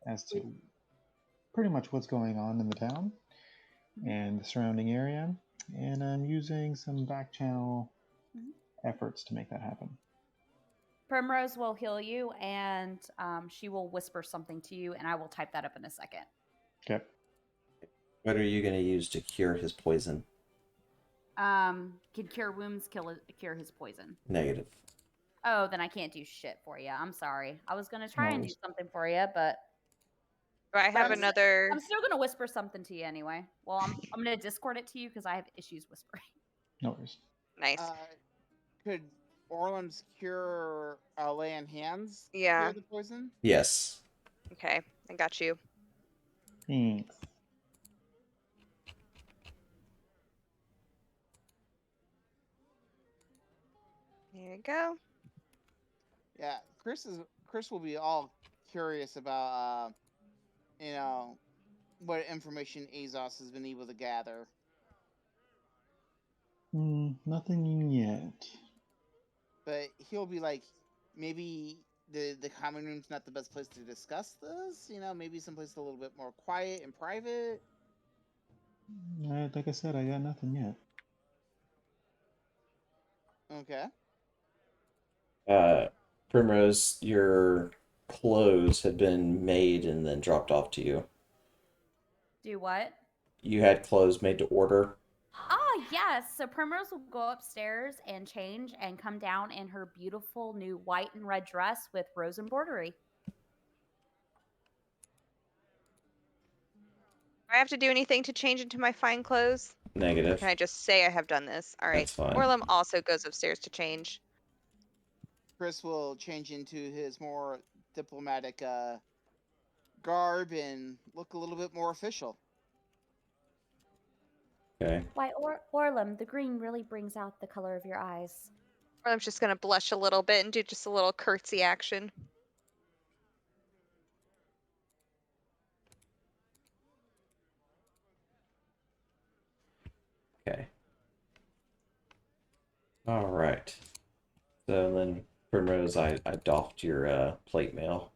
as to pretty much what's going on in the town and the surrounding area, and I'm using some back channel efforts to make that happen. Primrose will heal you, and she will whisper something to you, and I will type that up in a second. Okay. What are you going to use to cure his poison? Can cure wounds, cure his poison. Negative. Oh, then I can't do shit for you. I'm sorry. I was gonna try and do something for you, but I have another. I'm still gonna whisper something to you anyway. Well, I'm gonna Discord it to you because I have issues whispering. No worries. Nice. Could Orlem's cure lay on hands Yeah. cure the poison? Yes. Okay, I got you. Thanks. There you go. Yeah, Chris will be all curious about you know, what information Azos has been able to gather. Nothing yet. But he'll be like, maybe the common room's not the best place to discuss this. You know, maybe someplace a little bit more quiet and private. Like I said, I got nothing yet. Okay. Primrose, your clothes had been made and then dropped off to you. Do what? You had clothes made to order. Oh, yes. So Primrose will go upstairs and change and come down in her beautiful new white and red dress with rose embroidery. Do I have to do anything to change into my fine clothes? Or Negative. can I just say I have done this? All right. That's fine. Orlum also goes upstairs to change. Chris will change into his more diplomatic garb and look a little bit more official. Okay. Why, Orlum, the green really brings out the color of your eyes. Orlum's just going to blush a little bit and do just a little curtsy action. Okay. All right. So then, Primrose, I doffed your plate mail.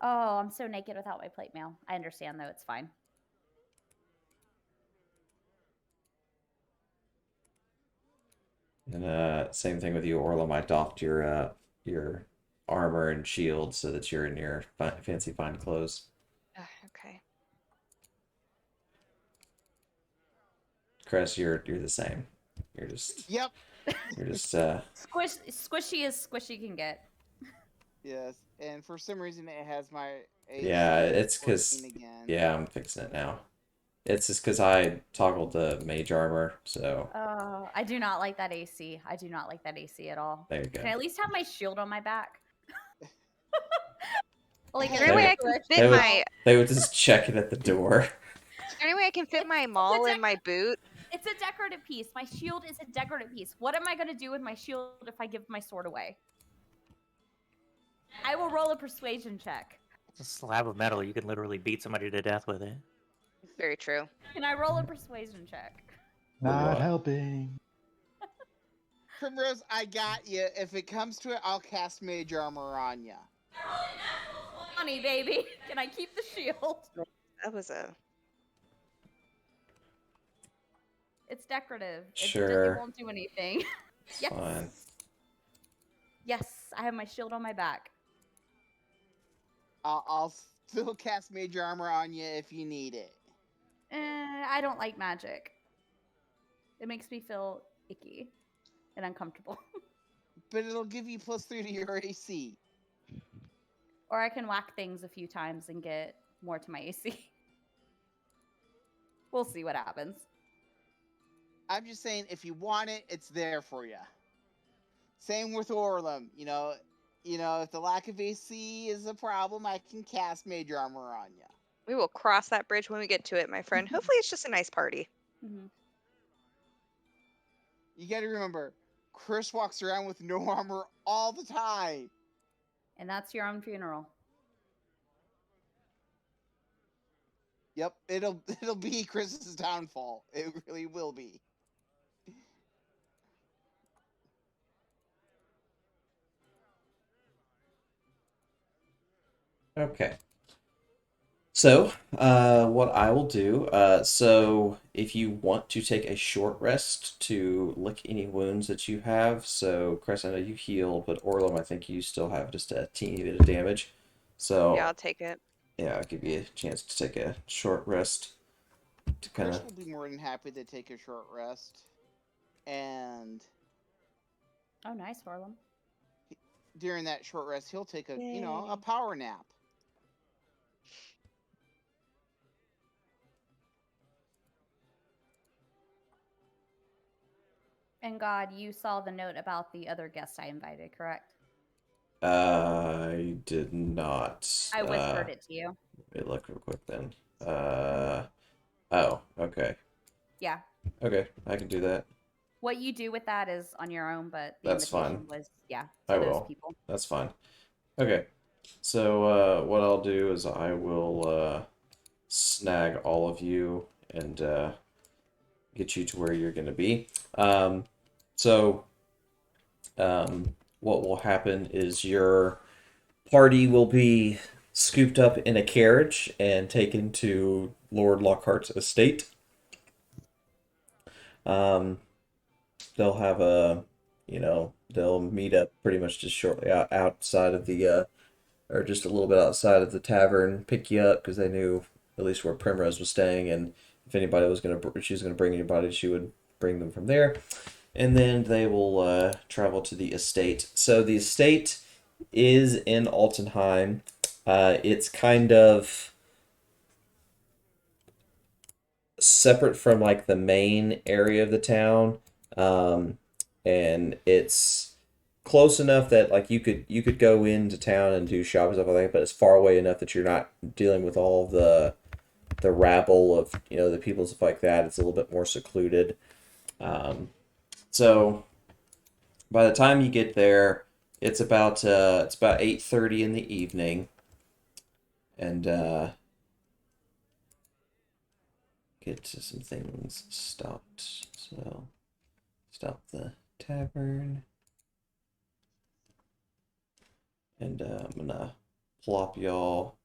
Oh, I'm so naked without my plate mail. I understand, though. It's fine. And same thing with you, Orlum. I doffed your armor and shield so that you're in your fancy fine clothes. Okay. Chris, you're the same. You're just Yep. you're just Squishy as squishy can get. Yes. And for some reason, it has my AC yeah. It's because 14 again. yeah, I'm fixing it now. It's just because I toggled the mage armor, so I do not like that AC. I do not like that AC at all. there you go. Can I at least have my shield on my back? Like, Is there any way I can fit my... They would just check it at the door. Is there any way I can fit my maul in my boot? It's a decorative piece. My shield is a decorative piece. What am I going to do with my shield if I give my sword away? I will roll a persuasion check. It's a slab of metal. You can literally beat somebody to death with it. Very true. Can I roll a persuasion check? Not what? helping. Primrose, I got you. If it comes to it, I'll cast mage armor on you. Honey, baby. Can I keep the shield? That was a... It's decorative. Sure. It won't do anything. It's Yes. fine. Yes, I have my shield on my back. I'll still cast mage armor on you if you need it. I don't like magic. It makes me feel icky and uncomfortable. But it'll give you +3 to your AC. Or I can whack things a few times and get more to my AC. We'll see what happens. I'm just saying, if you want it, it's there for you. Same with Orlum. You know, if the lack of AC is a problem, I can cast mage armor on you. We will cross that bridge when we get to it, my friend. Hopefully it's just a nice party. Mm-hmm. You got to remember, Chris walks around with no armor all the time. And that's your own funeral. Yep, it'll be Chris's downfall. It really will be. Okay. So, what I will do, so if you want to take a short rest to lick any wounds that you have, so Chris, I know you heal, but Orlum, I think you still have just a teeny bit of damage. So, Yeah, I'll take it. yeah, I'll give you a chance to take a short rest to kind Chris of. will be more than happy to take a short rest. And Oh, nice, Orlum. during that short rest, he'll take a power nap. And God, you saw the note about the other guest I invited, correct? I did not. I whispered it to you. Let me look real quick then. Oh, okay. Yeah. Okay, I can do that. What you do with that is on your own, but the That's fine. invitation was, yeah, I to those will. people. That's fine. Okay. So what I'll do is I will snag all of you and get you to where you're going to be. So what will happen is your party will be scooped up in a carriage and taken to Lord Lockhart's estate. Um, they'll have they'll meet up pretty much just shortly outside of or just a little bit outside of the tavern, pick you up because they knew at least where Primrose was staying, and if anybody was she was gonna bring anybody, she would bring them from there, and then they will travel to the estate. So the estate is in Altenheim. It's kind of separate from like the main area of the town, um, and it's close enough that like you could go into town and do shopping stuff like that, but it's far away enough that you're not dealing with all the rabble of the people and stuff like that. It's a little bit more secluded. So by the time you get there, it's about 8:30 in the evening, and get to some things stopped. So stop the tavern, and I'm gonna plop y'all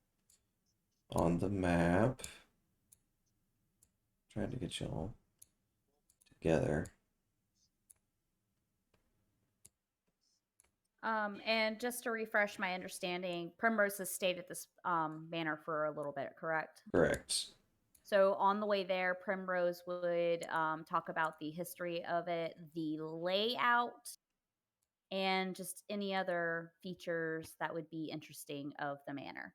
on the map. Trying to get y'all together. And just to refresh my understanding, Primrose has stayed at this manor for a little bit, correct? Correct. So on the way there, Primrose would talk about the history of it, the layout, and just any other features that would be interesting of the manor.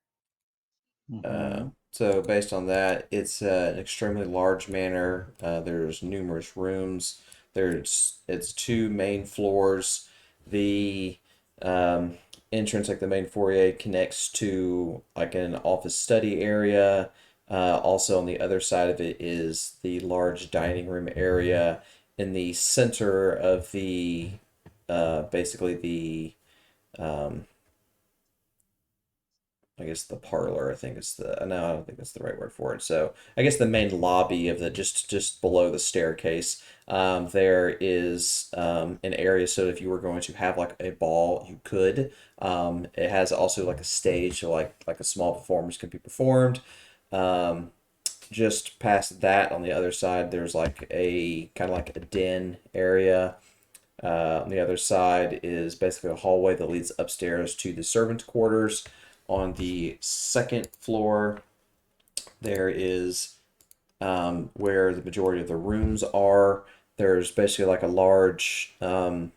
So based on that, it's an extremely large manor. There's numerous rooms. It's two main floors. The um, entrance, like the main foyer, connects to like an office study area. Also on the other side of it is the large dining room area. In the center of the basically the um, I guess the parlor, I think is the no, I don't think that's the right word for it. So I guess the main lobby of the just below the staircase, there is an area so if you were going to have like a ball, you could. It has also like a stage, so like a small performance can be performed. Um, just past that on the other side, there's like a kind of like a den area. On the other side is basically a hallway that leads upstairs to the servant quarters. On the second floor, there is where the majority of the rooms are. There's basically like a large kind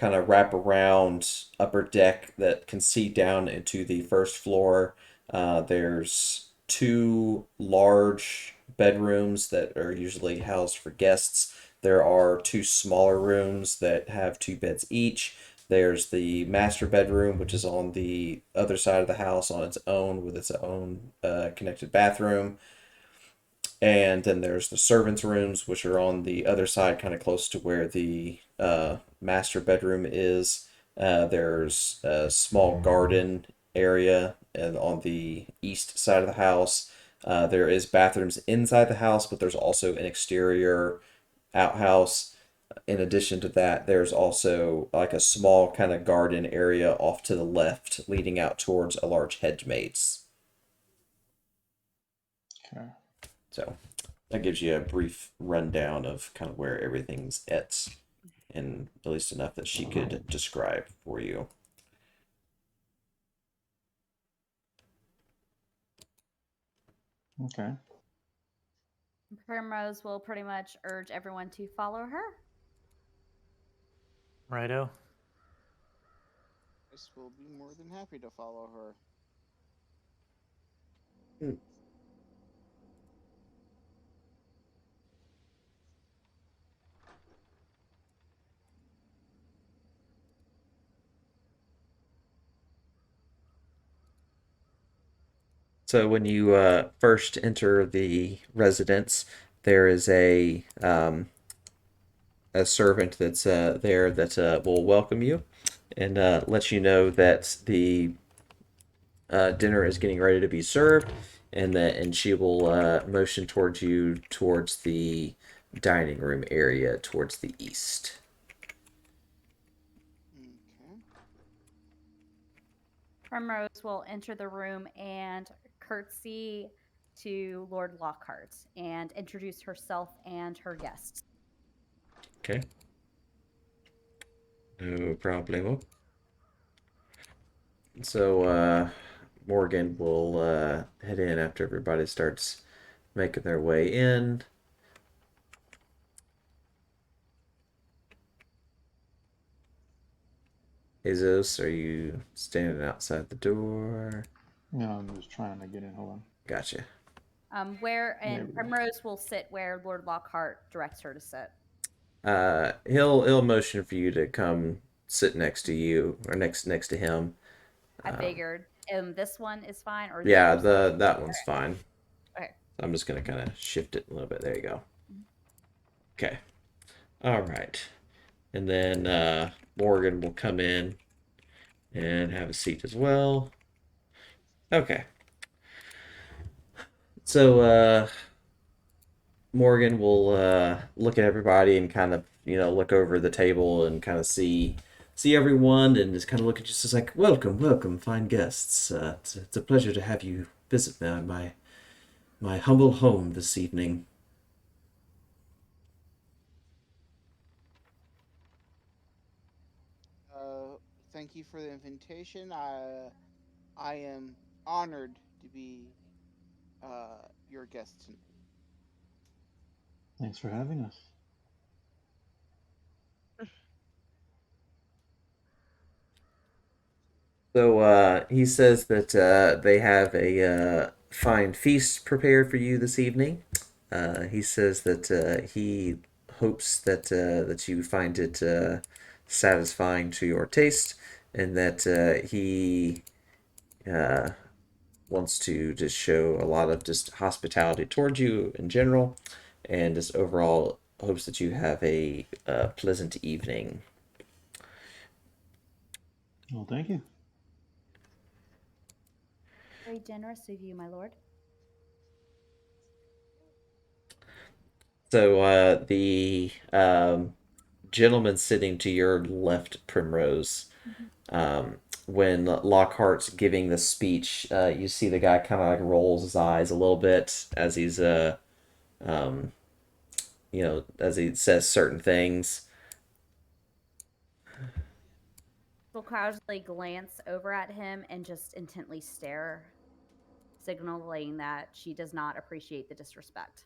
of wraparound upper deck that can see down into the first floor. There's two large bedrooms that are usually housed for guests. There are two smaller rooms that have two beds each. There's the master bedroom, which is on the other side of the house on its own with its own connected bathroom. And then there's the servants' rooms, which are on the other side, kind of close to where the master bedroom is. There's a small garden area and on the east side of the house. There is bathrooms inside the house, but there's also an exterior outhouse. In addition to that, there's also like a small kind of garden area off to the left, leading out towards a large hedge maze. Okay. So that gives you a brief rundown of kind of where everything's at, and at least enough that she could describe for you. Okay. Primrose will pretty much urge everyone to follow her. Righto. Chris will be more than happy to follow her. So when you first enter the residence, there is a a servant that's there that will welcome you and let you know that the dinner is getting ready to be served, and she will motion towards you towards the dining room area towards the east. Okay. Primrose will enter the room and curtsy to Lord Lockhart and introduce herself and her guests. Okay. No problemo. So Morgan will head in after everybody starts making their way in. Azos, are you standing outside the door? No, I'm just trying to get in. Hold on. Gotcha. Where There and we go. Primrose will sit where Lord Lockhart directs her to sit. He'll motion for you to come sit next to you or next to him. I figured. This one is fine, or the Yeah, others? that one's fine. Okay. I'm just gonna kind of shift it a little bit. There you go. Okay. All right. And then Morgan will come in and have a seat as well. Okay. So Morgan will look at everybody and kind of look over the table and kind of see everyone and just kind of look at you just like welcome fine guests. It's a pleasure to have you visit my humble home this evening. Thank you for the invitation. I am honored to be your guest tonight. Thanks for having us. So he says that they have a fine feast prepared for you this evening. He says that he hopes that you find it satisfying to your taste, and that he uh, wants to just show a lot of just hospitality towards you in general, and just overall hopes that you have a pleasant evening. Well, thank you. Very generous of you, my lord. So the gentleman sitting to your left, Primrose, when Lockhart's giving the speech, you see the guy kind of like rolls his eyes a little bit as he's um, as he says certain things. She'll casually glance over at him and just intently stare, signaling that she does not appreciate the disrespect.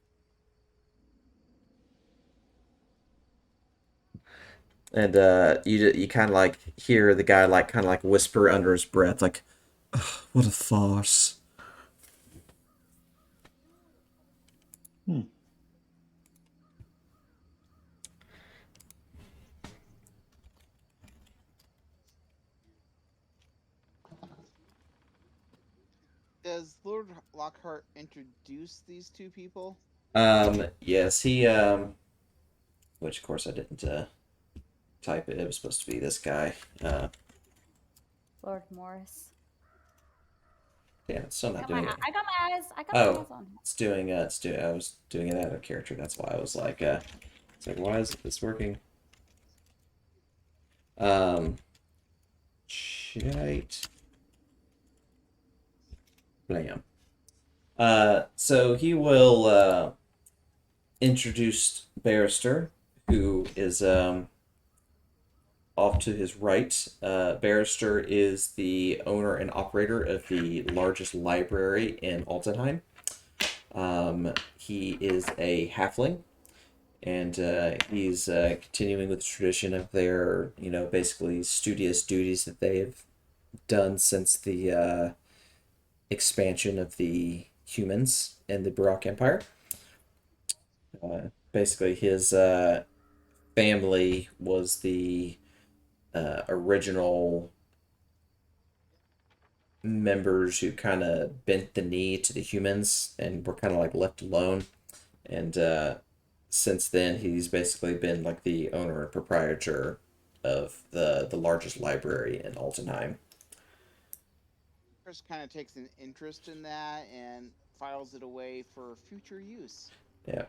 And you kind of like hear the guy like kind of like whisper under his breath, like, "Ugh, what a farce." Hmm. Does Lord Lockhart introduce these two people? Yes, he which of course I didn't type it. It was supposed to be this guy. Lord Morris. Yeah, it's still I not got my, doing it. I got my eyes. I got my Oh, eyes on him. it's doing. I was doing it out of character. That's why I was like, it's like, why is this working? Shite. Blam. So he will introduce Barrister, who is off to his right. Barrister is the owner and operator of the largest library in Altenheim. He is a halfling, and he's continuing with the tradition of their, basically studious duties that they've done since the expansion of the humans in the Baroque Empire. Basically, his family was the original members who kind of bent the knee to the humans and were kind of like left alone. And since then, he's basically been like the owner and proprietor of the largest library in Altenheim. Chris kind of takes an interest in that and files it away for future use. Yeah.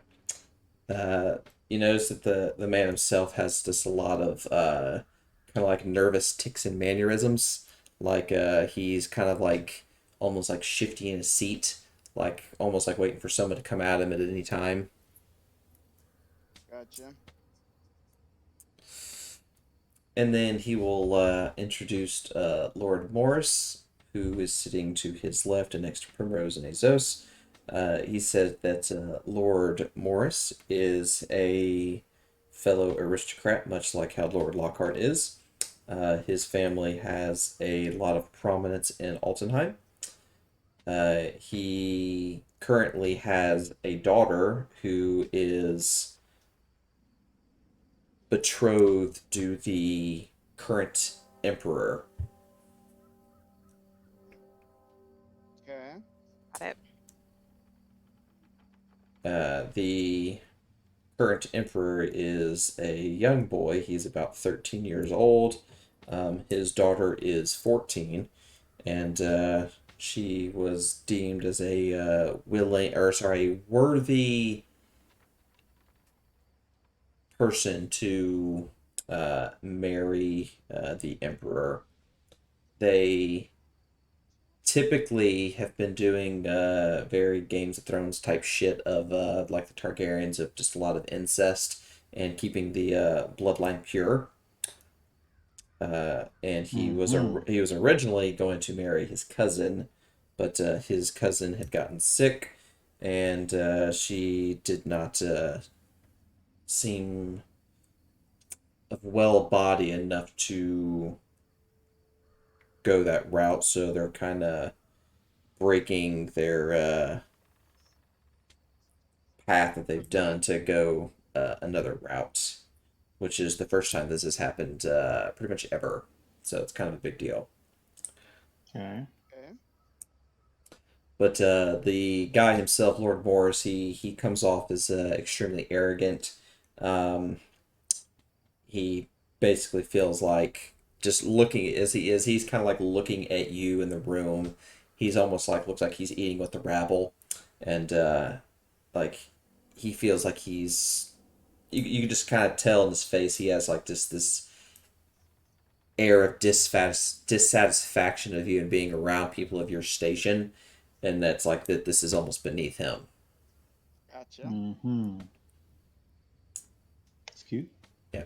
You notice that the man himself has just a lot of kind of like nervous tics and mannerisms. Like he's kind of like almost like shifty in his seat, like almost like waiting for someone to come at him at any time. Gotcha. And then he will introduce Lord Morris, who is sitting to his left and next to Primrose and Azos. He said that Lord Morris is a fellow aristocrat, much like how Lord Lockhart is. His family has a lot of prominence in Altenheim. He currently has a daughter who is betrothed to the current emperor. Okay. Got it. The current emperor is a young boy. He's about 13 years old. His daughter is 14, and she was deemed as a worthy person to marry the emperor. They typically have been doing very Games of Thrones type shit of like the Targaryens, of just a lot of incest and keeping the bloodline pure. And he was originally going to marry his cousin, but his cousin had gotten sick, and she did not seem of well body enough to go that route. So they're kind of breaking their path that they've done to go another route, which is the first time this has happened pretty much ever. So it's kind of a big deal. Okay. Okay. But the guy himself, Lord Morris, he comes off as extremely arrogant. Um, he basically feels like, just looking as he is, he's kind of like looking at you in the room. He's almost like, looks like he's eating with the rabble, and like he feels like you can just kind of tell in his face he has like this air of dissatisfaction of you and being around people of your station, and that's like that this is almost beneath him. Gotcha. Mm-hmm. It's cute. Yeah.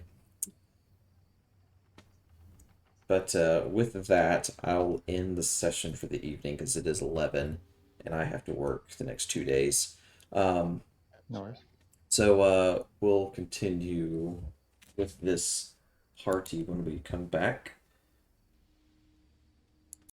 But with that, I'll end the session for the evening because it is 11 and I have to work the next 2 days. Um, No worries. so we'll continue with this party when we come back.